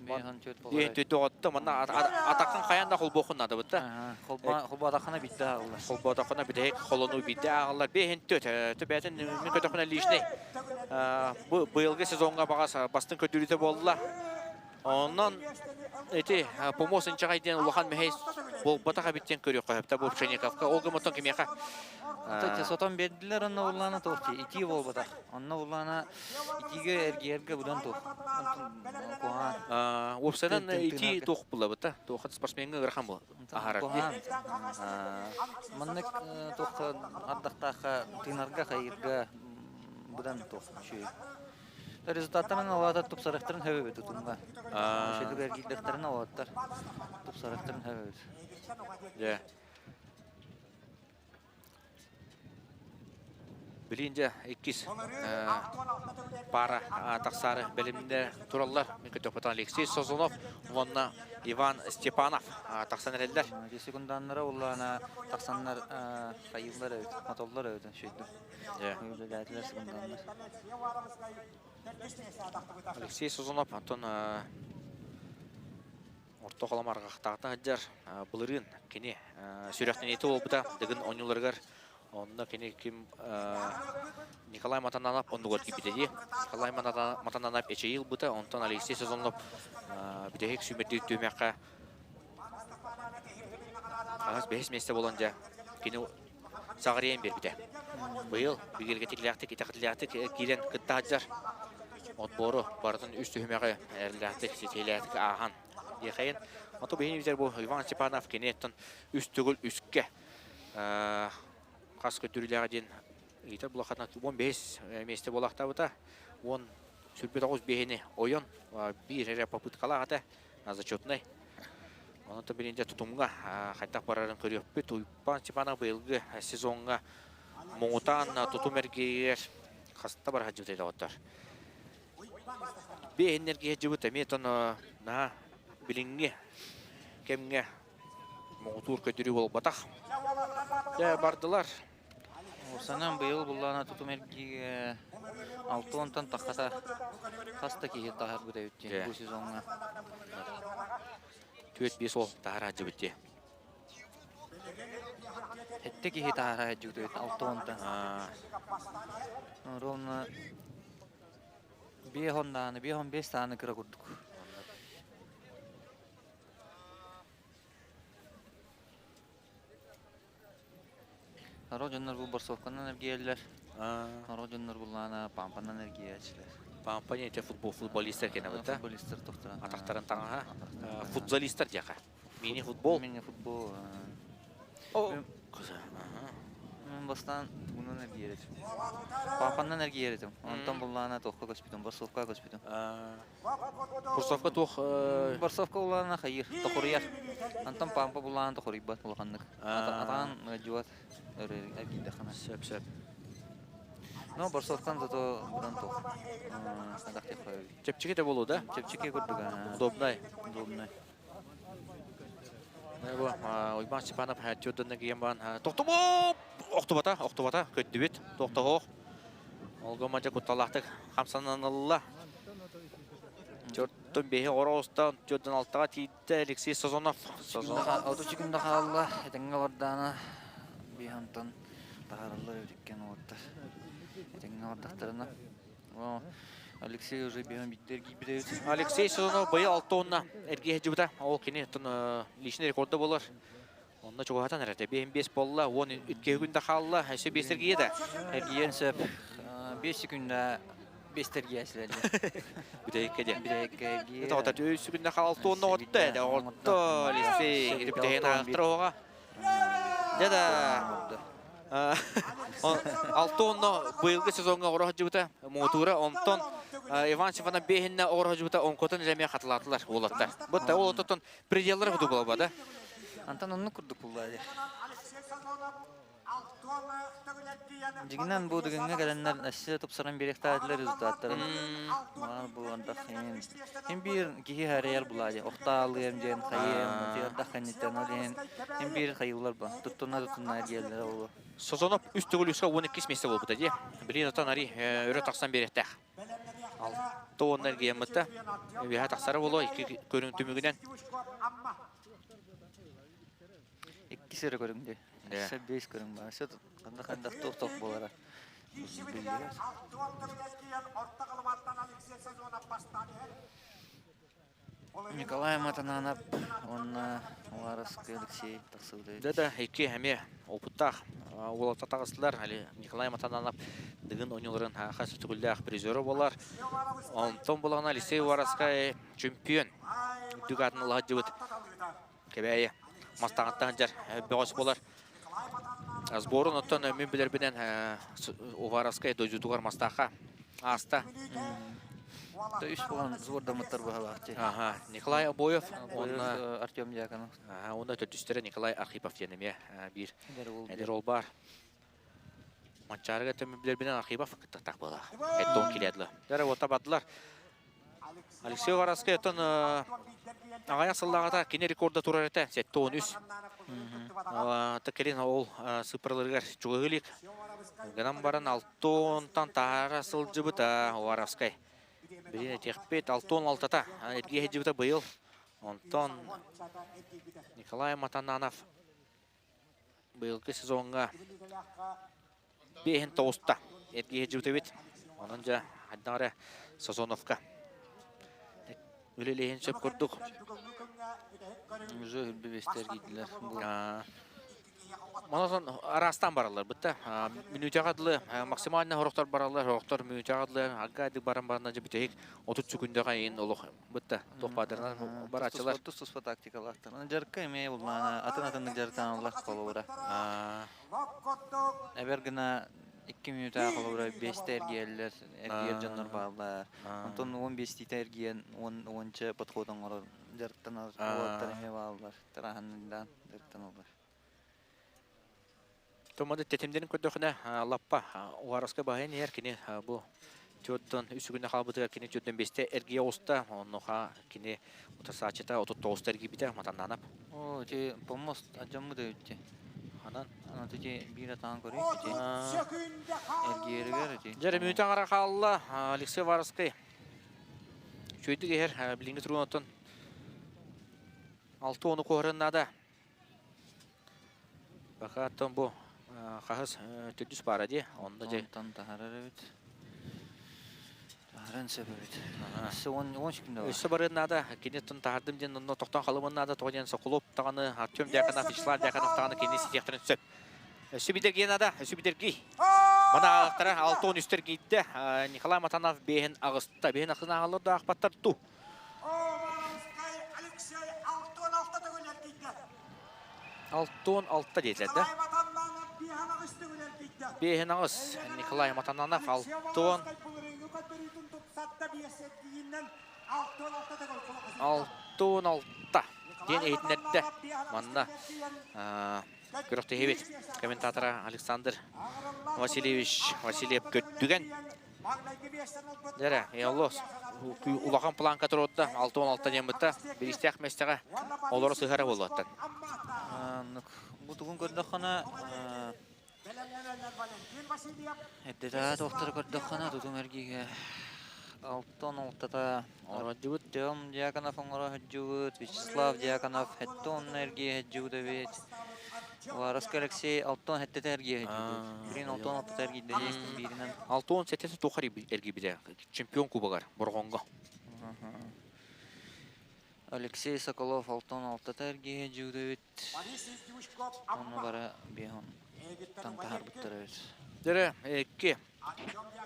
бейін төті оғытты. Мұна атақын қаянда қол боқын ады бұтты. Қолба атақына бейді ағылар. Қолба атақына бейді қолыну бейді ағылар. Бейін төт. Бәтін мен көтіқына лишней. Бұйылғы сезонға бастың көдіріті болыла. Оннан эти помощничка айден улахан мехейс бол батака биттен көрөк кайыпта бу Пшениковка олга мотон кемеха. Сотон бердилер онна улана тохти ити бол батак. Онна улана итиге эргерге будан тох. Опсанан ити тох була бата. Тохат спортсменге гырхан бул. Ахарат. Маннык тохта аттактака тынарга кайырга будан тох. Результаттарынан алады тупсарықтарын хәве тұтынға. Шелігер кейдіктерін аладытар. Тупсарықтарын хәве. Білейінже, еккіз пара тақсары бәлімінде тұралар. Мен көтөпітан Алексей Созунов, онына Иван Степанов тақсан әрелдер. 10 секунданлары оларына тақсанлар қайылдар өйді, матоллар өйді шүйді. Өйді секунданлар. Алексей Созунов, Антон орта қаламарға тағытын әджар бұлырын кене сүйректен еті ол бұта дігін ойнуларғар. Онына кене кім Николай Матананап онды көрді бітеді. Николай Матананап әче ел бұта, онтан Алексей Созунов бітегек сүймерді төмеққа ағыз 5 месте боланжа кене сағырейін бер біте. Бұйыл бігелге текіліяқты, кетақытылияқты кейлен күтті әджар. Отбору бардың үсті хүмеғі әріләттік, сетеләттік ағын дейқайын. Оты бейін бізер бұл Иван Степанов кенеттің үстігіл үсікке қас көттіріліға ден ұйтар бұлақатына 15 месте болақта бұта. 10 сүрбет 9 бейіні ойын, бір әрі попыткалағаты зачетнай. Оныты бірінде тұтымға қайтақ барарын көрі өппет. Иван Степанов бұйылғы сезонға мұңытан тұтым әргейер қасытта барға жүтеді оттар. Бейінерге жүбіт әметін біліңге, кемге мұғытуыр көтірі бол батақ. Бардылар. Осанан бұйыл бұллана тұтым әргейге 6-10 таққата қаста кейет тағар бұда өтте бұл сезонға. 4-5 ол тағара жүбітте. Әтті кейет тағара жүбіт 6-10. Ровно 5 тағаны кіра күрдік. Родинлар бұл Барсовканан әргейлер. Родинлар бұллана Пампанан әргейлер. Пампане те футболистер кені бұлда? Футболистер тоқтыран. Атақтарын таңаға? Футзолистер деқа? Мини-футбол? Мини-футбол. Мен бастан бұнан әргейлер. Пампанан әргейлер. Онтан бұллана тоққа көспетім, Барсовка көспетім. Барсовка тоқ? Барсовка бұллана қайыр, тоқырияр. Онтан Пампа бұллана тоқырик бат бұлғандық. Атаған жуат әргейді қана. Сөп. Но Барсовкан зато бұдан тоқ. Адақтеп қойып. Чепчеке де болу, да? Чепчеке көрдігі. Удобнай. Ойбан Степанов төдінні кейін баған. Тоқтым оп! Оқтыбата, көтті бет. Тоқтығы оқ. Олғы мәнже күтталақтық қамсананылла. Жұрттың бейі орауыстан жұрдың алтыға тейді Алексей Созунов. Ауды чүкімді қалылы, әтіңгі бардағына бейхантан тағарылы өтеккен оғыттар. Әтіңгі бардақтарына. Алексей уже бейхан биттер кейбі өте. Алексей Созунов бейі 6 тонна әрге әджібіта. Ол кені лишний рекорды болар. Онна чугатан әрәте. Бейін 5 болла, 10 үтке күнді қалла, әсі 5-терге еді. Әргиен сөп 5 секундда 5 терге әсіледі. Бүтәйікке де. Бүтәйікке әргиен. Это вот 3 секундда қал 6 онна отты. Әді отты, лесе, бүтәйін ағықтыр оға. Дәді. 6 онна бұйылғы сезонға орағы жүбіті мұтуыры, онтон Иван Сифана бейінне орағы жүбіті онкотын жәме қатылатылар олаттар. Бұтта ол оттын пределлары құды бол бады. Антон онны күрдік бұллады. Жигинен бу дегенге келенлер әссе топсаран беректе әділер результаттарын. Маған бұл андақ Hem bir кихи әрейер бұлады. Оқталығым жен, қайым, тиғырдақ қанеттен олен. Hem bir қайылар бұл. Тұттына әргелері олу. Созонып үстігілісқа 12 месте бол бұта де. Білін отан ари өрі тақсан беректәқ. Тоғын әргейін мұтта. Веға тақсары болу, көрің түмігінен. 2 сері көріңде. 5 көрің бар. Қандақ тоқ болара. Николай Матананап, он Алексей Таксуды. Да, екі әме опыттақ олатта тағыстылар. Николай Матананап дығын ойныларын қасы түгілдәқ призері болар. Онтон болағына Алексей Вараскай чемпион. Дүгатын ұлға жывыт. Кәбәйі мастағаттағын жар бәғыс болар. Сборын оттан мен білербінен Вараскай дойзутуғар мастаққа аста. Да үш болған зордамыттар бағалақты. Николай Обоев, Артем Дьяконов. Онда төттістері Николай Архипов денеме бір әдер ол бар. Матчарыға төмен білербінен Архипов күттіқтақ бола. Әтті он келеділі. Дәрі ота бадылар. Алексей Вараскай оттан ағаяқ сыллағата кене рекорда тұрар әті, сәтті 13. Тәкелен ол сыпырлырғар жүгігілік. Гынан барын 6-тан тағара сыл жыбыта Вараскай. Біріне текпет 6-6-та. Әдге жыбыта бұйыл. Онтан Николай Матананов бұйылғы сезонға 5-9-та. Әдге жыбыта бет. Онын жа әднары Сазоновқа. Өлелейін сөп көрдік. Уже үлбебестер кейділер. Манасан арастан баралар. Бұтта минутағадылы максималына хорықтар баралар. Хорықтар минутағадылы ағадық баран-барынан жа бүтейік 30 секундыға ең олық. Бұтта тоқпадырынан бар ачылар. Тұспа тактикалақтар. Жарыққа емей болмағына атын-атынды жарықтан олақ қолы бұра. Әбер гына 2 минута қолы 5 әргелер, әргел жандар бағылар. Онтон 15 әрген 10-чы подходын ғырыр. Жарықтан олаттар еме бағылар. Тараханынан жарықтан олар. Томады тетемдерін көндіғіне лаппа Вараскай бағайын еркіне бұл түйоттан үсі күнді қалбытыға кені түйоттан 5-те әрге оста, онуға кені ұтырсачыта 39 әрге біті матаннанап. О, те помост ажамы да өтте. Анан те бір атаған көрейік те. Әрге ерігер те. Жәрі мүнтен қара қалылы Алексей Вараскай. Шөйдік ер біліңгі тұрғын оттан 6-10 қоғырыннада. Бақа аттан бұл қағыз түдіс бара де, онда же. Онтан тағарар өт. Тағаран сөп өт. Өсі 10 күнді бар. Өсі барыннада, кенеттен тағардым ден, онда тоқтан қалымыннада тоғын соқылып тағаны, Артем Дьяконов, Вячеслав Дьяконов тағаны кенесі тектірін сөп. Өсі бидерген ада, өсі бидерги. Мана ағықтары 6-10 үстер кейді. Николай Матанов бейін ағыста, бейін ақына ағылыр да ақпаттар ту. 6-10-6 дейілді. Бейін ағыз Николай Матананов 6-10. 6-10-6 ден ейтінетті. Манна көріқті хебет комментаторы Александр Васильев көттіген. Дәрі, еолос. Улақан планка тұрудды 6-10-6 ден бұтта. Берістіяқ мәстіға олары сұғары болды аттан. Бұтығын көрді қана әддері тоқтары көрді қана тұтың әргеге 6-10-6-та Артем Дьяконов оңыра хүджуыт, Вячеслав Дьяконов әттон әрге хүджуыт өбет. Вараскай Алексей 6-10 әттеті әрге хүджуыт. Бірін 6-10-6 әрге дәйестің бірінен. 6-10 сәттесі тоқар әрге біде. Чемпион кубағар бұрғонға. Алексей Соколов алтын алтатарги жүгдөбүт. Оны бара бион тантахар бүттөрөбүт. Дере эки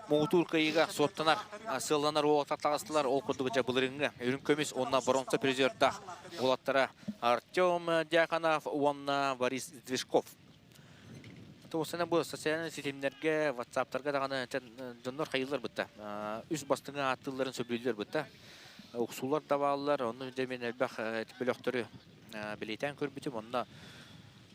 Моутур кайга соттанар, сылланар оотаттагыстылар ол курдугуча булырыңга. Үрүн көмүс онна бронза призерда олаттара Артем Дьяконов, онна Борис Движков. Тоосына бу социальный сетемдерге, WhatsApp-тарга даганы жоннор хайылар бутта. Үз бастыңа аттыларын сөбүлүлөр бутта. Уксулар табаллар, оны демен элбах бөлөктөрү билетен көрбүтүм. Онна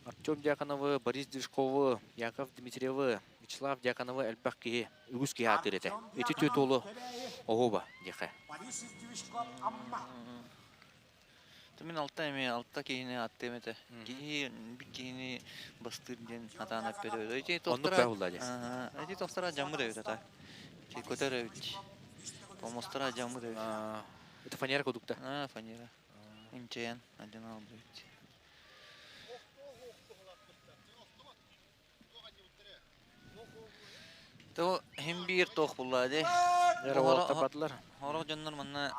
Артем Дьяконов, Борис Движков, Яков Дмитриев, Вячеслав Дьяконов элбах ки үгүс ки атырете. Эти төтөлү огоба дихе. Мен алта кейіне аттемете. Кейіне бастырден атаны өппеді. Әйті тоқтыра жамы дөйді ата. Көтер өйт. Помостыра жамы дөйді. Это фанера кодукта? Фанера. Инчаян, один алып дөйді. То hem bir toq bulladı. Yaravol tapatlar. Horaq jonlar manna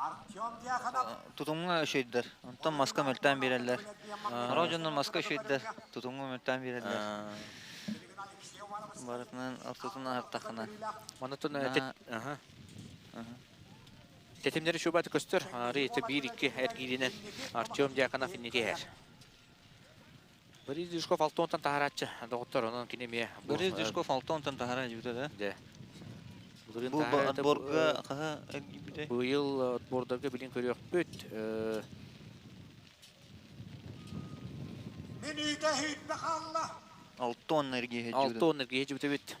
tutumga öşöydüler. Ondan maska mölten bererler. Horaq jonlar maska öşöydüler. Tutumga mölten bererler. Baratından ortasına hartaqına. Manatın tetimleri şubatı köstür. Reyte 1-2 ergilinen Артем Дьяконов иннетер. Борис Движков алтонтан тахаратчы. Доктор онун кинеме. Борис Движков алтонтан тахарат жүгді да? Да. Бұл отборға қаға әргебіде? Бұл отбордарға білін көрек бөт. Мен үйді хүйітті қалла. Алтон әрге жүгді. Алтон әрге жүгді бөт.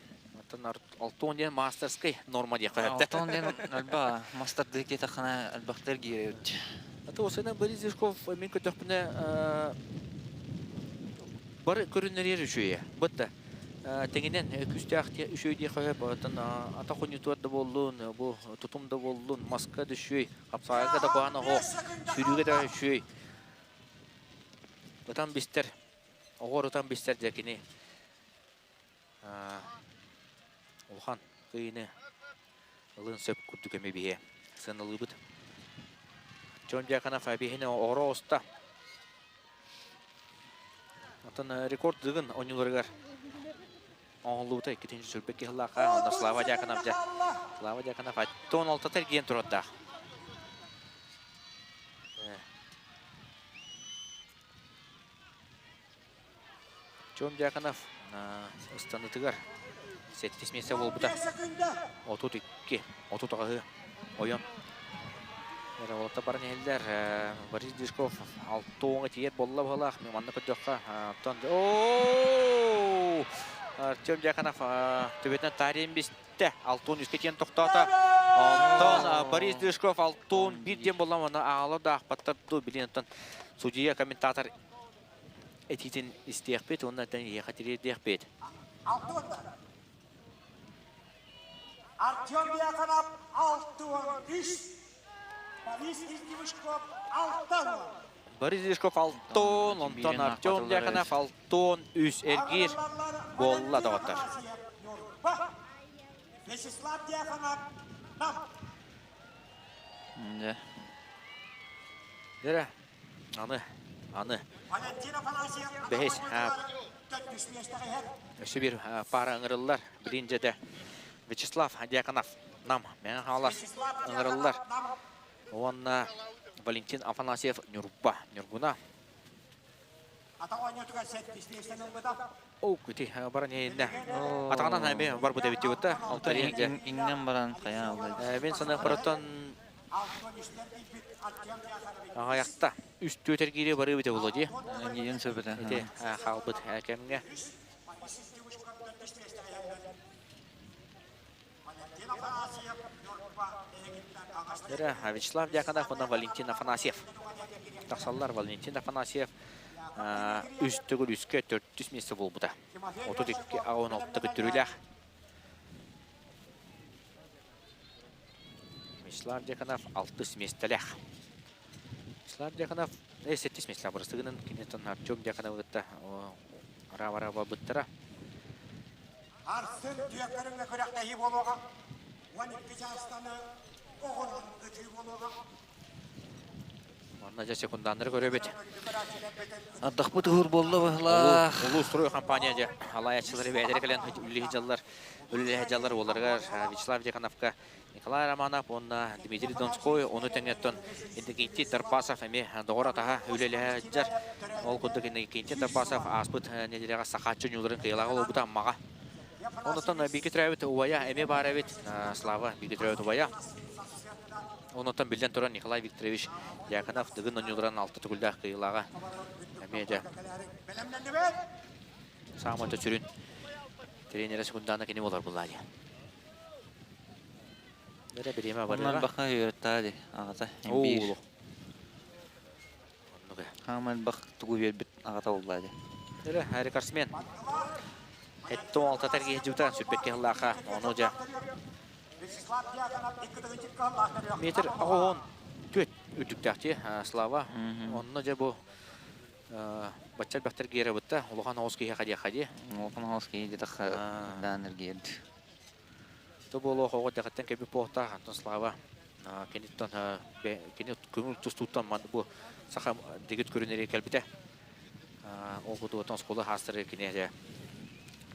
Алтон ден мастерской норма дек қағапты. Алтон ден әлба мастерді кеті қана әлбақтар кейі өт. Осыны Борис Движков мен көтіқпіне бар көрінерер үшөйе. Бұтты. Теңінен күсті үшөйде қойып, ата конъюнктурда болуын, бұл тұтымда болуын, маска да үшөй, қапсағыға да қоғаны қоқ, сүріге да үшөй. Бұтан бестер, оғыр ұтан бестер дәкіне. Олхан қиыны ұлын сөп күрді көме бейе. Сынылы бұд. Артем Дьяконов әбейіне оғыра оста. Атын рекорд дығын ойныларығар. Оңылуыта 2-ші сүрбекке хылақа. Онда Слава Дьяконов жа. Слава Дьяконов 16 тәрген тұрады. Артем Дьяконов ұстанытығар. Сеттес месе бол бұда. 32, 30-ғы ойын. Олата барын елдер. Борис Движков алтуыңы тиет болла болақ. Мен манны көтіққа. Артем Дьяконов төбетінен тарин бесті. Алтуын үске тиен тоқтата. Онтан Борис Движков алтуын бірден болла. Оны ағалы да ақпаттарды білен. Судья комментатор этитин истех бет. Оны әттен еқатері дех бет. Артем Дьяконов алтуын үш. Борис Движков алтын. Борис Движков алтын, онтан Артем Дьяконов алтын, үс әргер болла дағаттар. Вячеслав Дьяконов нам. Дәрі, аны. Бәйс, өсі бір пара ыңырылылар. Бірінші де Вячеслав Дьяконов нам. Мен қалас ыңырылылар. Онна Валентин Афанасьев Нюргуна. О, күті барын ейінді. Атағанан әме бар бұда бетте өтті. Иннен баран қаян алды. Мен саны құраттан ағаяқта үсті өтергере бары өте болады. Ең сөбіті. Қалбыт әкемге. Вячеслав Дьяконов, Валентин Афанасьев. Тақсаллар Валентин Афанасьев үстігіл үске 400 месі бол бұда. 32 ауын олттығы түріләқ. Вячеслав Дьяконов 600 местіләқ. Вячеслав Дьяконов 700 местіләқ бұрыстығының кенеттен Артем Дьяконов ғытта ара-ара бұттыра. Арсын түйектеріңе көректәйі болуға, 12 жастаны оғынан үтүй болуға. Онна жа секундандыр көрөбет. Ардақпы тұғыр болды бағыла. Улуу строй компания же алаячылары бәдері кілен үлілі жалар оларға Вячеслав Декановка, Николай Романов, онна Дмитрий Донской, оны тәңеттен Индекенти Тарпасов әме доғыр атаға үлілі жар. Ол күндік Индекенти Тарпасов аспыт недеріға сақатшы нүлерін қиылаға олбыта аммаға. Онытан Бекетірәуіт ұвая әме бар әвет, Слава Бекетірәуіт ұвая. Онытан білден тұран Николай Викторович Дьяконов дығын нүлерін алты түгілді қиылаға әме жа. Сағаматы түрін тренері секунданы кені болар бұлады. Бірі біреме барыға. Оннан баққа үйретті ағата. Оулу. Хаман бақ тұғы бербіт ағата олады. Әрі әрі қарсымен. Әтті олта тәрге жүйтен сүрпетке ғылаға. Оны жа. Метр ағуын төт үдіктәқте Слава. Оны жа бұл баччал бақтар гері бұтта. Олған ауыз кейе қадия. Олған ауыз кейе дедіқ дәнір керді. То боло хого дагаттан кеби пота антон Слава кенеттен кенет көңүл тустуттан манд бу саха дегет көрүнери келбите окуту отон школа хастыр кенеже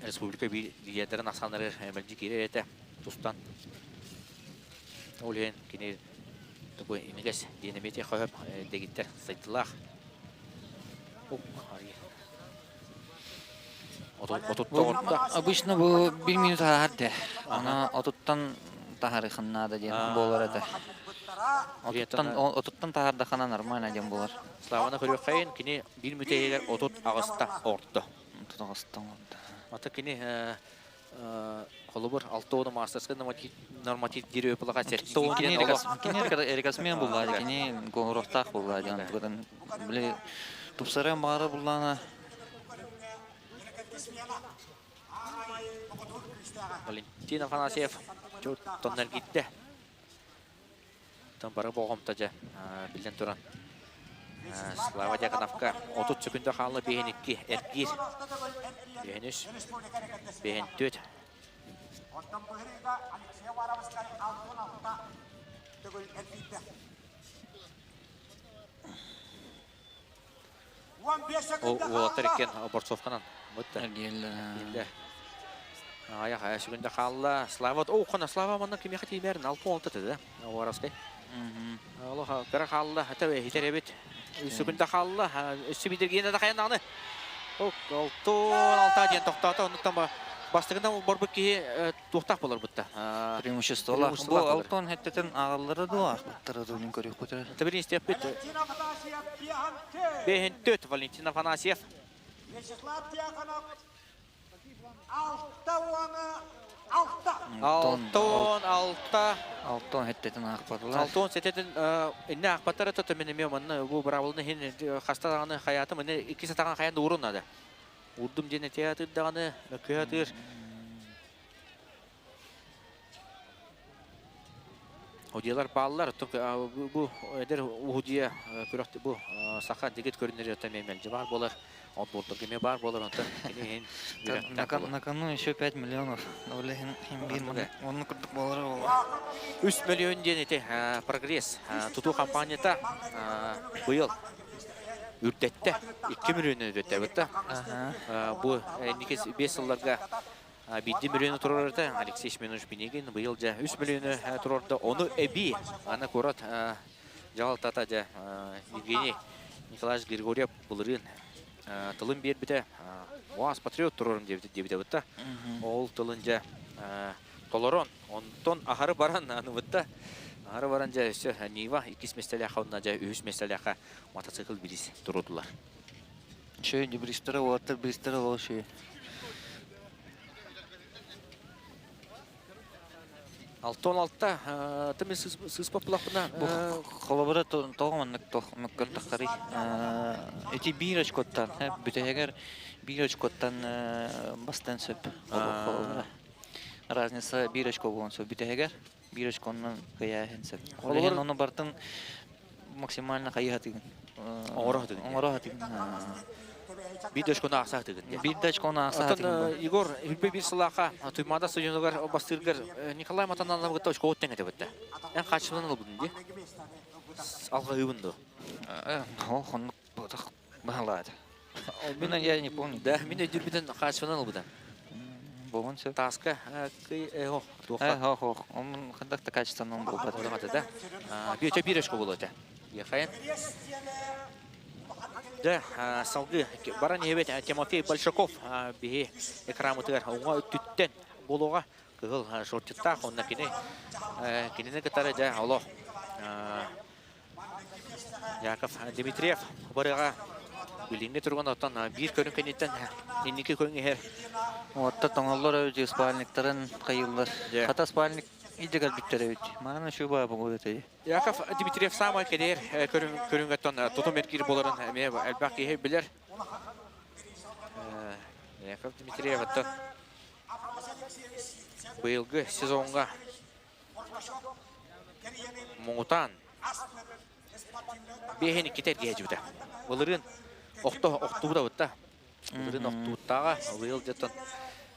республика биядерин асанары эмелди кирете тустан олен кене такой имегес денемете хойып дегиттер сайтылах Обычно bu 1 minut hardı. Ana otuttan taharıxınna da diyen bolar edi. Otuttan taharda xana normal diyen bolar. Slavana körüqayın kini 1 minut eger otut ağısta ordu. Otut ağısta ordu. Ata kini Kolubur 6 onu masterska normativ diri öpülağa serki. Kini erikasmen bolar, kini goğuruqtaq bolar. Bile tupsarın bağırı bulana Valentin Afanasyev tonnel gitti. Tam barı boğumta ja bilden turan. Slava Dyakonovka 30 sekunda qalı behen 2 ergir. Behen 3. Behen 4. O atarken Bortsovkanan. Ergil. Аяқ әшігінде қалла. Слава оқына, Слава маңна кеме қати бәрін алпы олты деді. Оғараскай. Олыға бір қалла, әтәуе хитер әбет. Үсігінде қалла, үсі бедергені де қайындағыны. Алта ден тоқтаты, оныктан бастығында борбық кейі тоқтақ болар бұтта. Преимущество олақ. Бұл алтон әттетін ағалары да ақтыры дөлін көрек көтірі. Табірін істеп бет. Бейін төт Валентин Афанасьев. Алтон хеттетін ақпатылар. Алтон сететін инне ақпаттары тұты менеме мұнны бұл бұрауылыны хен қастағаны қаяты мұнны 2 сатаған қаянды ұрынады. Урдым дене театрдағаны көятыр. Удиялар балалар, бұл әдер ұхудия көріқті бұл сақа дегет көрінері өтті мемелді бар болар. От болдық кеме бар болар, онтан кені На кону еще 5 миллионов. Оны күрдік болары ол. 3 миллион денеті прогресс тұту компанията бұйыл үрдетті 2 миллион өдетті өтті. Бұл 5 жылларға 7 миллион тұрырды. Алексей Шменович Бенегин бұйыл жа 3 миллион тұрырды. Оны әбі ана көрат жалалтата жа Евгений Николаевич Григорьев бұлырын тылын бер біті оаз патриот тұрырым дебіде бұтта. Ол тылынжа толорон, онтон ағары баран аны бұтта. Ағары баран жа өсі Нива 2 местеляқа, онна жа 3 местеляқа мотоцикл біріз тұрудылар. Шөйінде бірістері олаттыр, бірістері ол шөй. Алтон алтта, тәмен сыз попылақпына? Қолабыра тоғыманнық мүккірліққары. Эти бір очкоттан, бүтәгер бір очкоттан бастан сөп. Разница бір очко болын сөп. Бүтәгер бір очконнан қияхен сөп. Қолабыр оны бартын максимально қайығатығын. Оңырағатығын. Бидочконы ақсақ дегін. Бидочконы ақсақ дегін. Егор, үлбе бір сылаға тұймада студионығар бастырғыр Николай Матананлығы бұтта очко өттен әді бұтта. Ән қачымдан алы бұдын де? алга ыбынды. Ол хоннук бодох баалаады. Мен я не помню. Да, мен өдүрбүдөн качфанал будан. Болон сөп. Таска туха. Он хадакта качественный был. Да. Бьёте пирешку болот. Ехаен. Да, салгы баран ебет Тимофей Большаков бие экрамытыр. Уңа түттен болуга кыл шортта онна кинене катары да алло. Яков Дмитриев барыга билинге турган аттан бир көрүн кенеттен инники көңгер. Отта тоңоллор өз спальниктарын кайыллар. Хата спальник идегал биттеребит. Мана шу баа боготы. Яков Дмитриев самай кедер көрүнгө аттан тотом эркир болорун эме албаки билер. Яков Дмитриев аттан быйылгы сезонга Муңутан бехени кетерге жибде. Оларын оқтууда бұтта. Оларын оқтуuttаға быйыл жеттен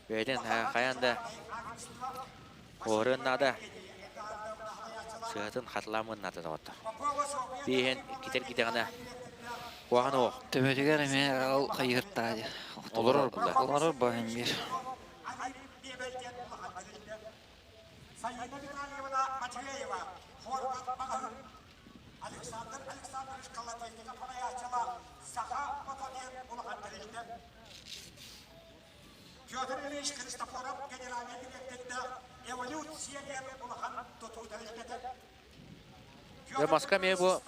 бәйден қаянда орыннада сығатын қатыламыннады да бұтта. Бехен кетер ғана оған оқ. Төбетігер әме ал қайырттады. Олар бұлда. Олар бағын бер. Александр Александрович Колотейников понаячила Саха Потонен Улахандричте. Петр Ильич Христофоров, генеральный директор эволюциямен Улахан Тутударичте. Маска ме бұл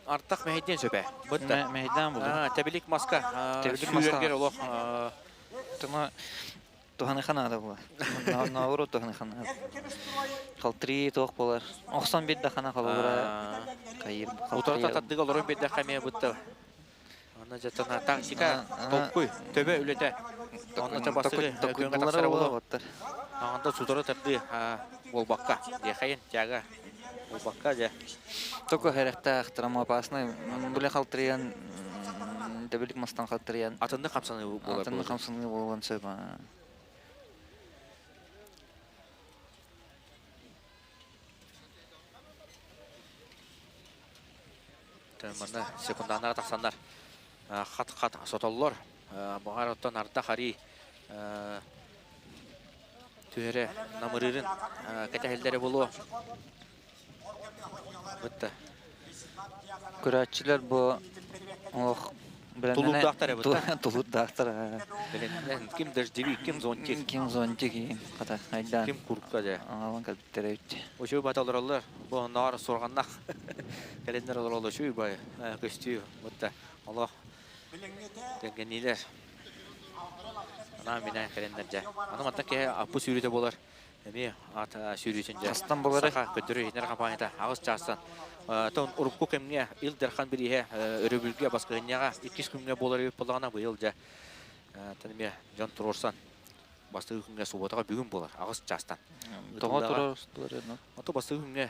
артақ мәйден сөбе. Мәйдан бұл. Тәбілік маска. Тәбілік маска. Сүйергер олық. Туханы ханада бұл. Науру туханы ханада. Қалтри тоқ болар. 91 да хана қалуыра қайыр. Утарта таттығы оларын бедді қаме бұтты. Оны жаттана тактика топқой төбе үлеті. Оны табасығы көнгі тақсары болу. Ағында судары тәрді болбаққа. Дехайын тяға болбаққа же. Только хэректа ахтарама опасны. Бұле қалтыриян дәбілік мастан қалтыриян. Атынды қамсаны болар. Атынды қамсаны болған сөп. Мында секунданара тақсандар хат сотоллор бұғар оттан арда қари түйері намырырын кәтәхелдері болу бұтты. Күрәтчілер бұл Тулудақтары бұтты. Тулудақтары. Ким дәждеви, ким зонтик. Ким зонтик, айдан. Ким куртқа жа. Алан кәлбіттері өтті. Өші баталар олар, бұл нар сорғаннақ. Кәлендер олар олар шүй бай, көстүй бұтты. Allah дәңгенелер. Ана менен кәлендер жа. Аны маттан ке апы сүйреті болар. Әме ат сүйретен жа. Астан болары. Сақа көттірі енер қапаңыта ағыз жастан. Тон урупку кемне ил дерхан бирие өрөбүлгө баскыгыняга 2 күнгө болор өп болгона быйыл жа. Таныме жан турурсан бастыгы күнгө суботага бүгүн болор агыс жастан. Тога турурсур. Ото бастыгы күнгө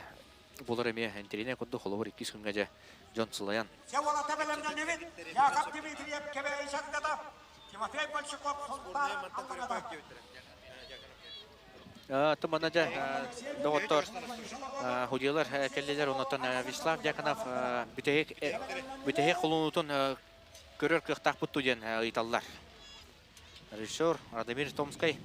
болор эме интерине кодду холобор 2 күнгө жа жан сылаян. Севола табелемден невин, Яков Дмитриев кебе ишакдада, Тимофей Большаков Султан Алгада. Тумана жа доктор худилар келлелер онотон Вячеслав Дьяконов бүтеге кулунутун көрөр кыктак бутту ден ыйталлар. Режиссер Радомир Томский.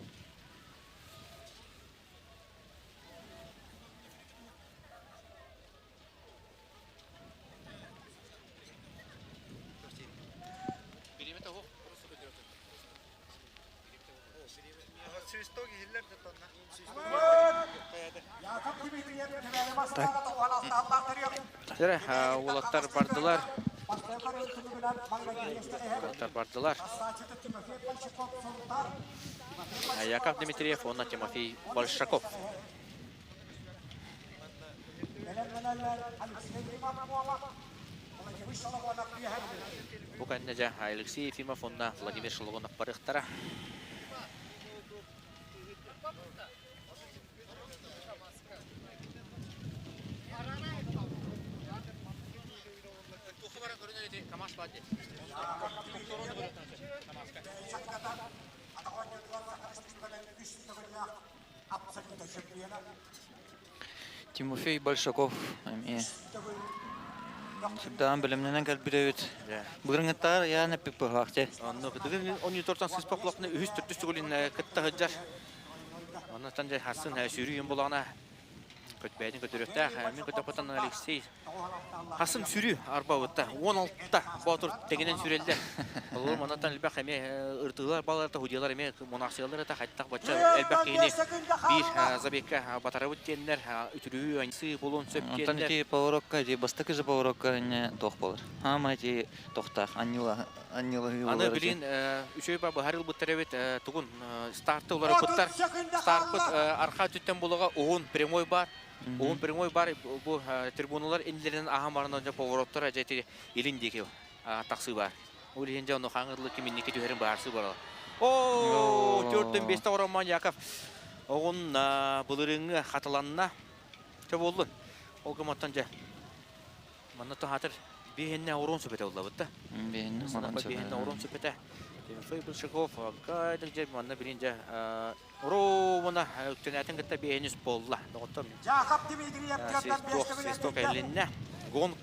Улаттар бардылар. Яков Дмитриев, он Тимофей Большаков. Букан нежа Алексей Ефимов, он Владимир Шелогонов парыхтара. Тимофей Большаков. Сюда білімнен кәлбіревет. Бұғырыңыттар яны піп бұғақты. Онны кытыгын 14-тан сыспақлықны үз түртті сүгілін кытта ғыджар. Онны тан жай хасын сүрүйін болағына көтбәйдің көтіректі. Мен көтіпатан Алексей хасын сүрүй арба өтті. 16-та батыр тегенен сүрелді. Олар манаттан әлбәқ әме ұртығылар баларда худиялар әме монақсиялар әті қайттақ батша әлбәқ кейіне бір забекка батары өттенлер үтірүү әнсі болуын сөптенлер. Онтан ете пауырокка, же бастықы же пауырокка не тоқ болыр. Хама ете тоқтақ, аннила Аны білін үшөй бабы har yıl бұттар әбет тұғын старты олары бұттар. Старт арқа түттен болуға оғын прямой бар. Оғын прямой бар. Бұл трибуналар endilerinden ahamarından önce pоворотlar әжеті еліндегі тақсы бар. Ол енде оны қаңырлы кеменнеке түйерін барсы бар. Ооо, 4-5-та ораман Яков. Оғын бұлырыңы қатыланына че болдың. Ол кематтан же. Маннаты қатыр бейінне орын сөпеті олда бұтты. Бейінне орын сөпеті. Тимофей Большаков, қайдың же, манна білін же. Романа өктенәтін күтті бейініс болла. Яков Дмитриев, Свисток әлінне. Гонг.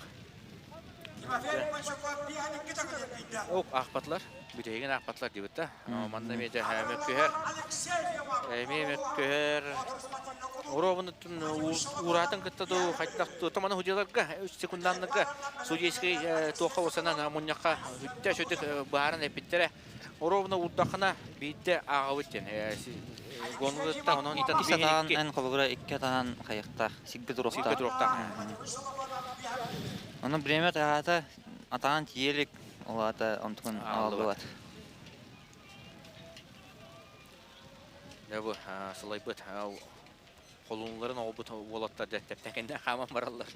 Тимофей Большаков, бейінен кеті көдердейді. Оқ ақпатлар. Бүтеген ақпатлар дейбітті. Манна мейді әмек көхер. Әмек көхер. Уровнытын уратын кыттаду хаттақты таманы худиларга 3 секундандыга судейский тоқа осанан амоньяқа хүтті шөтік барын әпеттере уровны урдақына бейді ағавыттен гонғытта оның итан Исатан ән қолығыра 2 атан қайықта сигбет ұроқта. Оның біремет ағаты атаған тиелік олаты онтығын алды бат. Дәбі сылай бұт қолуңларын олбыт олаттар дәптәкенде қаман баралар.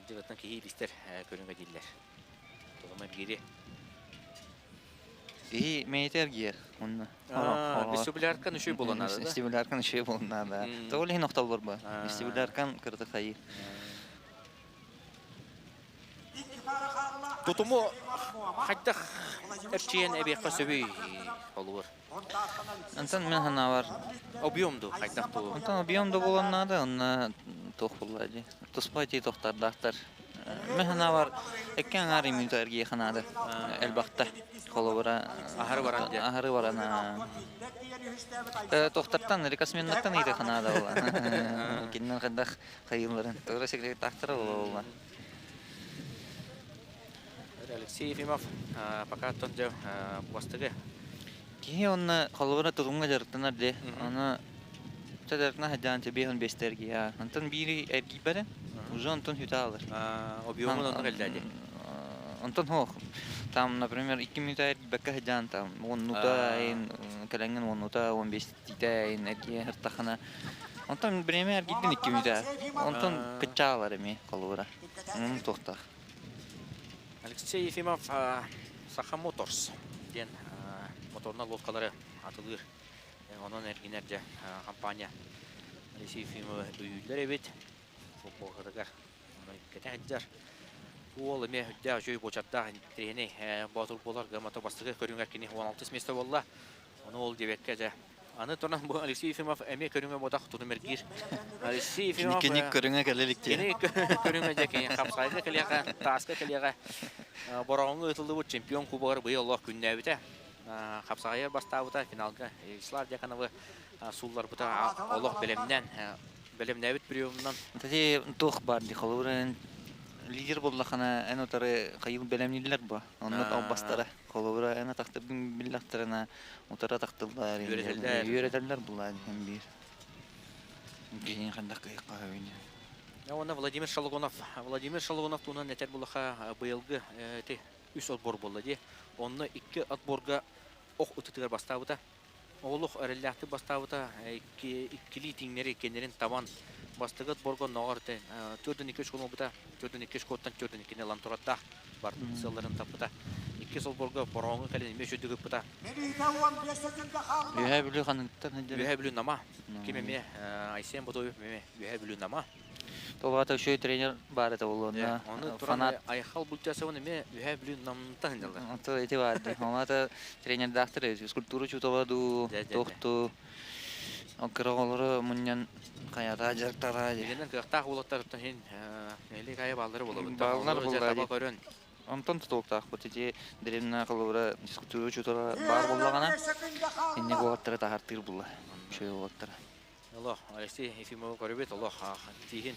Дебаттан кейі листер көрінгі дейлер. Тоғымын гері. И мейтер гер. Вестибуляркан үші болынады да? Вестибуляркан үші болынады. Тоғылы ноқтал бар ба? Вестибуляркан кірді қайы. Тұтымы қайттақ әпчейін әбеққа сөбей олуыр. Антон мен хана бар. Объемду қайттақ тұлу. Антон объемду болынады, онна тоқ болады. Тұспайты тоқтардақтар. Мен хана бар. Әккен ағар имюта әрге қанады. Әлбақта қолы бара. Ахары баран де. Ахары барана. Тоқтартан, рекасменнаттан ейді қанады ола. Кеннен қандақ қайыларын. Тоғыра секретар тақтыры ола. Алексей Ефимов, пока тон жау бастығы. Кейі оны қолығыра тұғымға жарықтанар де. Оны тәдәркіна хаджан тебейін бестерге. Антон бири әргей бәрі, уже антон хүта алыр. Объемын оны қалдады? Антон хоқ. Там, например, 2 минута әргей бәкка хаджан, там 10 нута әйін, кәләңген 10 нута, 15 тита әйін әргей әртақына. Антон біреме әргейден 2 минута. Антон күтча алар әме қолығыра. Оның тоқтақ. Алексей Ефимов, Саха Моторс. Ден моторна лодкалары атылыр. Onun erginlerce kampanya. Алексей Ефимов үйілдер әбет. Футбол қырығар. Кетен әддер. Ол әме үдді жөй бочатта трені батыр болар. Гамата бастығы көріңер кені 16 месті болла. Оны ол дебекке жа. Аны тұрнан бұл Алексей Ефимов әме көріңе бодақ тұны мәргер. Алексей Ефимов... Кені көріңе кәлелікте. Кені көріңе жа кені қапсайды кәлеға, тасқы кәлеға. Борауыңы ұтылды бұл чемпион кубағыр бұй Allah күнне әбіті. Қапсағайы бастауыда финалға Ислар Декановы сулар бұта Allah білімнен әбіт біреуімнен. Тәте тұқ бар де қолуырын. Лидер болдақана ән отары қайыл білімнелер ба. Онны бастары. Қолуыра ән тақтырдың білдақтарына отара тақтылдар. Үйретелдер бұлар ән бір. Кейін қандақ қайыққа өйне. Оны Владимир Шалгонов туынан нәтер болаға бұйылғы үс отбор болды де. Оны 2 отборға оқ ұтытығар бастауыда. Оғылық әрелләқті бастауыда ikili теңнері кенерін табан бастығы отборға нағарды. 4-2 шқол бұда, 4-2 шқоттан 4-2 лантуратта бардың сылларын тапыда. 2 отборға борауыңы кәлін ме шөдігі бұда. Үйә білі қаныңттан? Үйә білі нама. Кемеме Айсен бұды үйә білі нама. Толғата үшөй тренер бар әті олуына. Оны тұран айқал бұлтасы оны ме үйә білі намынтан жылдар. Ото әті барды. Олата тренер дақтыр, скульптуру чутоваду, тоқту. Окыролары муньян каята жарктара ди. Дегеннен кыктак улаттар тахин эле кая балдары болобут. Баллар булда ди. көрөн. Онтон тутуктак бутити деревна кылыбыра дискутуу чутура бар буллагана. Инне готтара тахартыр булла. Чөй готтара. Алло, Алексей Ефимов көрөбөт, алло, тиген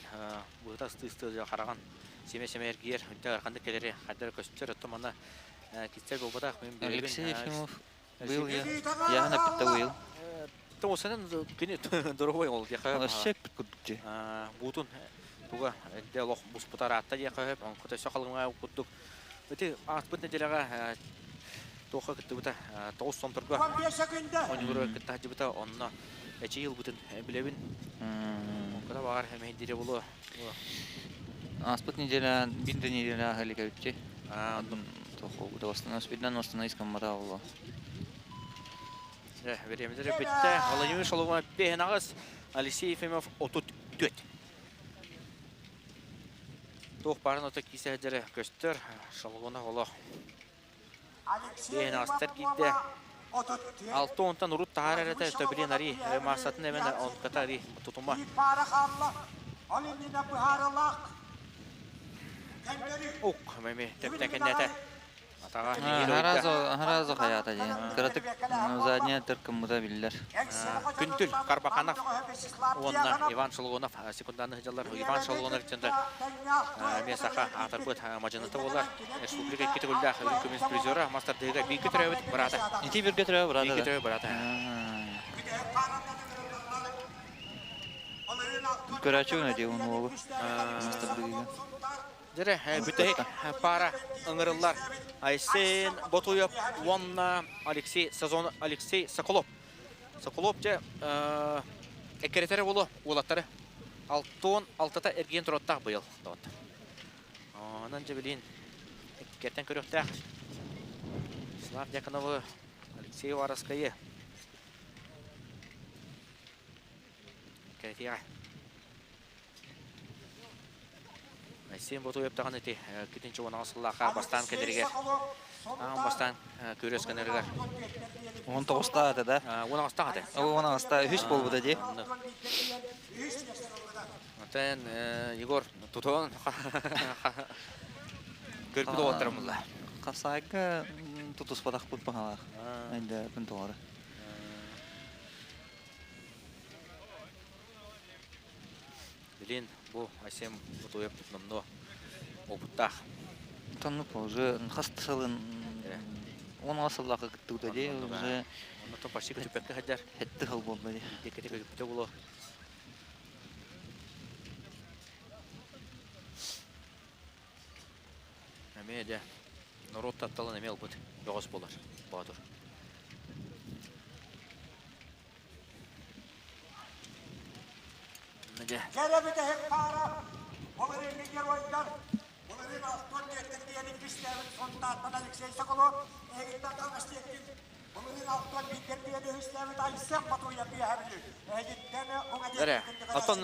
быта стыста караган. Семе эргер, үтө арканды келери, кадыр көстөр өттөмана китсер болбадак мен беребин. Алексей Ефимов был я на питтауил. То сенен кини дорогой ол яка. Шек кутти. Бутун туга де лох буспутар атта яка, он кото сакалга куттук. Өтө аспытны делага тоха кыттыбыта, тоос сонторга. 15 секунда. Онюрө кыттажыбыта онна эчи ел бутун билебин. Када бар хем дире боло. Аспыт неделя, бинде неделя халикавичи. Тохо да остановись остановискам мадалло. Времени репетте. Владимир Шалова пехнагас. Алексей Ефимов отут төт. Тох барын ота кисәдере көстөр. Шаловына оло. Пехнагастар китте. Алтонтан урут таарарата төбилен ари масатын эмен он катари тутума. Ук меме тептекеннете. Харазо хаята ден. Кыратык задняя тыркымыда биллер. Күнтүл Карбаканов, онна Иван Шалгонов секунданы жалар. Иван Шалгонов чында месаха атарбыт мажаната болар. Республика китегулда күмүс призера мастер дега бийки төрөбүт барата. Ити бирге төрөбүт барата. Бийки төрөбүт барата. Көрөчү өне де уну мастер дега. Дере бүтек пара ыңырылар. Айсен Ботуев, Вонна, Алексей Сазон, Алексей Соколов. Соколов же экеретері болу олаттары. Алтыта эрген тұраттақ бұйыл. Онан же білейін кертен көріқтақ. Слав Дяконовы, Алексей Вараскайы. Керетеға. Айсен Ботуев тағын еті күтінші оны асыллаға бастан кәдерге. Бастан көрес кәнергер. 19-та аты да? 19-та аты. 19-та үш болу да де? Онтен Егор тұтуын көрпіді отырымызда. Қапсайғы тұтыс падақ бұд бағалақ. Әнді күн тоғыры. Білін, бұл Айсен Ботуев тұтынымды опыттақ. Танып уже хастылын 10 асыллақы күтті де уже оннан почти көтіппәкке қадар. Хетті қыл болды де. Декеті көтіпті болу. Әме де народ татталын әмел бұд. Жоғыз болар. Бағадыр. Керебіде хек пара. Оларын егер ойдар. Оларын алтон ертен диyenin güçlerin sonunda attan Alexey Sokolov. Eğitten kalmıştı etkin. Оларын алтон битер диyenin güçlerin Aysen Batu yapıyor hemli. Eğitten ona Дәрі, алтон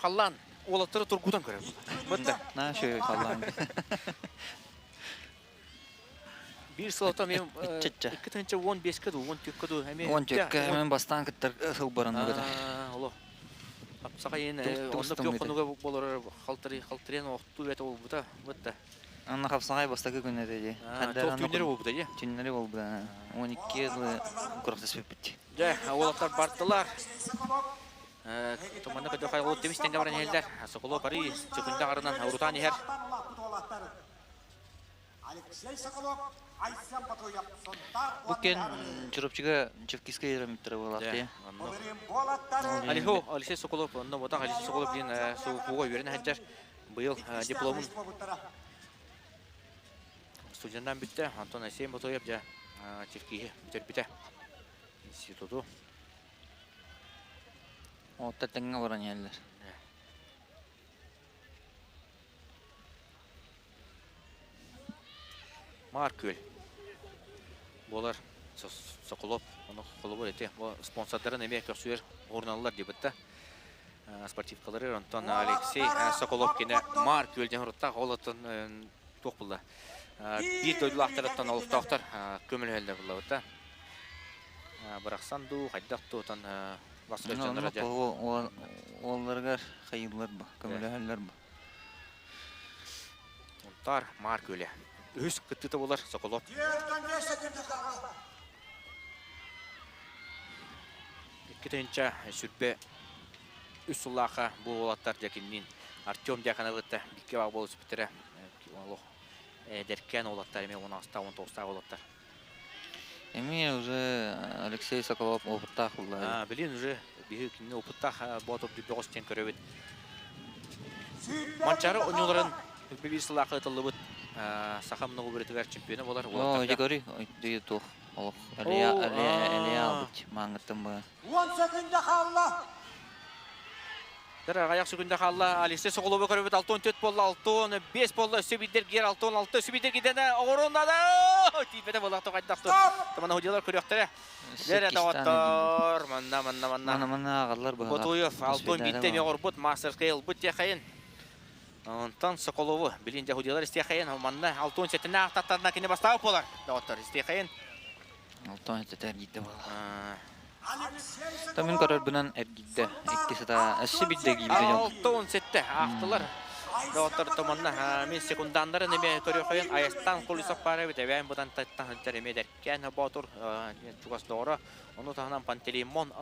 қаллан олаттыры тұргудан көрем. Бұтты. На, шөй қаллан. Bir sılata men 2-нче 15 кыды, 10 кыды, әме 10 мен бастан кыттар сыл баран бұгады. Оло. Апсаға ен, онды көқынуға болыр, қалтырен оқту бәті ол бұта, бұтты. Анна қапсағай бастағы күн әді де. Тоқ түйіндері ол бұта, де? Түйіндері ол бұта. 12 жылы құрақтас беп бітті. Де, олаттар бардылар. Томаны көді қай олы демістен де баран елдер. Соқылы бары, сөкінде қарынан ұрутан ехер. Бұкен жүріпчіға чевкиске ераметтері болақты. Алихо, Алексей Соколов, онда ботақ Алексей Соколов дейін соғуға үйерін әджер. Бұйыл дипломын студенттан бітті. Антон Айсен Ботоев жа чевкиге бітер институту. Отта тәңі баран елдер. Маркөл. Болар Соколов, оны қолы бол еті. Спонсордарын әме көксуер орналылар дебітті. Спортивкалары Антон Алексей Соколов кені Маркөл ден ұрыттақ олатын тоқ бұлда. Bir дөйділ ақтараттан олықтақтар көміл әлді бұлда бұтта. Бірақсан ду, қайдақ тұтан Басқа жанры жа. Оларгар хайылар ба, көмөләһәлләр ба. Онтар мар көле. Үс кыттыты болар Соколов. Иккетенча сүрбе үсуллаха бу болаттар жакиннин Артем Дьяконовыта бикке баг болуп битере. Олох деркен олаттар эме 16-19 олаттар. Эми уже Алексей Соколов опыттах булды. Билин уже бигинне опыттах ботоп дибогостен көрөбүт. Манчары онюларын бибисыллаха ытылыбыт. Сахамного бретигар чемпионы болар. О, Егори, ой, тух. Олох, Алия бит маңгытым ба. 10 секунда қалла. Аяқ секунда қалла. Алексей Соколов көрөбүт. 6-4 болду, 6-5 болду. Сөбидер гер 6-6. Сөбидер гидене орунада. Тибете болду кайдакты. Тамана hodjalar көрөктөр. Бере таваттар. Мана агалар ба. Ботуев 6 битте мегорбут мастер скейл бут яхайын. Онтан Соколову билинде hodjalar истехайын. Манна 6 сетине ақтаттарына кине бастап болар. Таваттар истехайын. 6 сетер гитте болду. Тамин көрөр бунан эргидде. Ikkisida әсибидде гибде. 6 сетте ақтылар. Таваттар таманна мен секундандары неме көрөкөйүн аястан кулисап бара бит. Эбен будан таттан ханчар эмедеркен батур чугас доора. Ону тагынан Пантелеймон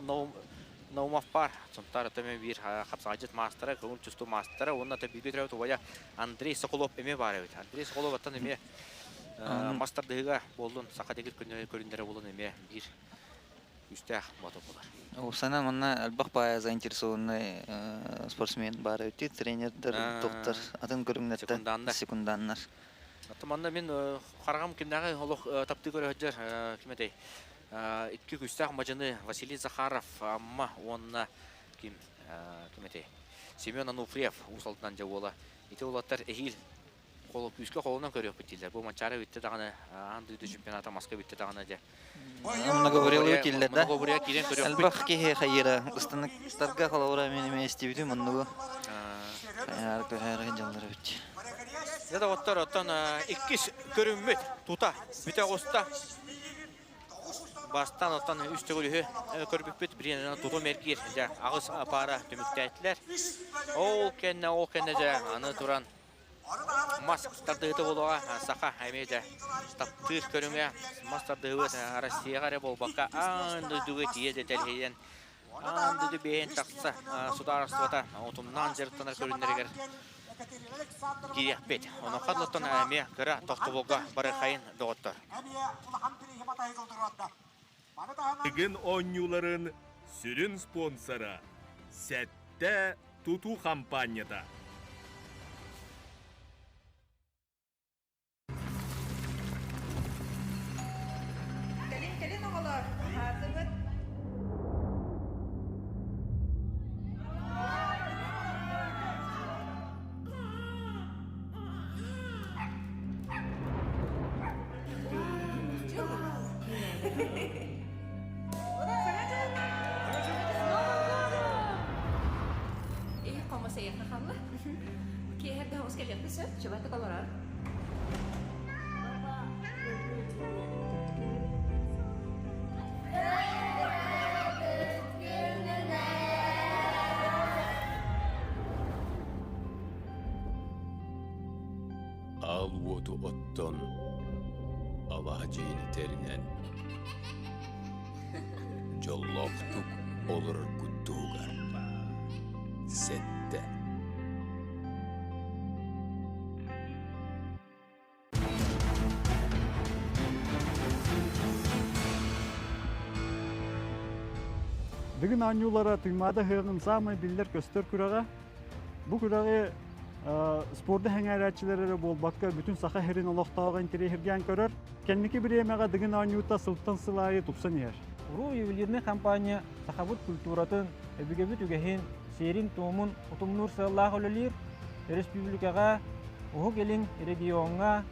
Наумов бар. Сонтар теме бир хапсажет мастера, көңүл чусту мастера. Онда те бибитрев тубая Андрей Соколов эме бар бит. Андрей Соколов аттан эме мастerdыга болдун. Сакадегир көрүндөрү болдун эме бир үстә батып булар. Усана мана албах бая заинтересованный спортсмен бар өти, тренердер, доктор, атын көрүнгөттөр, секунданнар. Атаманда мен карагам кимдәге олох тапты көрөҗөр, кимедей. 2 күстәк мажаны Василий Захаров, амма онна кимедей. Семен Ануфриев усалдан жабола. Ите улаттар эхил коло күскө колунан көрөп биттилер. Бу матчары битте даганы анды чемпионата Москва битте даганы же. Много говорил киллер, да? Албах ке хайра, станоктарга халавра менеме истибди мунну. Хайр жалдар бит. Яда оттан 2 көрүнмөт тута бите оста. Бастан оттан үстөгөлү көрүп бит бирен туту мергир же агыс пара төмүктәтләр. Ол кенне же аны туран Мастарды болуға сақа әмейді таптыр көріңе мастарды Россияға ре болбаққа анды дүге тиеді дәлхейден анды дүбейін тақса сударыстывата отымнан жертанар көріндерігер кирекпет. Оны қадлыттан әме кіра тоқты болға бары қайын доғыттар. Бүгін ойнуларын сүрін спонсора Сәтті Туту компанияда. Gelin oğullar, hazırlık. Kommer se efter Kalle. Okej, här har ska jag besök. Jag vet inte vad det är. Al votu otton alahacini terinen jolloktuk olur kuttugar sette. Бүгін анюлара тыймада хығын самай биллер көстөр күрәгә. Бу күрәгә спорды хәңәрәтчеләре болбакка бүтүн саха херин олоқтауга интерехиргән көрөр. Кенники биремәгә дигин анюта сылтан сылайы тупсан яр. Уру ювелирный компания сахабут культуратын эбигебит үгәһин серин томун утумнур сыллах олелир республикага уһу келин регионга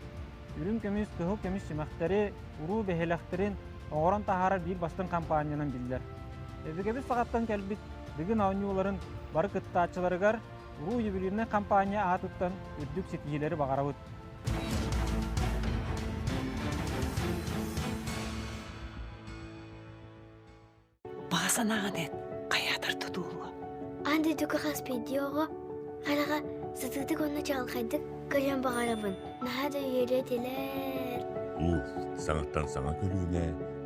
үрүм көмүс тыһу көмүс симактары уру бехелахтырын оңорон тахара бир бастын компаниянан биллер. Эбигебит сагаттан келбит дигин анюларын бар кыттаачыларыгар уру ювелирный компания атыттан үрдүк сетиелери багарабыт. Бағасанаған ет, қая туğla. Andi duka haspediyogo. Kalaga sıtıdık onu çalkaydık. Kıryan bağırabın. Naha da yürüdüler. Саңаттан саңа көлүүнэ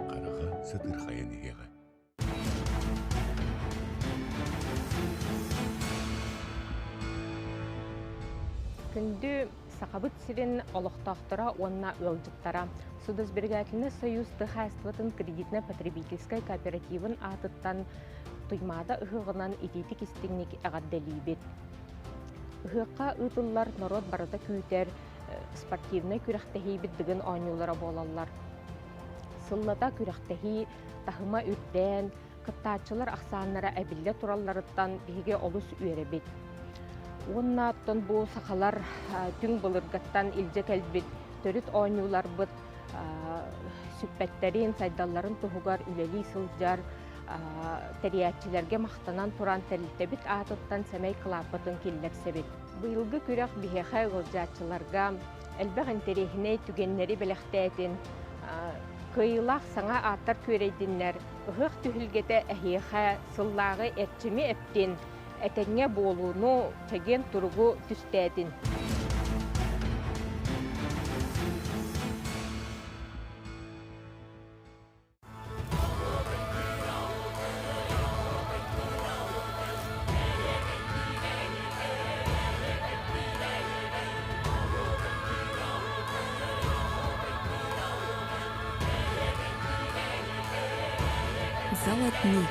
карага сытыр хайаныгега. Күндү сақабыт сирен олықтақтыра онна ылжыттара. Судосберегательный союз тыхайстватын кредитно-потребительской кооперативын атыттан туймада ыхығынан итетик истигник әғадделейбет. Ыхыққа ытыллар народ барыта күйтер спортивный күрәхтәхейбет дыгын ойнулара болалар. Сыллата күрәхтәхи тахыма үрден, кыттачылар ақсаннара әбілі туралларыттан биге олус үйеребет. Онна тон бу сақалар түң былыргаттан илже кәлбет, төріт ойнулар бұд, сүппәттерін, сайдалларын тұхугар үлелі сылжар, тәриятчилерге мақтанан туран тәрілтебет атыттан сәмей қылапытын келлерсебет. Бұйылғы күрәк бихеқай ғылжатчыларға әлбәқ интерехіне түгеннері біліқтәйтін, кыйлақ саңа аттар көрейдінлер, ұғық түхілгеті әхеқа сыллағы әрчімі әптен, әтәңе болуыну тәген тұрғы түстәдін. Золотник.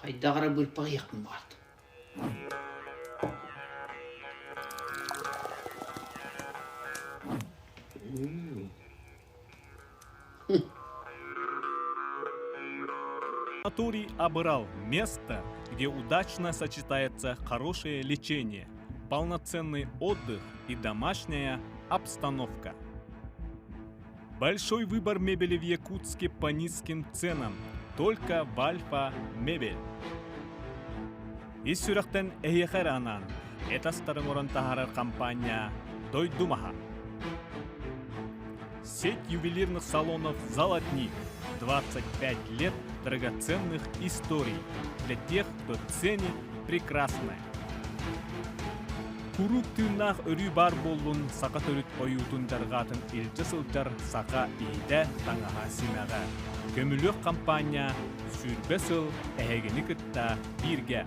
Хайдағыра бөлпақ яқын барды. Санаторий обырал место, где удачно сочетается хорошее лечение, полноценный отдых и домашняя обстановка. Большой выбор мебели в Якутске по низким ценам. Только в Альфа Мебель. Из сюрахтен эхеранан. Это староморан тахарар компания Дойдумаха. Сеть ювелирных салонов «Золотник». 25 лет драгоценных историй для тех, кто ценит прекрасное. Курук тырнах өрі бар болуын сақа төріт ойутын жарғатын елчі сылжар сақа иді таңаға симаға. Көмілік компания сүрбе сыл әйгені күтті бірге.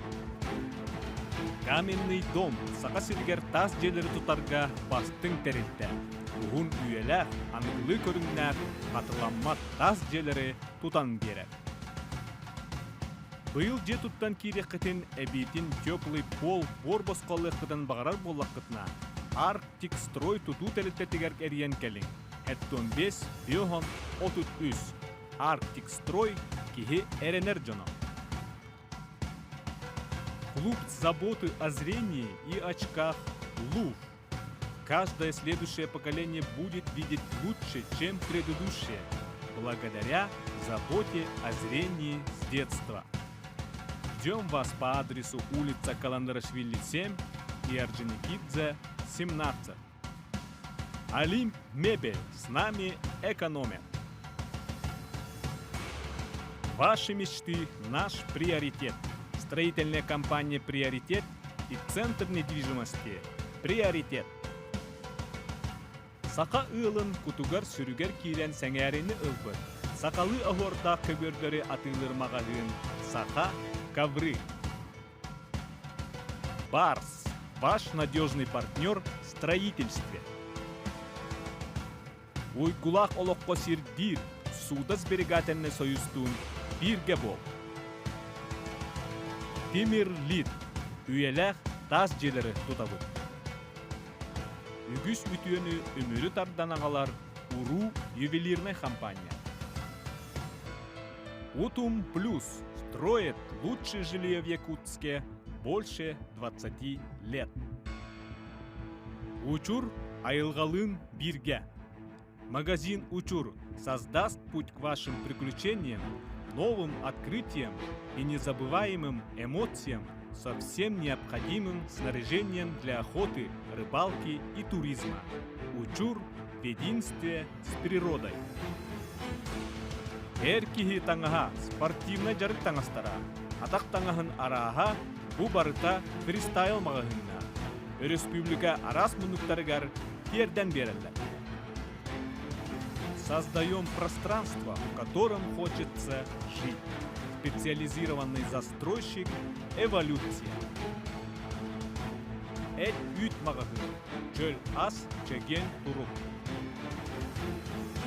Каменный дом сақа сілгер тас желері тұтарға бастың тәрілді. Бұғын үйелер, анылы көріңнер, қатыламат тас желері тұтан берер. Бұйыл же тұттан керекетін әбейтін теплый пол борбосқалыққыдан бағарар болаққытына Арктик строй тұту тәрілтетігер әрген кәлің. Әттон 5, 33. Арктик строй кеге әренер жона. Клуб заботы о зрении и очках ЛУФ. Каждое следующее поколение будет видеть лучше, чем предыдущее, благодаря заботе о зрении с детства. Ждем вас по адресу улица Каландарашвили 7 и Орджоникидзе 17. Олимп Мебель, с нами экономят. Ваши мечты – наш приоритет. Строительная компания «Приоритет» и Центр недвижимости «Приоритет». Сақа ылын кутугар сүрігер кейлен сәңәрені ылбыр. Сақалы ағорда көгөрдері атылырмағағын Сақа ковры. Барс – ваш надежный партнер в строительстве. Уйкулақ олыққа сирдир, суда сберегательный союзтун бирге бол. Тимир Лид, үйеләқ тас желері тұтабы. Үгіс үтіені өмірі тардан ағалар УРУ ювелирная компания. Утум Плюс строит лучшее жилье в Якутске больше 20 лет. Учур айылғалын бирге. Магазин Учур создаст путь к вашим приключениям, новым открытиям и незабываемым эмоциям со всем необходимым снаряжением для охоты, рыбалки и туризма. Учур в единстве с природой. Эр кихи таңаха спортивна жарык таңастара. Атақ таңахын араха бу барыта фристайл мағahынна. Республика арас мұнықтарыгар терден берілді. Создаем пространство, в котором хочется жить. Специализированный застройщик «Эволюция». Эт ют мағahын. Чөл ас чеген турук.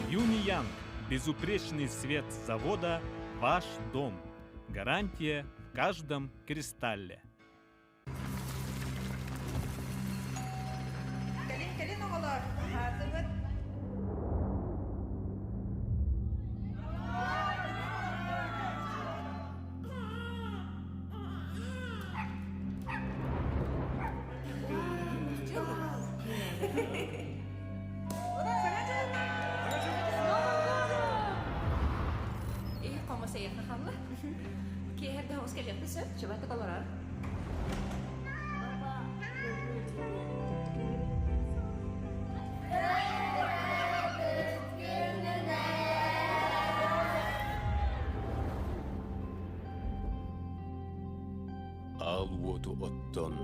Юниян. Безупречный свет завода «Ваш дом». Гарантия в каждом кристалле. Келин оғалар, hazırlık. Kommer se efter Kalle. Hade hon ska leta besök, jag vet inte vad det är. Al votu otton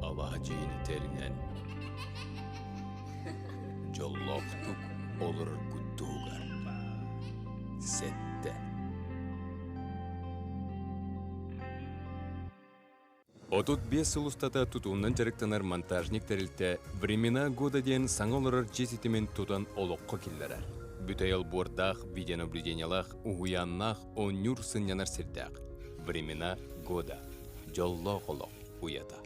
alahajini terinen jolloktuk olur kuttugar sette. Отут 5 сылустата тутуунан жарыктанар монтажник терилте времена года ден саңолорор жеситимен тутан олокко киллерер. Бүтайыл бордах, видеонаблюдениялах, угуяннах, онюр сынянар сирдах. Времена года. Жолло олок уята.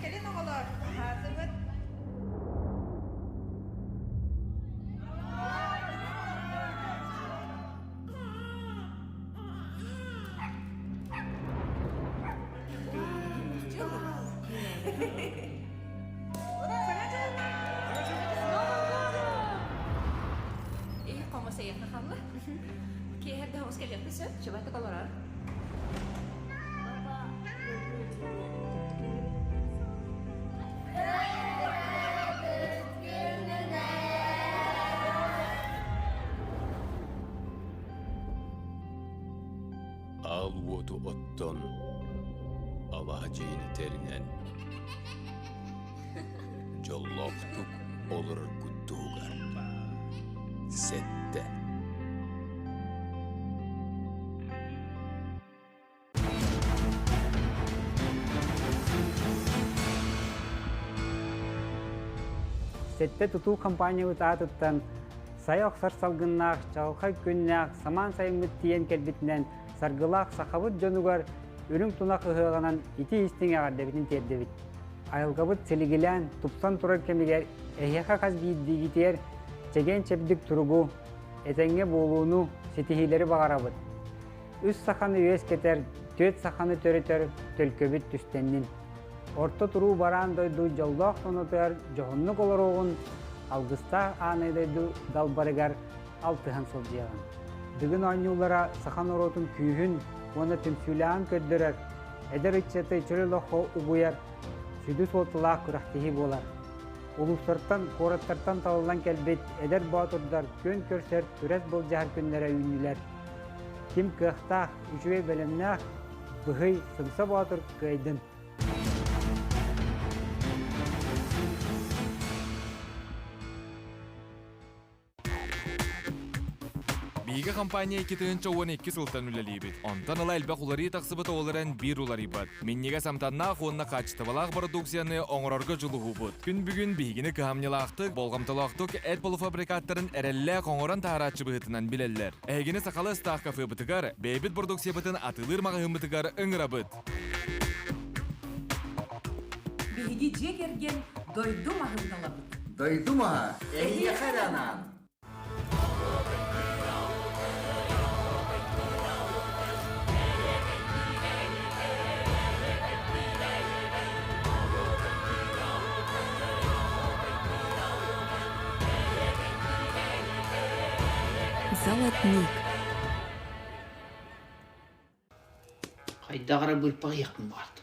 Келин оғалар, hazırlık. Kommer se efter Kalle. Hade hon ska leta besök, jag vet inte vad det är. Al votu otton alahajini terinen jolloktuk olur kuttugar sette. Сетте тутуу компания утаатыттан сай оксар салгыннаах, чалхай күннаах, саман сайымыт тиен келбитинен саргылаах сахабыт жонугар үрүң тунак ыһыаганан ити истиң агардебитин тердебит. Айылгабыт селигилен тупсан турар кемигер эхеха каз бийдигитер чеген чепдик туругу этеңге болууну сетихилери багарабыт. Үс саханы үес кетер, төт саханы төрөтөр төлкөбүт түстеннин. Орто туруу баран дойду жолдоох тонотуар жохоннук олоругун алгыста aanайдайду далбарыгар алтыхан сылжыяган. Дүгін ойнуулара сахан оротун күйүн, оны түмсүлән көддөрөр. Эдер иччеты чөлөлохо угуяр, сүдү солтулаах күрәхтихи болар. Улустартан, кораттартан талылан келбет, эдер батырдар көн көрсер, түрәс бол жахар күннәрә үйнілер. Ким кыхтах, үчүвей бәлемнәх, бұхый сымса батыр кайдын. Эге компания китен чоуан 2 сылтан үлелейбит. Онтан ала элбек улари тақсыбыт оларан бир уларибат. Меннеге самтанна қонна қачтывалақ продукцияны оңырорға жылуғы бұд. Күн бүгін бейгіні кәмнелақтық, болғамтылақтық әт полуфабрикаттарын әреллә қоңыран тағаратшы бұғытынан білелер. Әгені сақалы стақ кафе бұтығар, бейбіт продукция бұтын атылыр мағығын бұтығар ұңыра бұд. Бейгі жегерген дойду мағындала бұд. Дойду маға, әйе қаранан. Золотник. Хайдағыра бөлпақ яқын барды.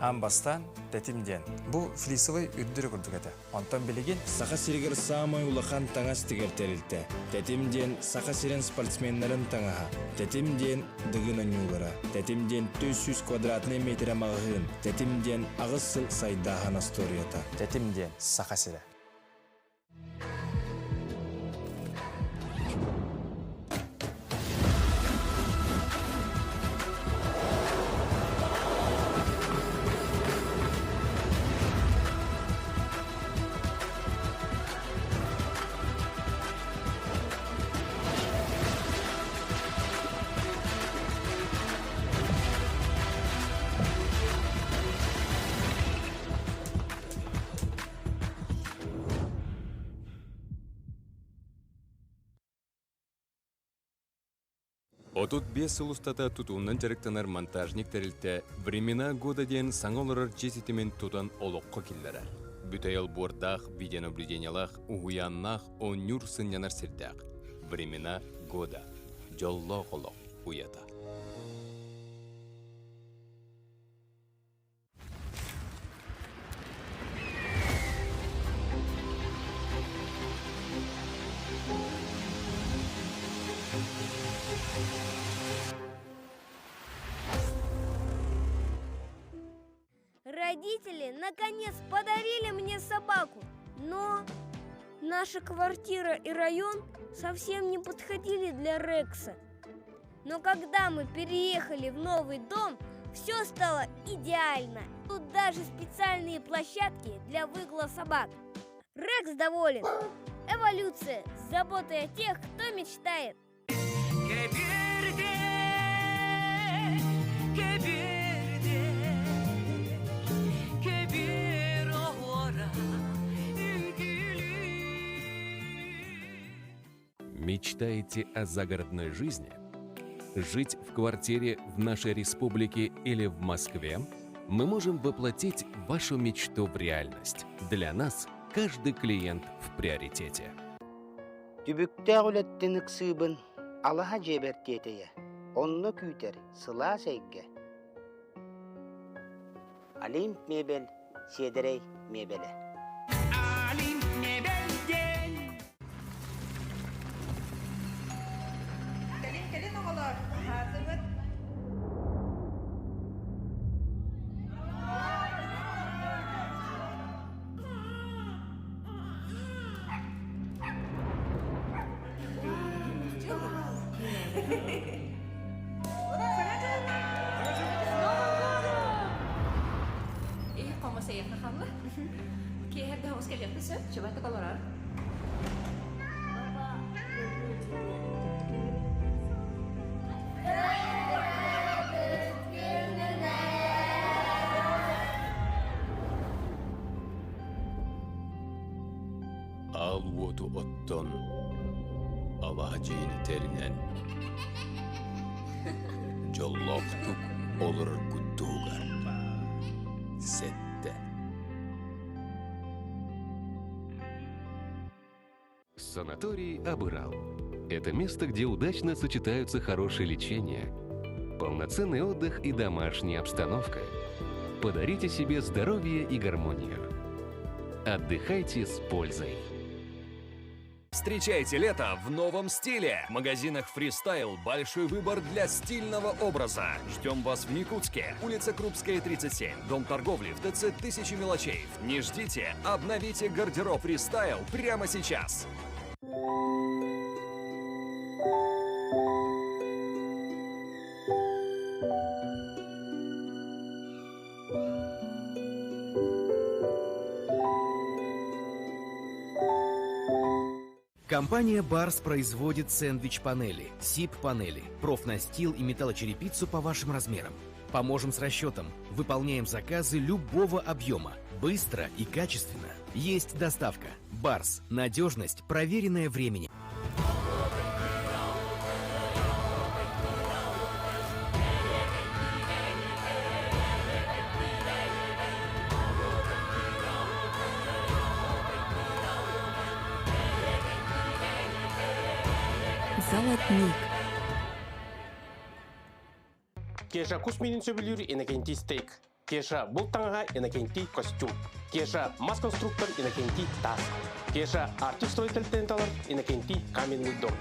Амбастан тәтимден. Бұл флисовый үрдірі күрдік әді. Онтан білеген сақа сиргер самай улақан таңас тігертерілді. Тәтимден сақа сирен спортсменлерін таңаға. Тәтимден дығын өңілері. Тәтимден 400 квадратный метр мағығын. Тәтимден ағыз сыл сайдағын асторията. Тәтимден сақа сирі. Отут 5 сыл устата тутуунан жарыктанар монтажник терилте времена года ден саңолорор жеситимен тутан олоққа киллерер. Бүтайыл бордақ, видеонаблюдениялақ, угуяннақ, онюр сынянар сирдақ. Времена года. Жоллоқ олоқ уята. Родители наконец подарили мне собаку, но наша квартира и район совсем не подходили для Рекса. Но когда мы переехали в новый дом, все стало идеально. Тут даже специальные площадки для выгула собак. Рекс доволен. Эволюция с заботой о тех, кто мечтает. Мечтаете о загородной жизни? Жить в квартире в нашей республике или в Москве? Мы можем воплотить вашу мечту в реальность. Для нас каждый клиент в приоритете. Түбүктә үлеттенік сыбын алаға жебертетея. Онны күйтер сыла сәйге. Олимп мебель, седерей мебеле. Келин оғалар, hazırбыт. Kommer senare, Kalle. Okej, det har ska jag besök. Jag vet inte vad det är. Ал оту оттон алаға жейіні терінен жоллоқтук олыр күттуғар сетте. Санаторий Абырал. Это место, где удачно сочетаются хорошее лечение, полноценный отдых и домашняя обстановка. Подарите себе здоровье и гармонию. Отдыхайте с пользой. Встречайте лето в новом стиле. В магазинах «Фристайл» большой выбор для стильного образа. Ждем вас в Якутске. Улица Крупская, 37. Дом торговли в ТЦ «Тысячи мелочей». Не ждите, обновите гардероб «Фристайл» прямо сейчас. Компания «Барс» производит сэндвич-панели, СИП-панели, профнастил и металлочерепицу по вашим размерам. Поможем с расчетом. Выполняем заказы любого объема. Быстро и качественно. Есть доставка. «Барс». Надежность, проверенная временем. Золотник. Кеша кусминин сөбүлүр энекенти стейк. Кеша бул таңга энекенти костюм. Кеша масс-конструктор энекенти тас. Кеша артик строительтен талар энекенти каменный дом.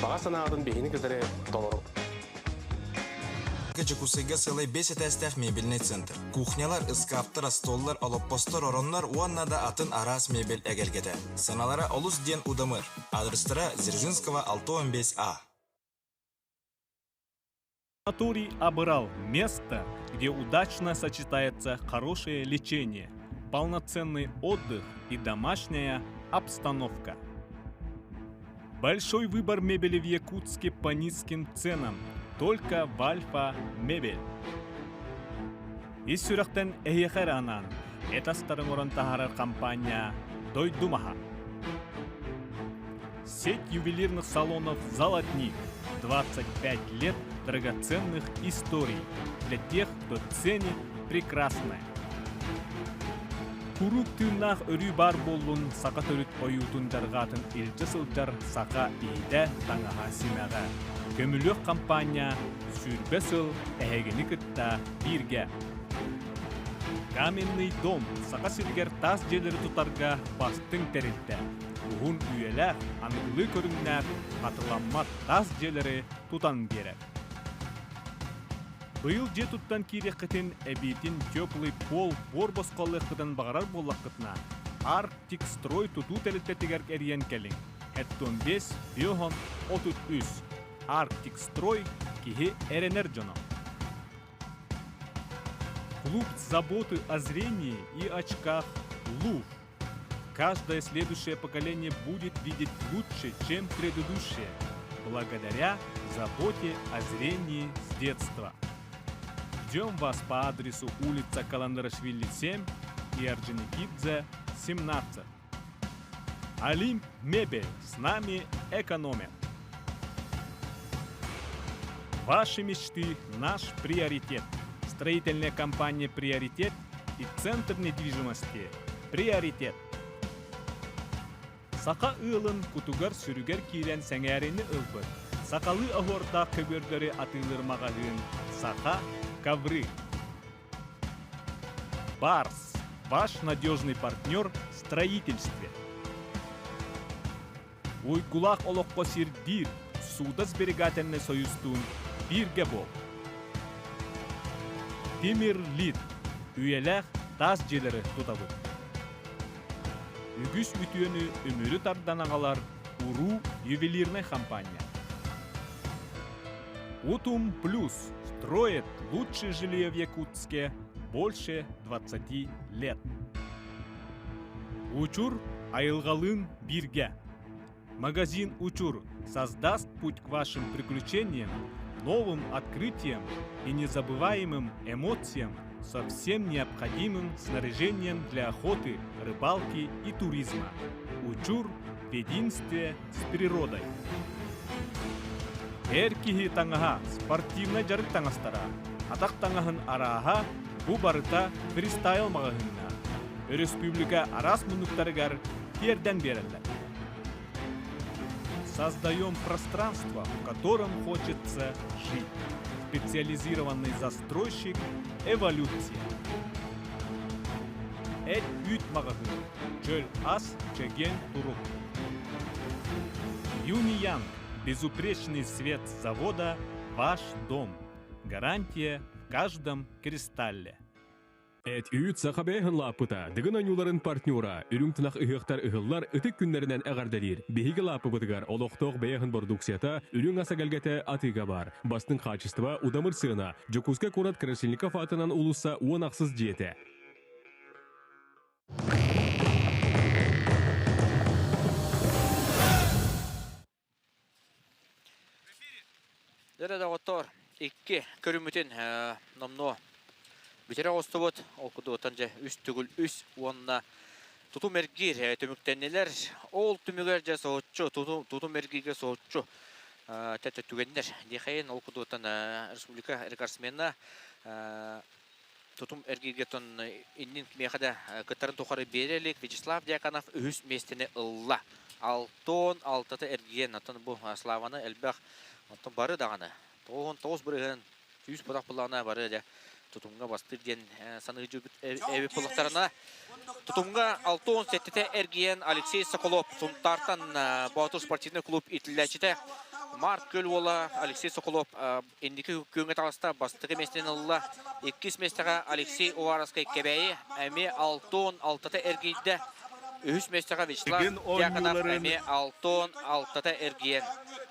Бага санаадын бехини кедере толору. Жакусыга сылай 5 этастах мебельный центр. Кухнялар, ыскаптар, столлар, олоппостор, ороннар, уаннада атын арас мебель эгелгеде. Саналара олус ден удамыр. Адрестара Дзержинского 615А. Санаторий «Абырал» – место, где удачно сочетается хорошее лечение, полноценный отдых и домашняя обстановка. Большой выбор мебели в Якутске по низким ценам. Только в Альфа Мебель. Из сюрахтен эхеранан. Это старый тахарар компания Дойдумаха. Сеть ювелирных салонов «Золотник». 25 лет драгоценных историй для тех, кто ценит прекрасное. Курук тырнах өрү бар болун сака төрүт оютун жаргатын илчи сылжар сака ийде таңаха симага. Көмүлөк компания сүрбе сыл эхегини кытта бирге. Каменный дом сака сиргер тас жерлери тутарга бастың терилте. Угун үйелер аныглы көрүннәр катыламмат тас жерлери тутан берет. Быйыл же туттан киреккетин эбитин теплый пол борбосколлыктан багарар боллакытна Арктик строй туту телеттетигер эриен келин. Эттон 5 биохон 33 Арктик строй кихи эренер жоно. Клуб заботы о зрении и очках ЛУФ. Каждое следующее поколение будет видеть лучше, чем предыдущее, благодаря заботе о зрении с детства. Ждем вас по адресу улица Каландарашвили 7 и Орджоникидзе 17. Олимп Мебель, с нами экономят. Ваши мечты – наш приоритет. Строительная компания «Приоритет» и Центр недвижимости «Приоритет». Сака ылын кутугар сүрүгер кирен сәңәрені ылбыр. Сакалы агорда көгөрдөрі атылырмағағын Сака ковры. Барс – ваш надежный партнер в строительстве. Уйкулак олоққа сирдир, суда сберегательный союзтун бирге бол. Тимир Лид, үйеләк тас желері тутабы. Үгіс үтіөні өмірі тарданағалар Уру ювелирная компания. Утум Плюс строит лучшее жилье в Якутске больше 20 лет. Учур айылгалын бирге. Магазин Учур создаст путь к вашим приключениям, новым открытиям и незабываемым эмоциям со всем необходимым снаряжением для охоты, рыбалки и туризма. Учур в единстве с природой. Эркихи таңаха спортивный жарык таңастара. Атак таңахын араха бу барыта фристайл магазинна. Республика арас мунуктарыгар терден берелер. Создаем пространство, в котором хочется жить. Специализированный застройщик «Эволюция». Эт ют магазин. Чөл ас чеген турук. Юниянг. Безупречный свет завода – ваш дом. Гарантия в каждом кристалле. Эт үйт сақабайхын лапыта, дығын анюларын партнера, үрімтінақ үйіқтар үйіллар үтік күнлерінен әғардалир. Бейгі лапы бұдығар, олықтоқ бәйіхін бордуксията, үрің асагәлгәті атыға бар. Бастың қачыстыва удамыр сығына, Жокуска Конрад Крашельников атынан улыса уанақсыз жеті. Дәрәді ғоттар, ikki көрімітен номно Битере остовод, окуду отанжа үс түгіл үс, онна тутум эргир төмүктеннелер, ол түмүгер жа соотчу, тутум эргиге соотчу тәтті түгеннер. Дехайын окуду отан республика рекордсмена тутум эргиге тон иннин кмехада кытарын тухары берелик Вячеслав Дьяконов үс местене ылла. Алтон, алтаты эрген, атын бу славаны әлбәқ бары дағаны. Тоғын тоғыз бірігін түйіс бұдақ бұлағына бары да Тутумга бастыр ден саны жүбіт әбі пұлықтарына. Тутумга 6-10 сәттіте әргиен Алексей Соколов. Сунтартан Батур спортивный клуб итілләчіте. Март көл ола Алексей Соколов. Ендікі көнгет алыста бастығы местен ұлла. 2 местеға Алексей Увараскай кәбәйі. Әме 6-10 алтата әргейді. 3 местеға Вячеслав Дьяконов. Әме 6-10 алтата әргиен.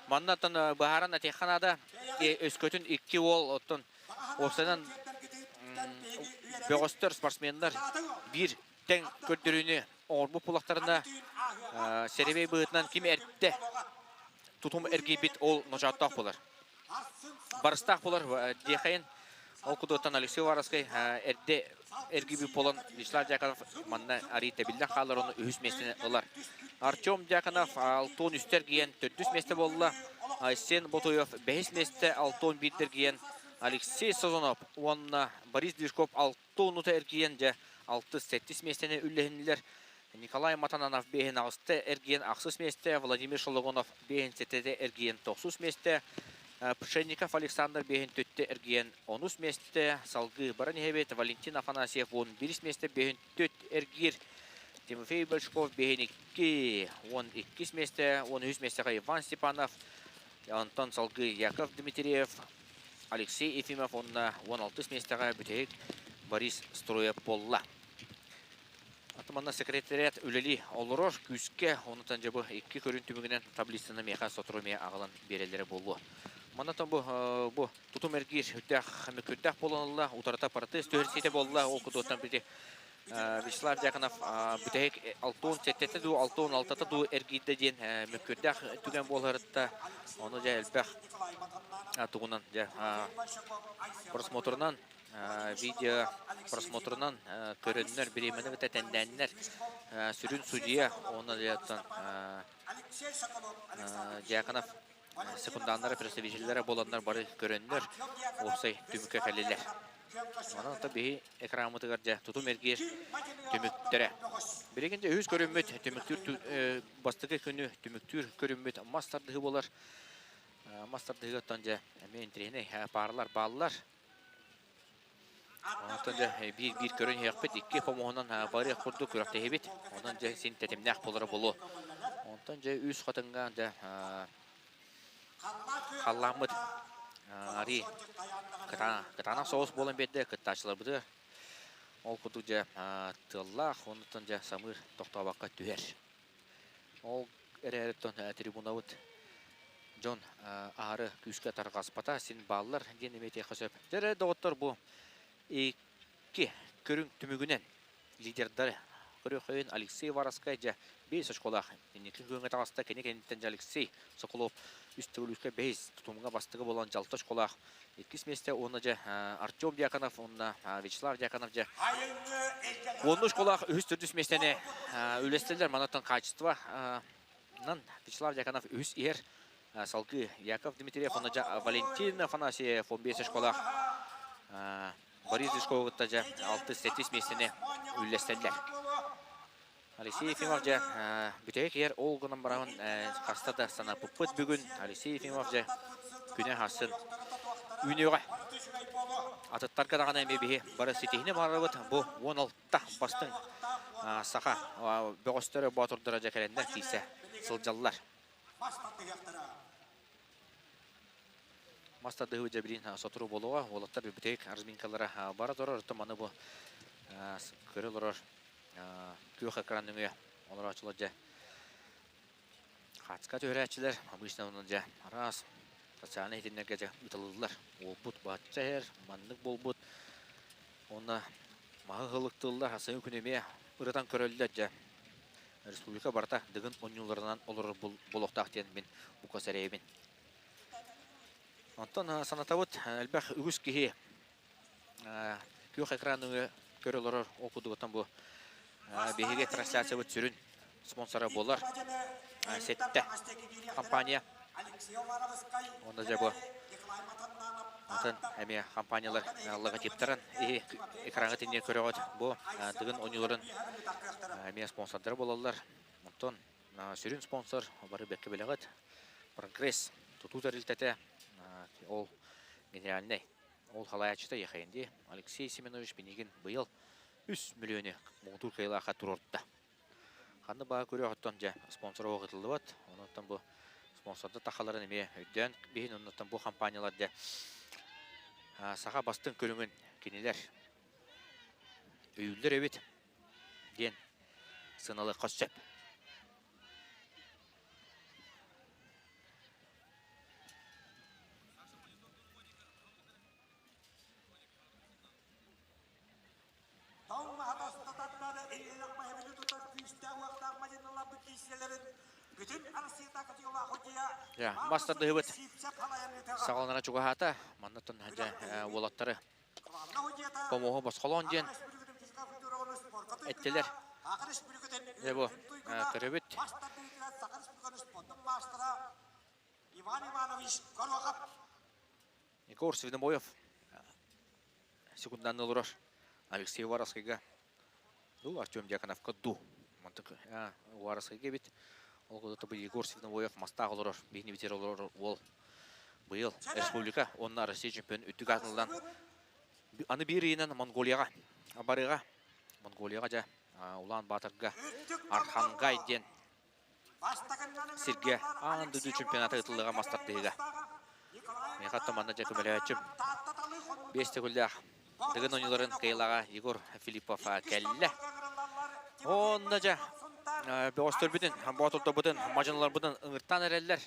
Маннатын бағаран әтекханада өскөтін 2 ол оттын. Опсайдан Бөгістер спортсменлер бір тәң көрдіріні орбу пулақтарына сәребей бұғытынан кем әртті тұтым әргей бет ол нұжаттақ болар. Барыстақ болар дейхайын ол күдіоттан Алексей Вараскай әрді әргей бет болан Вячеслав Дьяконов манна арейті білді қалар оны үз местені ұлар. Артем Дьяконов 6-10 үстер кейін 400 месті болыла. Айсен Ботоев 5 месті 6-10 беттер кейін Алексей Сазонов, онна Борис Движков 6-10 әргейен жа 6-7 местені үлләхінілер. Николай Матананов бейін 6 әргейен 6 месте, Владимир Шологонов бейін 7 әргейен 9 месте, Пшенников Александр бейін 4 әргейен 10 месте, Салгы Баранихебет, Валентин Афанасьев 11 месте бейін 4 әргейр, Тимофей Большков бейін 2 месте, 13 местеға Иван Степанов, Антон Салгы Яков Дмитриев, Алексей Ефимов, он на 16 местеға бүтек Борис Строев болла. Атыманна секретариат үлелі олырор күске, онытан жабы 2 көрін түмігінен таблицаны меға сотыру ағылан берелері болу. Манатан бұл тұтым әргер үттәқ мүкүттәқ болуынылла, ұтарата параты стөрсеті болула, ол күді біде Вячеслав Дьяконов бүтек 6-10 ду, 6-16 ду әргейді ден мүкүттәқ түген болғарытта, оны жа әлбәқ туғынан просмотрынан, видео просмотрынан көріннер, біремені біті тәндәннер, сүрін судья, оны Дьяконов секунданлары, представителері боланлар бары көріннер, опсай түмікке кәлелер. Онан табиғи экрамытығар жа тұтым әргер түміктері. Бірегенде өз көрінмет, түміктір бастығы күні түміктір көрінмет мастардығы болар. Мастардығы оттан жа мен трені парылар, балылар. Онан жа бір көрін еқпет, 2 помоғынан бары құрды көріқті ебет. Онан жа сен тәтемнәқ болары болу. Онан жа өз қатынған жа қалламыд. Ари кытана соғыс болын бетті, кытташылар бұды. Ол құды жа тыллақ, онытын жа самыр тоқтабаққа түйер. Ол әрі-әріптен трибунавыд Джон ары күске тарғаспата, сен балылар ден емете қысып. Дәрі доғыттар бұл 2 көрін түмігінен лидердары. Көріқойын Алексей Вараскай жа 5 школақ. Енеклін көңі тағаста кәне-кәнеттен жа Алексей Соколов үстігілікке 5 тұтымға бастығы болан жалты школақ. 2 месте оны жа Артем Дьяконов, оны Вячеслав Дьяконов жа 10 школақ үз түрдіс местені үлестелер. Манаттан качество Вячеслав Дьяконов үз ер Салгы Яков Дмитриев, оны жа Валентин Афанасьев 15 школақ. Борис Дышковыгытта жа 6-7 местені үлестелер. Алексей Ефимов жа бүтек ер олғынан барағын қастада сана бұппыт бүгін. Алексей Ефимов жа күні хасын үйнеуға. Атыттар қадаған әме бейі бары сетейіне барабыт. Бұл 16-та бастың сақа бөғістері батырдыра жа кәрендер кейсе сылжалылар. Маста дыгы жабирин сотуру болуға, олаттар бітейік арзминкалары бара дұрыр, ұттым аны бұл көрел ұрыр күйіқ экран үңе олар açылы жа. Қатысқа төрәтшілер, обычно оның жа арас, социальный хетенлерге жа ұтылылылар. Ол бұд батча әр, маннық бол бұд. Оны мағы ғылықтылылар, асың күнеме ұрытан көрелілер жа. Республика барта дығын 10 жылдарынан олар бұл оқтақ ден мен бұқа сәрейбен. Антон санатавыт әлбәқ үгіз кейі күйіқ экран үңе көрел ұрыр оқудығытан бұл бейге трансляция бұд сүрін спонсоры болар. Сетті компания. Онда жа бұл атын әме компаниялар логотиптарын экранға тенне көрі ғад. Бұл дығын 10 жыларын әме спонсордары болалар. Антон сүрін спонсор бары бәкке білі ғад. Прогресс тұту тәрілтәті ол генеральный. Ол халаячыта еқайынде Алексей Семенович Бенегин бұйыл 3 миллионы мұғытур қайлаға тұрортта. Қанды баға көрі ғаттан жа спонсор оғытылды бат. Онықтан бұл спонсорды тақаларын еме өйден бейін онықтан бұл компанияларды саға бастың көріңін кенелер. Өйілдер өбет ден сыналы қос сөп. Бастарды өбет сағалынара чуғағата маннатын олаттары помоғы басқалуын ден әттелер. Бұл көребет. Егор Свиномоев секунданный лураж Алексей Вараскайга. Артем Дьяконовка ду. Вараскайга бит. Олғыдаты бұл Егор Свиномоев мастағы лураж. Бейні ветер олар ол. Бұйыл республика онна Россия чемпион үттік атылдан. Аны берейінен Монголияға. Барыға. Монголияға жа Улан Батырға. Архангай ден. Сирге анды ду чемпионаты ұтылыға мастардыға. Мен қаттым анда жа көмелі әтчім. Бесті күлдәқ. Дығын ойыларын қайлаға Егор Филиппов кәлі. Онда жа Беостер бүтін, Батурда бүтін, мажаналар бүтін ұңырттан әрелер.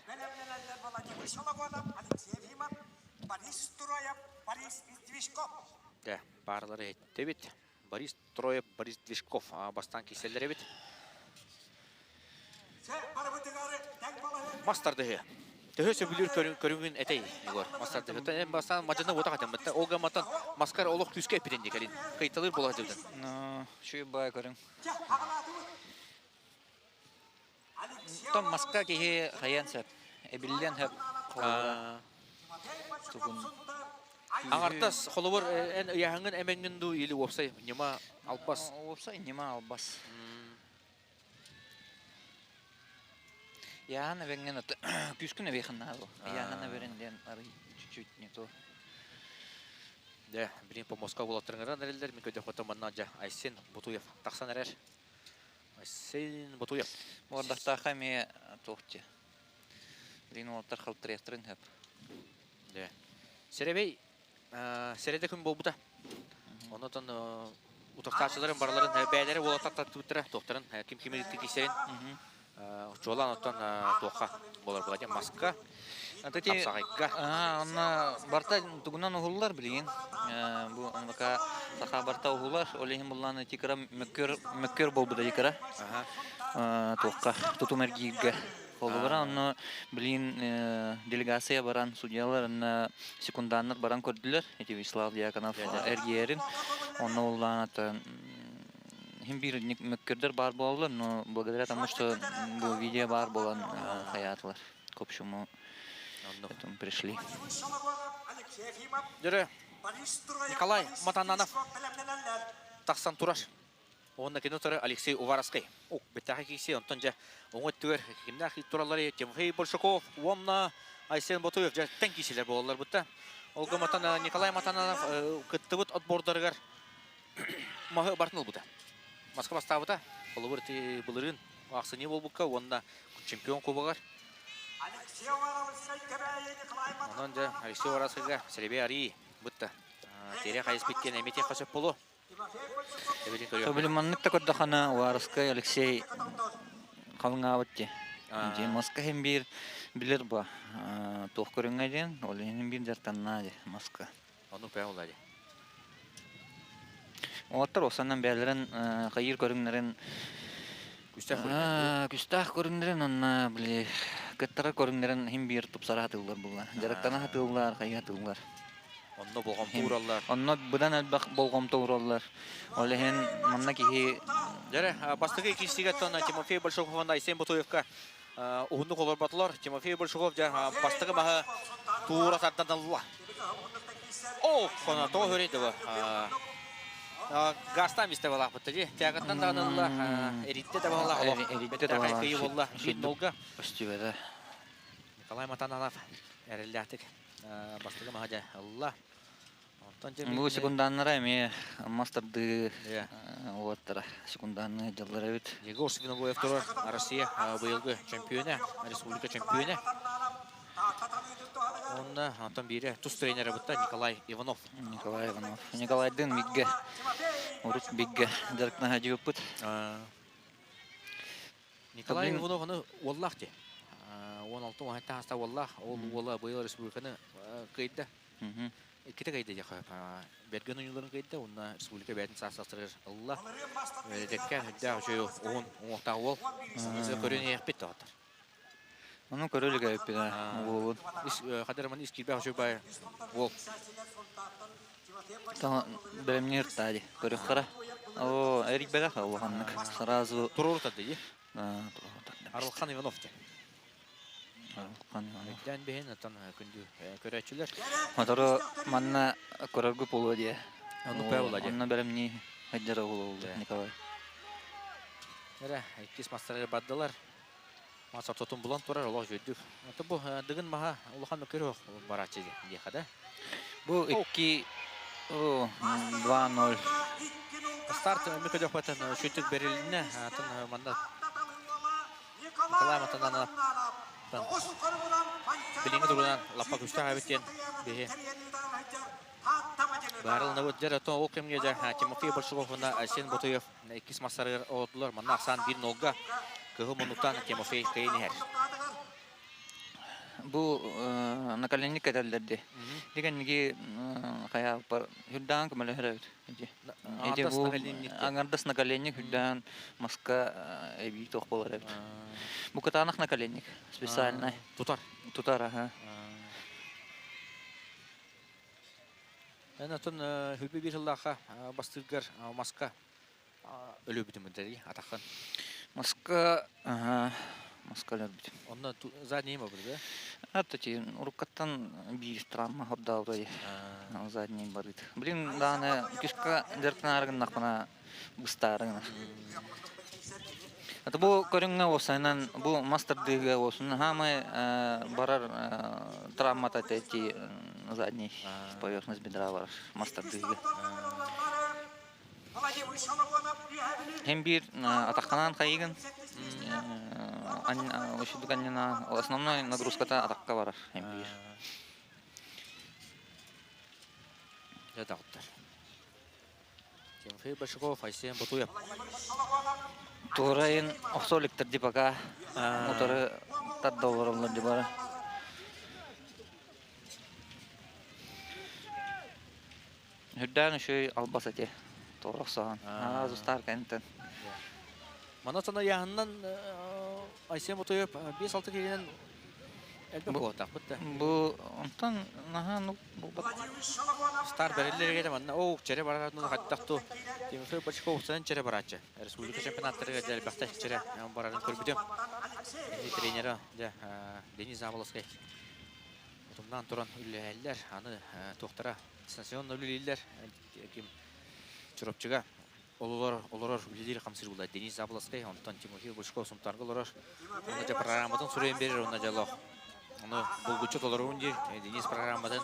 Барлары әтті бет. Борис Троев, Борис Движков бастан кеселер бет. Мастардығы. Төхесі бүлір көріңін әтей, Егор. Мастардығы. Бастан мажаны ота қатым бітті. Олға маттан маскар олық түске әпеден декелін. Қайталыр болады өдін. Шүй бай көрің. Том маска кеге қаян сәп. Әбілден әп қолыға. Аңартас қолыбыр ән ұяғыңын әмәңін ду елі опсай. Нема албас? Опсай, нема албас. Яғын әбәңін өті. Күскін әбәйқын нағыл. Яғын әбәрінден ары чуть-чуть не то. Да, бірін по Москва болаттырыңыран әрелдер. Мен көде қотаманна жа Айсен Бутуев тақсан әрер. Айсен Бутуев. Мордақтаға ме тоқты. Бірін олаттар қалттыр ектірін әп. Да. Серебей, середе күн бол бұта. Онытын ұтықтачыларын барларын бәлері олаттар тұттыры тоқтырын. Кем-кемелікті кесерін. Жолан оттан тоққа болар бұладен маска. Апсағайға. Онна барта тұғынан ұғылылар білген. Бұл онлақа сақа барта ұғылар. Олейін бұлланы текіра мүккер бол бұда текіра. Тоққа тұту мәргейгі. Қолы бара, оны білген делегация баран судьялар, оны секунданлар баран көрділер. Эти Вячеслав Дьяконов әргерін. Оны олланы бир мүккердер бар болалар, но благодаря тому, что бұл видео бар болан хаятылар. Көпшімі пришли. Жүрі, Николай Матананов тақсан тураш. Онна кинотары Алексей Увараскай. Беттағы кейсе, онтан жа оңы түгер. Кемнақ туралары Тимофей Большаков, Уомна, Айсен Ботуев. Жа тән кейселер болалар бұтта. Олғы Матана, Николай Матананов күтті бұт отбордарығар мағы бартыныл бұта. Москва бастабыта. Олы бұрты бұлырын ақсы не бол бұққа. Онна чемпион кубығар. Онон же Алексей Воровскийга Серебе Ари бутта. Тере хайс биткен эмете хасып болу. Проблеманнык та коддахана Воровской Алексей Калыңабытти. Же Москва hem bir bilir ba. Тоқ көріңге ден, ол енің бір жартанна де, Москва. Оны пәй олады. Оғаттар осаннан бәлерін қайыр көріңдерін күстақ көріңдерін, онна біле кыттара көріңдерін hem bir тұпсара атылар бұлар. Жарақтана атылар, қайы атылар. Онно болғам тууралар. Онно бұдан әлбақ болғам тууралар. Ол ен манна кейі... Жәрі, бастығы екіншісіге тонна Тимофей Большаковын Айсен Бутуевқа ұғынды қолар батылар. Тимофей Большаков бастығы маға туыра сардан алыла. О, қона тоғы өрейді бұл. Гастан бісті балақ бұтты де. Тәғаттан дағын алыла. Эритте де балақ. Эритте де балақ. Қайқайы болла. Бейт нолға. Өстібеді. Николай Матананов әрілдәтік. Бастығы маға жа алыла. Бұл секунданнара әме мастарды оғаттара. Секунданны жалдары өт. Егор Свиногоев тұрар. Россия бұйылғы чемпионы. Республика чемпионы. Онна антон бері тұс тренері бұтта Николай Иванов. Николай Иванов. Николайдың бигге. Ұрыт бигге. Дәркіна ғаджи өппіт. Николай Иванов оны оллақ де. 16 уақытта аста оллақ. Ол бұйыл республиканы қайдды. Кете кайда жаха берген уюларын кайда онна республика бәтин сасастырыр алла деккен да жөө он оңта ол көрөн яппет атыр. Оны көрөлүгө яппет ол. Хадырман искилбе жөө бай ол. Та беремнер тади көрө кара. О, Эрик Бераха улганнык. Сразу туруртады ди. Арылхан Иванов те. Дән бейін атан күнді көрәтшілер. Матары манна көрәргі болу де. Оны пәй ола де. Онна бәрім не әддері олу Николай. Әрі, әйткес мастарары баддылар. Масар тұтын бұлан тұрар, олақ жөйдік. Аты бұл дығын маға ұлыған мүкері баратшы дейқада. Бұл 2-2-0. Старт мүкеді өкпәтін шөйтік беріліне. Атын манда Николай Матананов. Біліңі тұрғынан лаппа күшті ғабеттен бейі. Барылына өттер әтон ол кемге жа Тимофей Большаковына Айсен Бутуев екіс массарығыр оғытылар. Манна ақсан бір нолға кығы мұнықтан Тимофей қайыны әр. Бұл накаленник әдәлдерді. Дегенге қая хүрдаған көмілі хүрәуді. Аңардас накаленник хүрдаған Москва әбей тоқ болар әбді. Бұл катанақ накаленник специальный. Тутар? Тутар, аға. Әнәтін хүлбе бір жыллаға бастырғар Москва өлі бүді мүндері атаққан? Москва, Москва лөбді. Онна задней ма бұрды? Әттәті, ұрыққаттан бір травма хордауды задней барыды. Білін, дағаны күшкі дәрттен арығын нақпына бұстарығын. Это был коренный осанан, был мастер-дыга осан, хамы барар травмата эти задний поверхность бедра барар мастер-дыга. Хембир атаканан кайган, основной нагрузка-то атакка барар хембир. Это доктор. Тимофей Большаков, Айсен Бутуев. Турайын оқсоликтерді баға отары таддаларыларды бары. Хүрдән үші албас әте, торық саған. Азустар кәнттен. Мана сана яғыннан Айсен Бутуев 5-6 келінен әлбі қоғытақ бұтты. Бұл онтан бұл бат. Стар бәрелері кәді манна оу чәрі бараратыны қаттақту. Тимофей Большаков сән чәрі баратшы. Республика чемпионаттары кәді әлбәқті чәрі барарын көрбітем. Тренері Денис Заболоскай. Тұмнан тұран үлі әлдер, аны тоқтара дистанционны үлі әлдер. Чүріпчіға олар үлелері қамсыр бұлай. Денис Заболоскай, онтан Тимофей Большаков сұмтарғы олар. Оны жа программадан сұрайын берер, оны жа лоқ. Оны бұл күтші толар өңдер, Денис программадан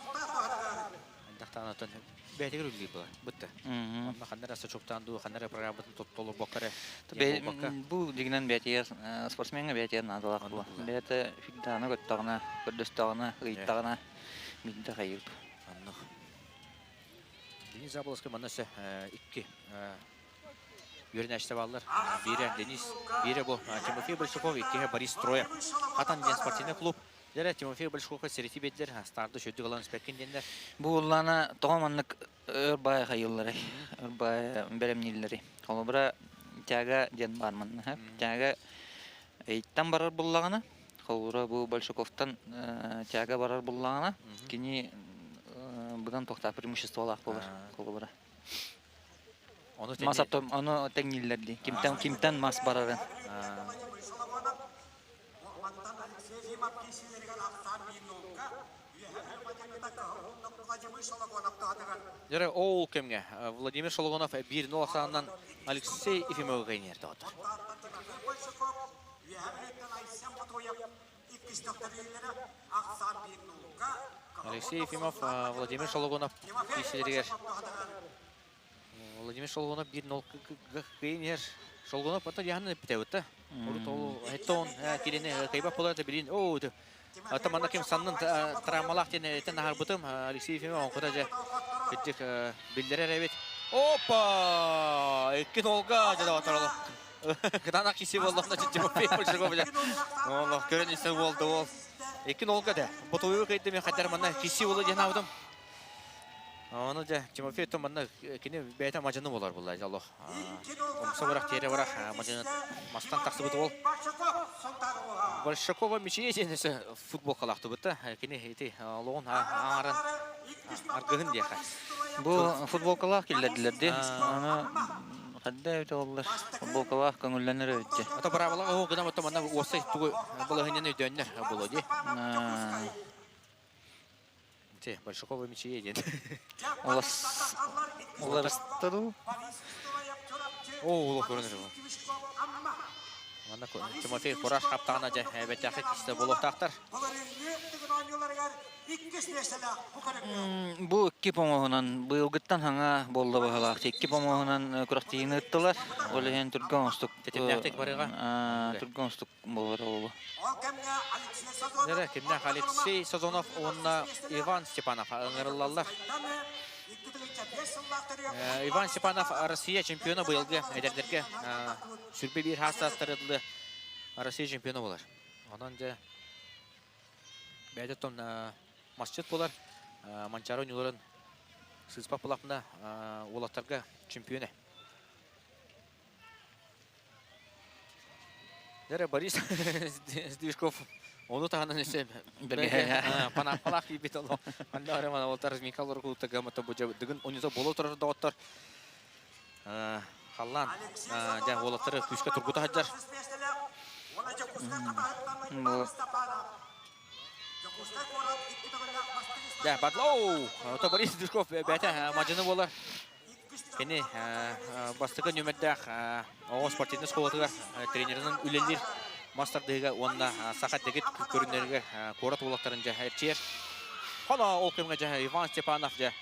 Нахтанатын бәтегер үлі бұл. Бұтты. Онна қаннара сычоқтанду, қаннара программатын тоттолу бақыры. Бұл дегенен бәтегер спортсменға бәтегер надалақ бұл. Бәті фигданы көттағына, көрдістағына, ғиттағына мейді қайырды. Аннық. Денис Заболовский манасы икки үйерін әшті балылар. Бірі Денис, бірі бұл Тимофей Большаков, иккеге Борис Строя. Қатан ден спортивный клуб. Дәрі Тимофей Большаковқа серети беддер, старды шөтті қалан спәккен дендер. Бұл ұлланы тоғаманлық өрбай қайыллары, өрбай бәрімнелері. Қолы бұра тәгі ден барманны. Тәгі әйттен барар бұллағына. Қолы бұл Большаковтан тәгі барар бұллағына. Кені бұдан тоқта преимущество олақ болар. Қолы бұра. Оны тәңнелерді. Кемтен мас барарын. Дәрі оул кемге Владимир Шологонов 1-0 сағынан Алексей Ефимовға қайнерді отыр. Алексей Ефимов, Владимир Шологонов кешелергер. Владимир Шологонов 1-0 қайнер. Шологонов ата яғаны бітәуітті. Әттон келені қайбақ боларды білейін. Атаманда кем санның травмалақ тен арбытым Алексей Ефимов онқыда жа кеттік білдері рәбет. Опа! 2-0-ға жада отыр олы. Қытана кесе болдығында Тимофей Большаков жа. Көрін есі болды ол. 2-0-ға да. Бұтуы қайды мен қаттар маңна кесе олы ден аудым. Оны да Тимофей тұманна кені бәйті мажыны болар бұл жалы. Omsa bırak, teri bırak. Macının mastan taksı bıdı ol. Большакова мече есе футбол қалақты бұтты. Кені еті лоғын аңарын арғығын дейқа. Бұл футбол қалақ келділерді. Оны қадда өте олар. Футбол қалақ көңілленер өтті. Ата бұрабылығы оғыдан бұтты маңна осы түгі бұлығынен өйдөнер бұл өде. Большакова мече еден. Олар ұстады. Олық көрінер бұл. Тимофей Кураш қаптағына жа бәттәқі кесті болуқтақтар. Бұл екі помоғынан бұйылғыттан хаңа болды бағалақты. Екі помоғынан күрақтейін ұттылар. Олеген түрген ұстық. Тетемнәқтек барыға? Түрген ұстық болғыр олы. Кемнәқ Алексей Сазонов, онына Иван Степанов аңырылалар. Иван Степанов Россия чемпионы бұйылғы әдердерге сүрбе бір хастастырылды Россия чемпионы болар. Онан жа бәдеттон масчет болар. Манчары өнелерін сызпақ бұлақында олақтарға чемпионы. Дәрі Борис Движков onu tahanan ise panaqalaq bit Allah. Anda arama oltar Mikhail Rukut'a gamata bu digin onuza bolo turar da ottar. Hallan ja oltar küçke turguta hajar. Ja badlo. Ota Boris Dushkov beta majını bolar. Kene bastığı nömerdaq o sportinin şkolatular trenerinin ülelir. Мастардыға онна сақат дегет көрінерге қорат олақтарын жа әрчер. Қала ол кемге жа Иван Степанов жа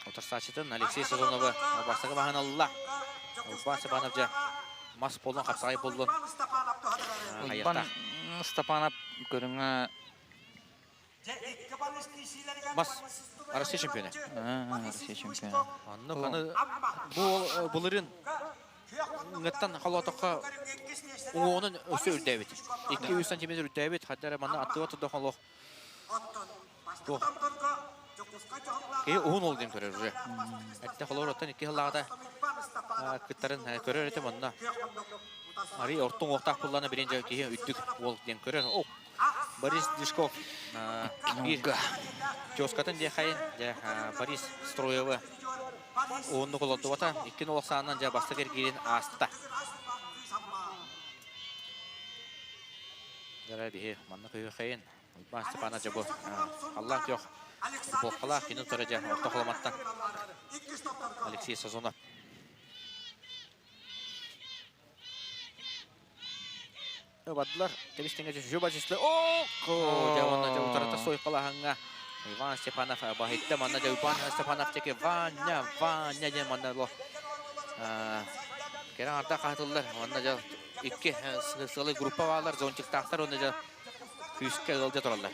отырсачытын Алексей Сазонова бастығы бағын алла. Иван Степанов жа мас болын, қапсағай болын. Иван Степанов көріңі мас Россия чемпионы. Россия чемпионы. Бұлырын Ngıttan halataqqa onun ösü ürdəbit. 200 cm ürdəbit. Hatta mana attığı tutdu xaloq. Bu. Onun oldu görür уже. Hatta xaloqdan 2 yıllarda kıtların görür etem onda. Ari ortun oqtaq pullarını birinci ki üttük ol den görür. O Борис Дишков bir Joskatan diye xayın. Борис Строева Onu kullandı vata 2-0 sağından ja bastı gergirin asta. Dara bir manna köy xeyin. Ivан Степанов ja bu. Allah yok. Bu qala kinu taraja ortaqlamattan. Алексей Сазонов. Badlar tebistenge joba jisle. Ja onda ja utarata soy qalahanga Иван Степанов бахитте манна же Иван Степанов теке Ваня же манна ло. Кера арта катылдар. Манна же икки сылы группа балар, зончиктактар оны же күскө кылды туралар.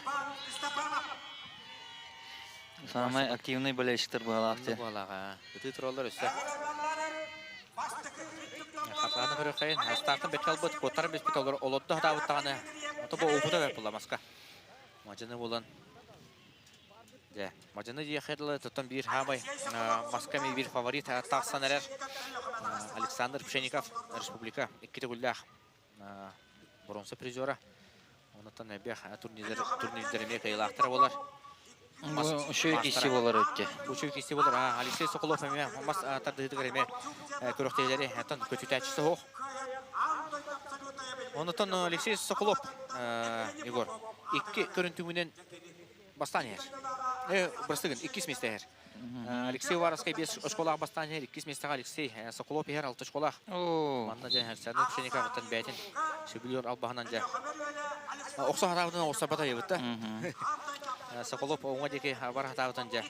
Самый активный болельщиктер балакты. Балага. Бити туралар өсө. Хатланы көрөкөйн. Стартын бекел бут, котар бес битолор олотто хатабыттаганы. Тобо опуда беп буламаска. Мажаны болан. Де, мажаны ехедлы тотон бир хамай. Масками бир фаворит тагсанарар. Александр Пшеников, республика, икки тегуллах. Бронза призера. Онотан бех турнирлерме кыйлактар болар. Ушу киси болар өтте. Ушу киси болар. Алексей Соколов эме мас тардыгыреме көрөктөйлери атан көчүтәчисе хок. Онотан Алексей Соколов, Егор, икки көрүнтү менен бастанер. Брастыгын 2 местер. Алексей Варовский без школа бастанер, 2 местер Алексей Соколов егер 6 школа. Манна же Александр Пшеников аттан бәтин сөбүлөр албагынан же. Окса харабынан окса бата ебитте. Соколов оңга деке бар хатабытан же.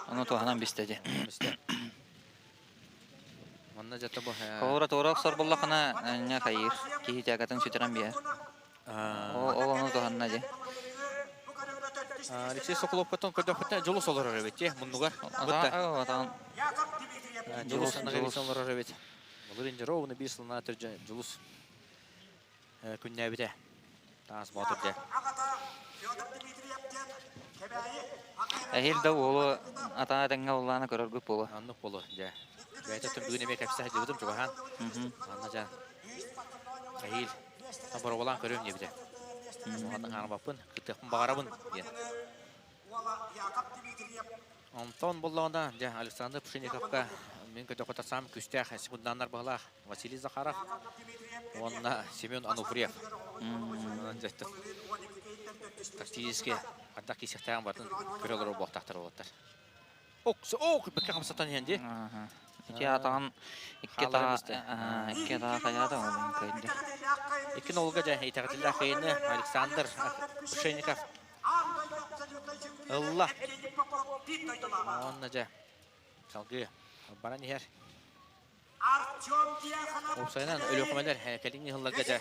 Аны тоғанан бестеде. Манна же табы. Колора торак сорбуллакына не кайыр. Ки тягатын сүтерен бия. Ол аны тоғанна же. Алексей Соколов потом көдөпөтө жолу солор ребетте, мундугар. Атан. Жолу солор ребет. Булырын ровно бисылна түрҗә жолус. Күннәбите. Тас батырды. Әһил да олы ата тәңгә улланы көрөргүп болу. Аннык болу, ja. Бәйтә түбүгүнө мек капса дибидим жугахан. Анна жан. Әһил табар болан көрөм дибиде. Анын аңбапын, кытыкын багарабын ден. Антон болланда, ja, Александр Пшениковка мен көтөкөтсам күстәх секунданнар баглах. Василий Захаров, онна Семен Ануфриев. Анжатты. Тактически атак кисектен бардын көрөлөр боктактар болоттар. Бекке камсатан энди. Ики атаган икки та каяда болун кайды. Икки нолга жа итагатылда кайны Александр Пшеников. Алла. Онна жа. Салгы баран yer. Опсайнан өлөкмөлөр келиңи хылларга жа.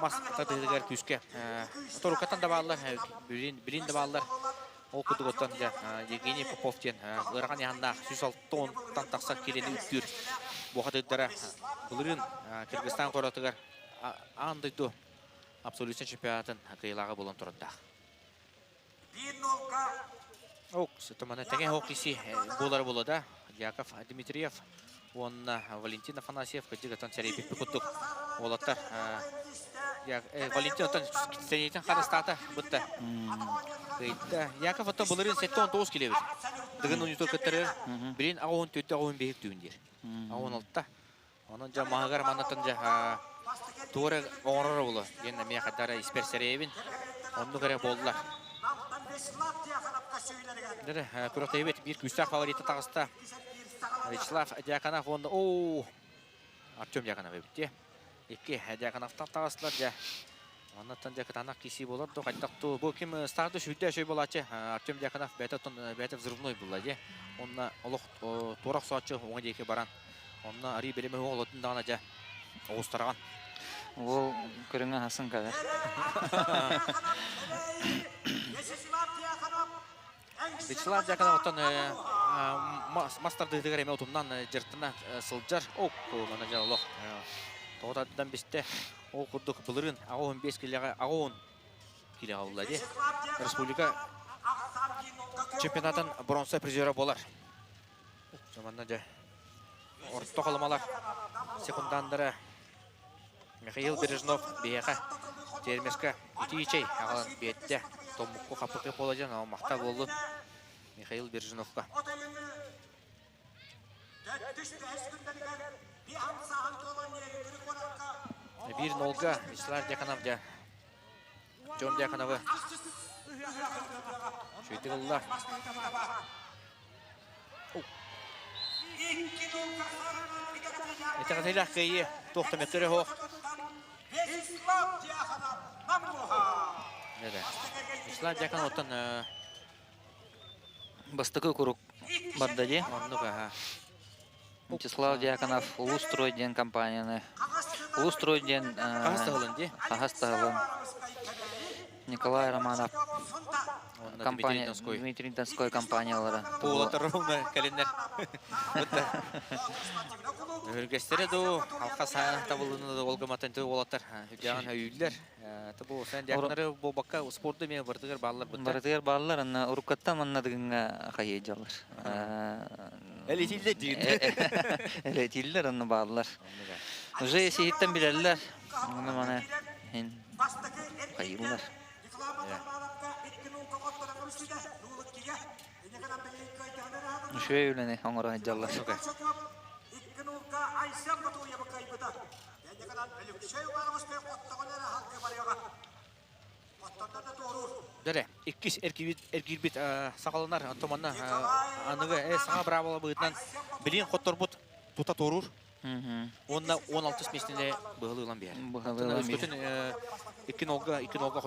Маска дыгыр күскө. Торукаттан да баллар, билин да баллар. Ол кудуготтан жа Евгений Поповтен ырган янда 106 тоннан таксак келени үттүр. Бохатыдара булырын Кыргызстан коратыгар андыйду абсолютный чемпионатын кыйлага болон турда. Ок, сытымана теге хокиси болар болода. Яков Дмитриев, он Валентин Афанасьев, кыдыгатан серепип куттук. Олаттар Валентин тан сенетен харастата бутта. Кыйда Яков ата булырын 7-9 килебит. Дыгын унитор көтөрөр. Бирин агын төттө агын бейик дүндер. Агын алтта. Анын жамагар манатан жа туура оңорор болу. Ен мен катара исперсеребин. Онду керек болдулар. Дере көрөктөйбет бир күстак фавориты тагыста. Вячеслав Дьяконов онда Артем Дьяконов битте. Икки Дьяконовтан тагыстылар жа. Анаттан жа катанак киси болот, кайтактуу. Бу ким старды шүддө шөй болачы. Артем Дьяконов бетон взрывной булла же. Онна олох торак саатчы оңа деке баран. Онна ари береме олотун дагана жа. Оустарган. Ол көрүңө асын кадер. Вячеслав Дьяконовтан мастер дыгыр эме отумнан жыртына сылжар. Мана жа олох. Тоғатадан бесте ол құрдық бұлырын 15 килеға 10 килеға олады. Республика чемпионатын бронза призері болар. Жаманна жа орто қалымалар секундандары Михаил Бережнов бейеға термесқа үтейчей ағалан бетте томмуққа қапықы боладен мақта болды Михаил Бережновқа. Bir nolga Вячеслав Дьяконов жа Жон Дьяконовы шөйтігілді. Этағатайлақ кәйе тоқтаметтері хоқ. Вячеслав Дьяконов оттан Бастыкы курук бардади. Оннуга. Вячеслав Дьяконов Улустрой ден компанияны. Улустрой ден Хагастагылын. Николай Романов компания Дмитрий Донской компаниялары. Пулатыр ровно календар. Өргестері ду алқа сайын табылыны да олғаматан төг олаттар. Жағын өйілдер. Табу сән дияқнары бұл баққа спорты мен бардығыр балылар бұтта. Бардығыр балылар, анна ұрыққатта манна дығынға қайы жалар. Әлетілдер дейін. Әлетілдер анна балылар. Уже есейттен білерлер. Оны мана қайылар. Шөй өліне оңырға жалар. Дәре, иккис эркирбит сақалынар антоманна анығы саңа бравала бұғытнан білен қоттор бұд тута торур. Онда 16 местінде бұғылы ұлан бер. Өскөтін 2 нолға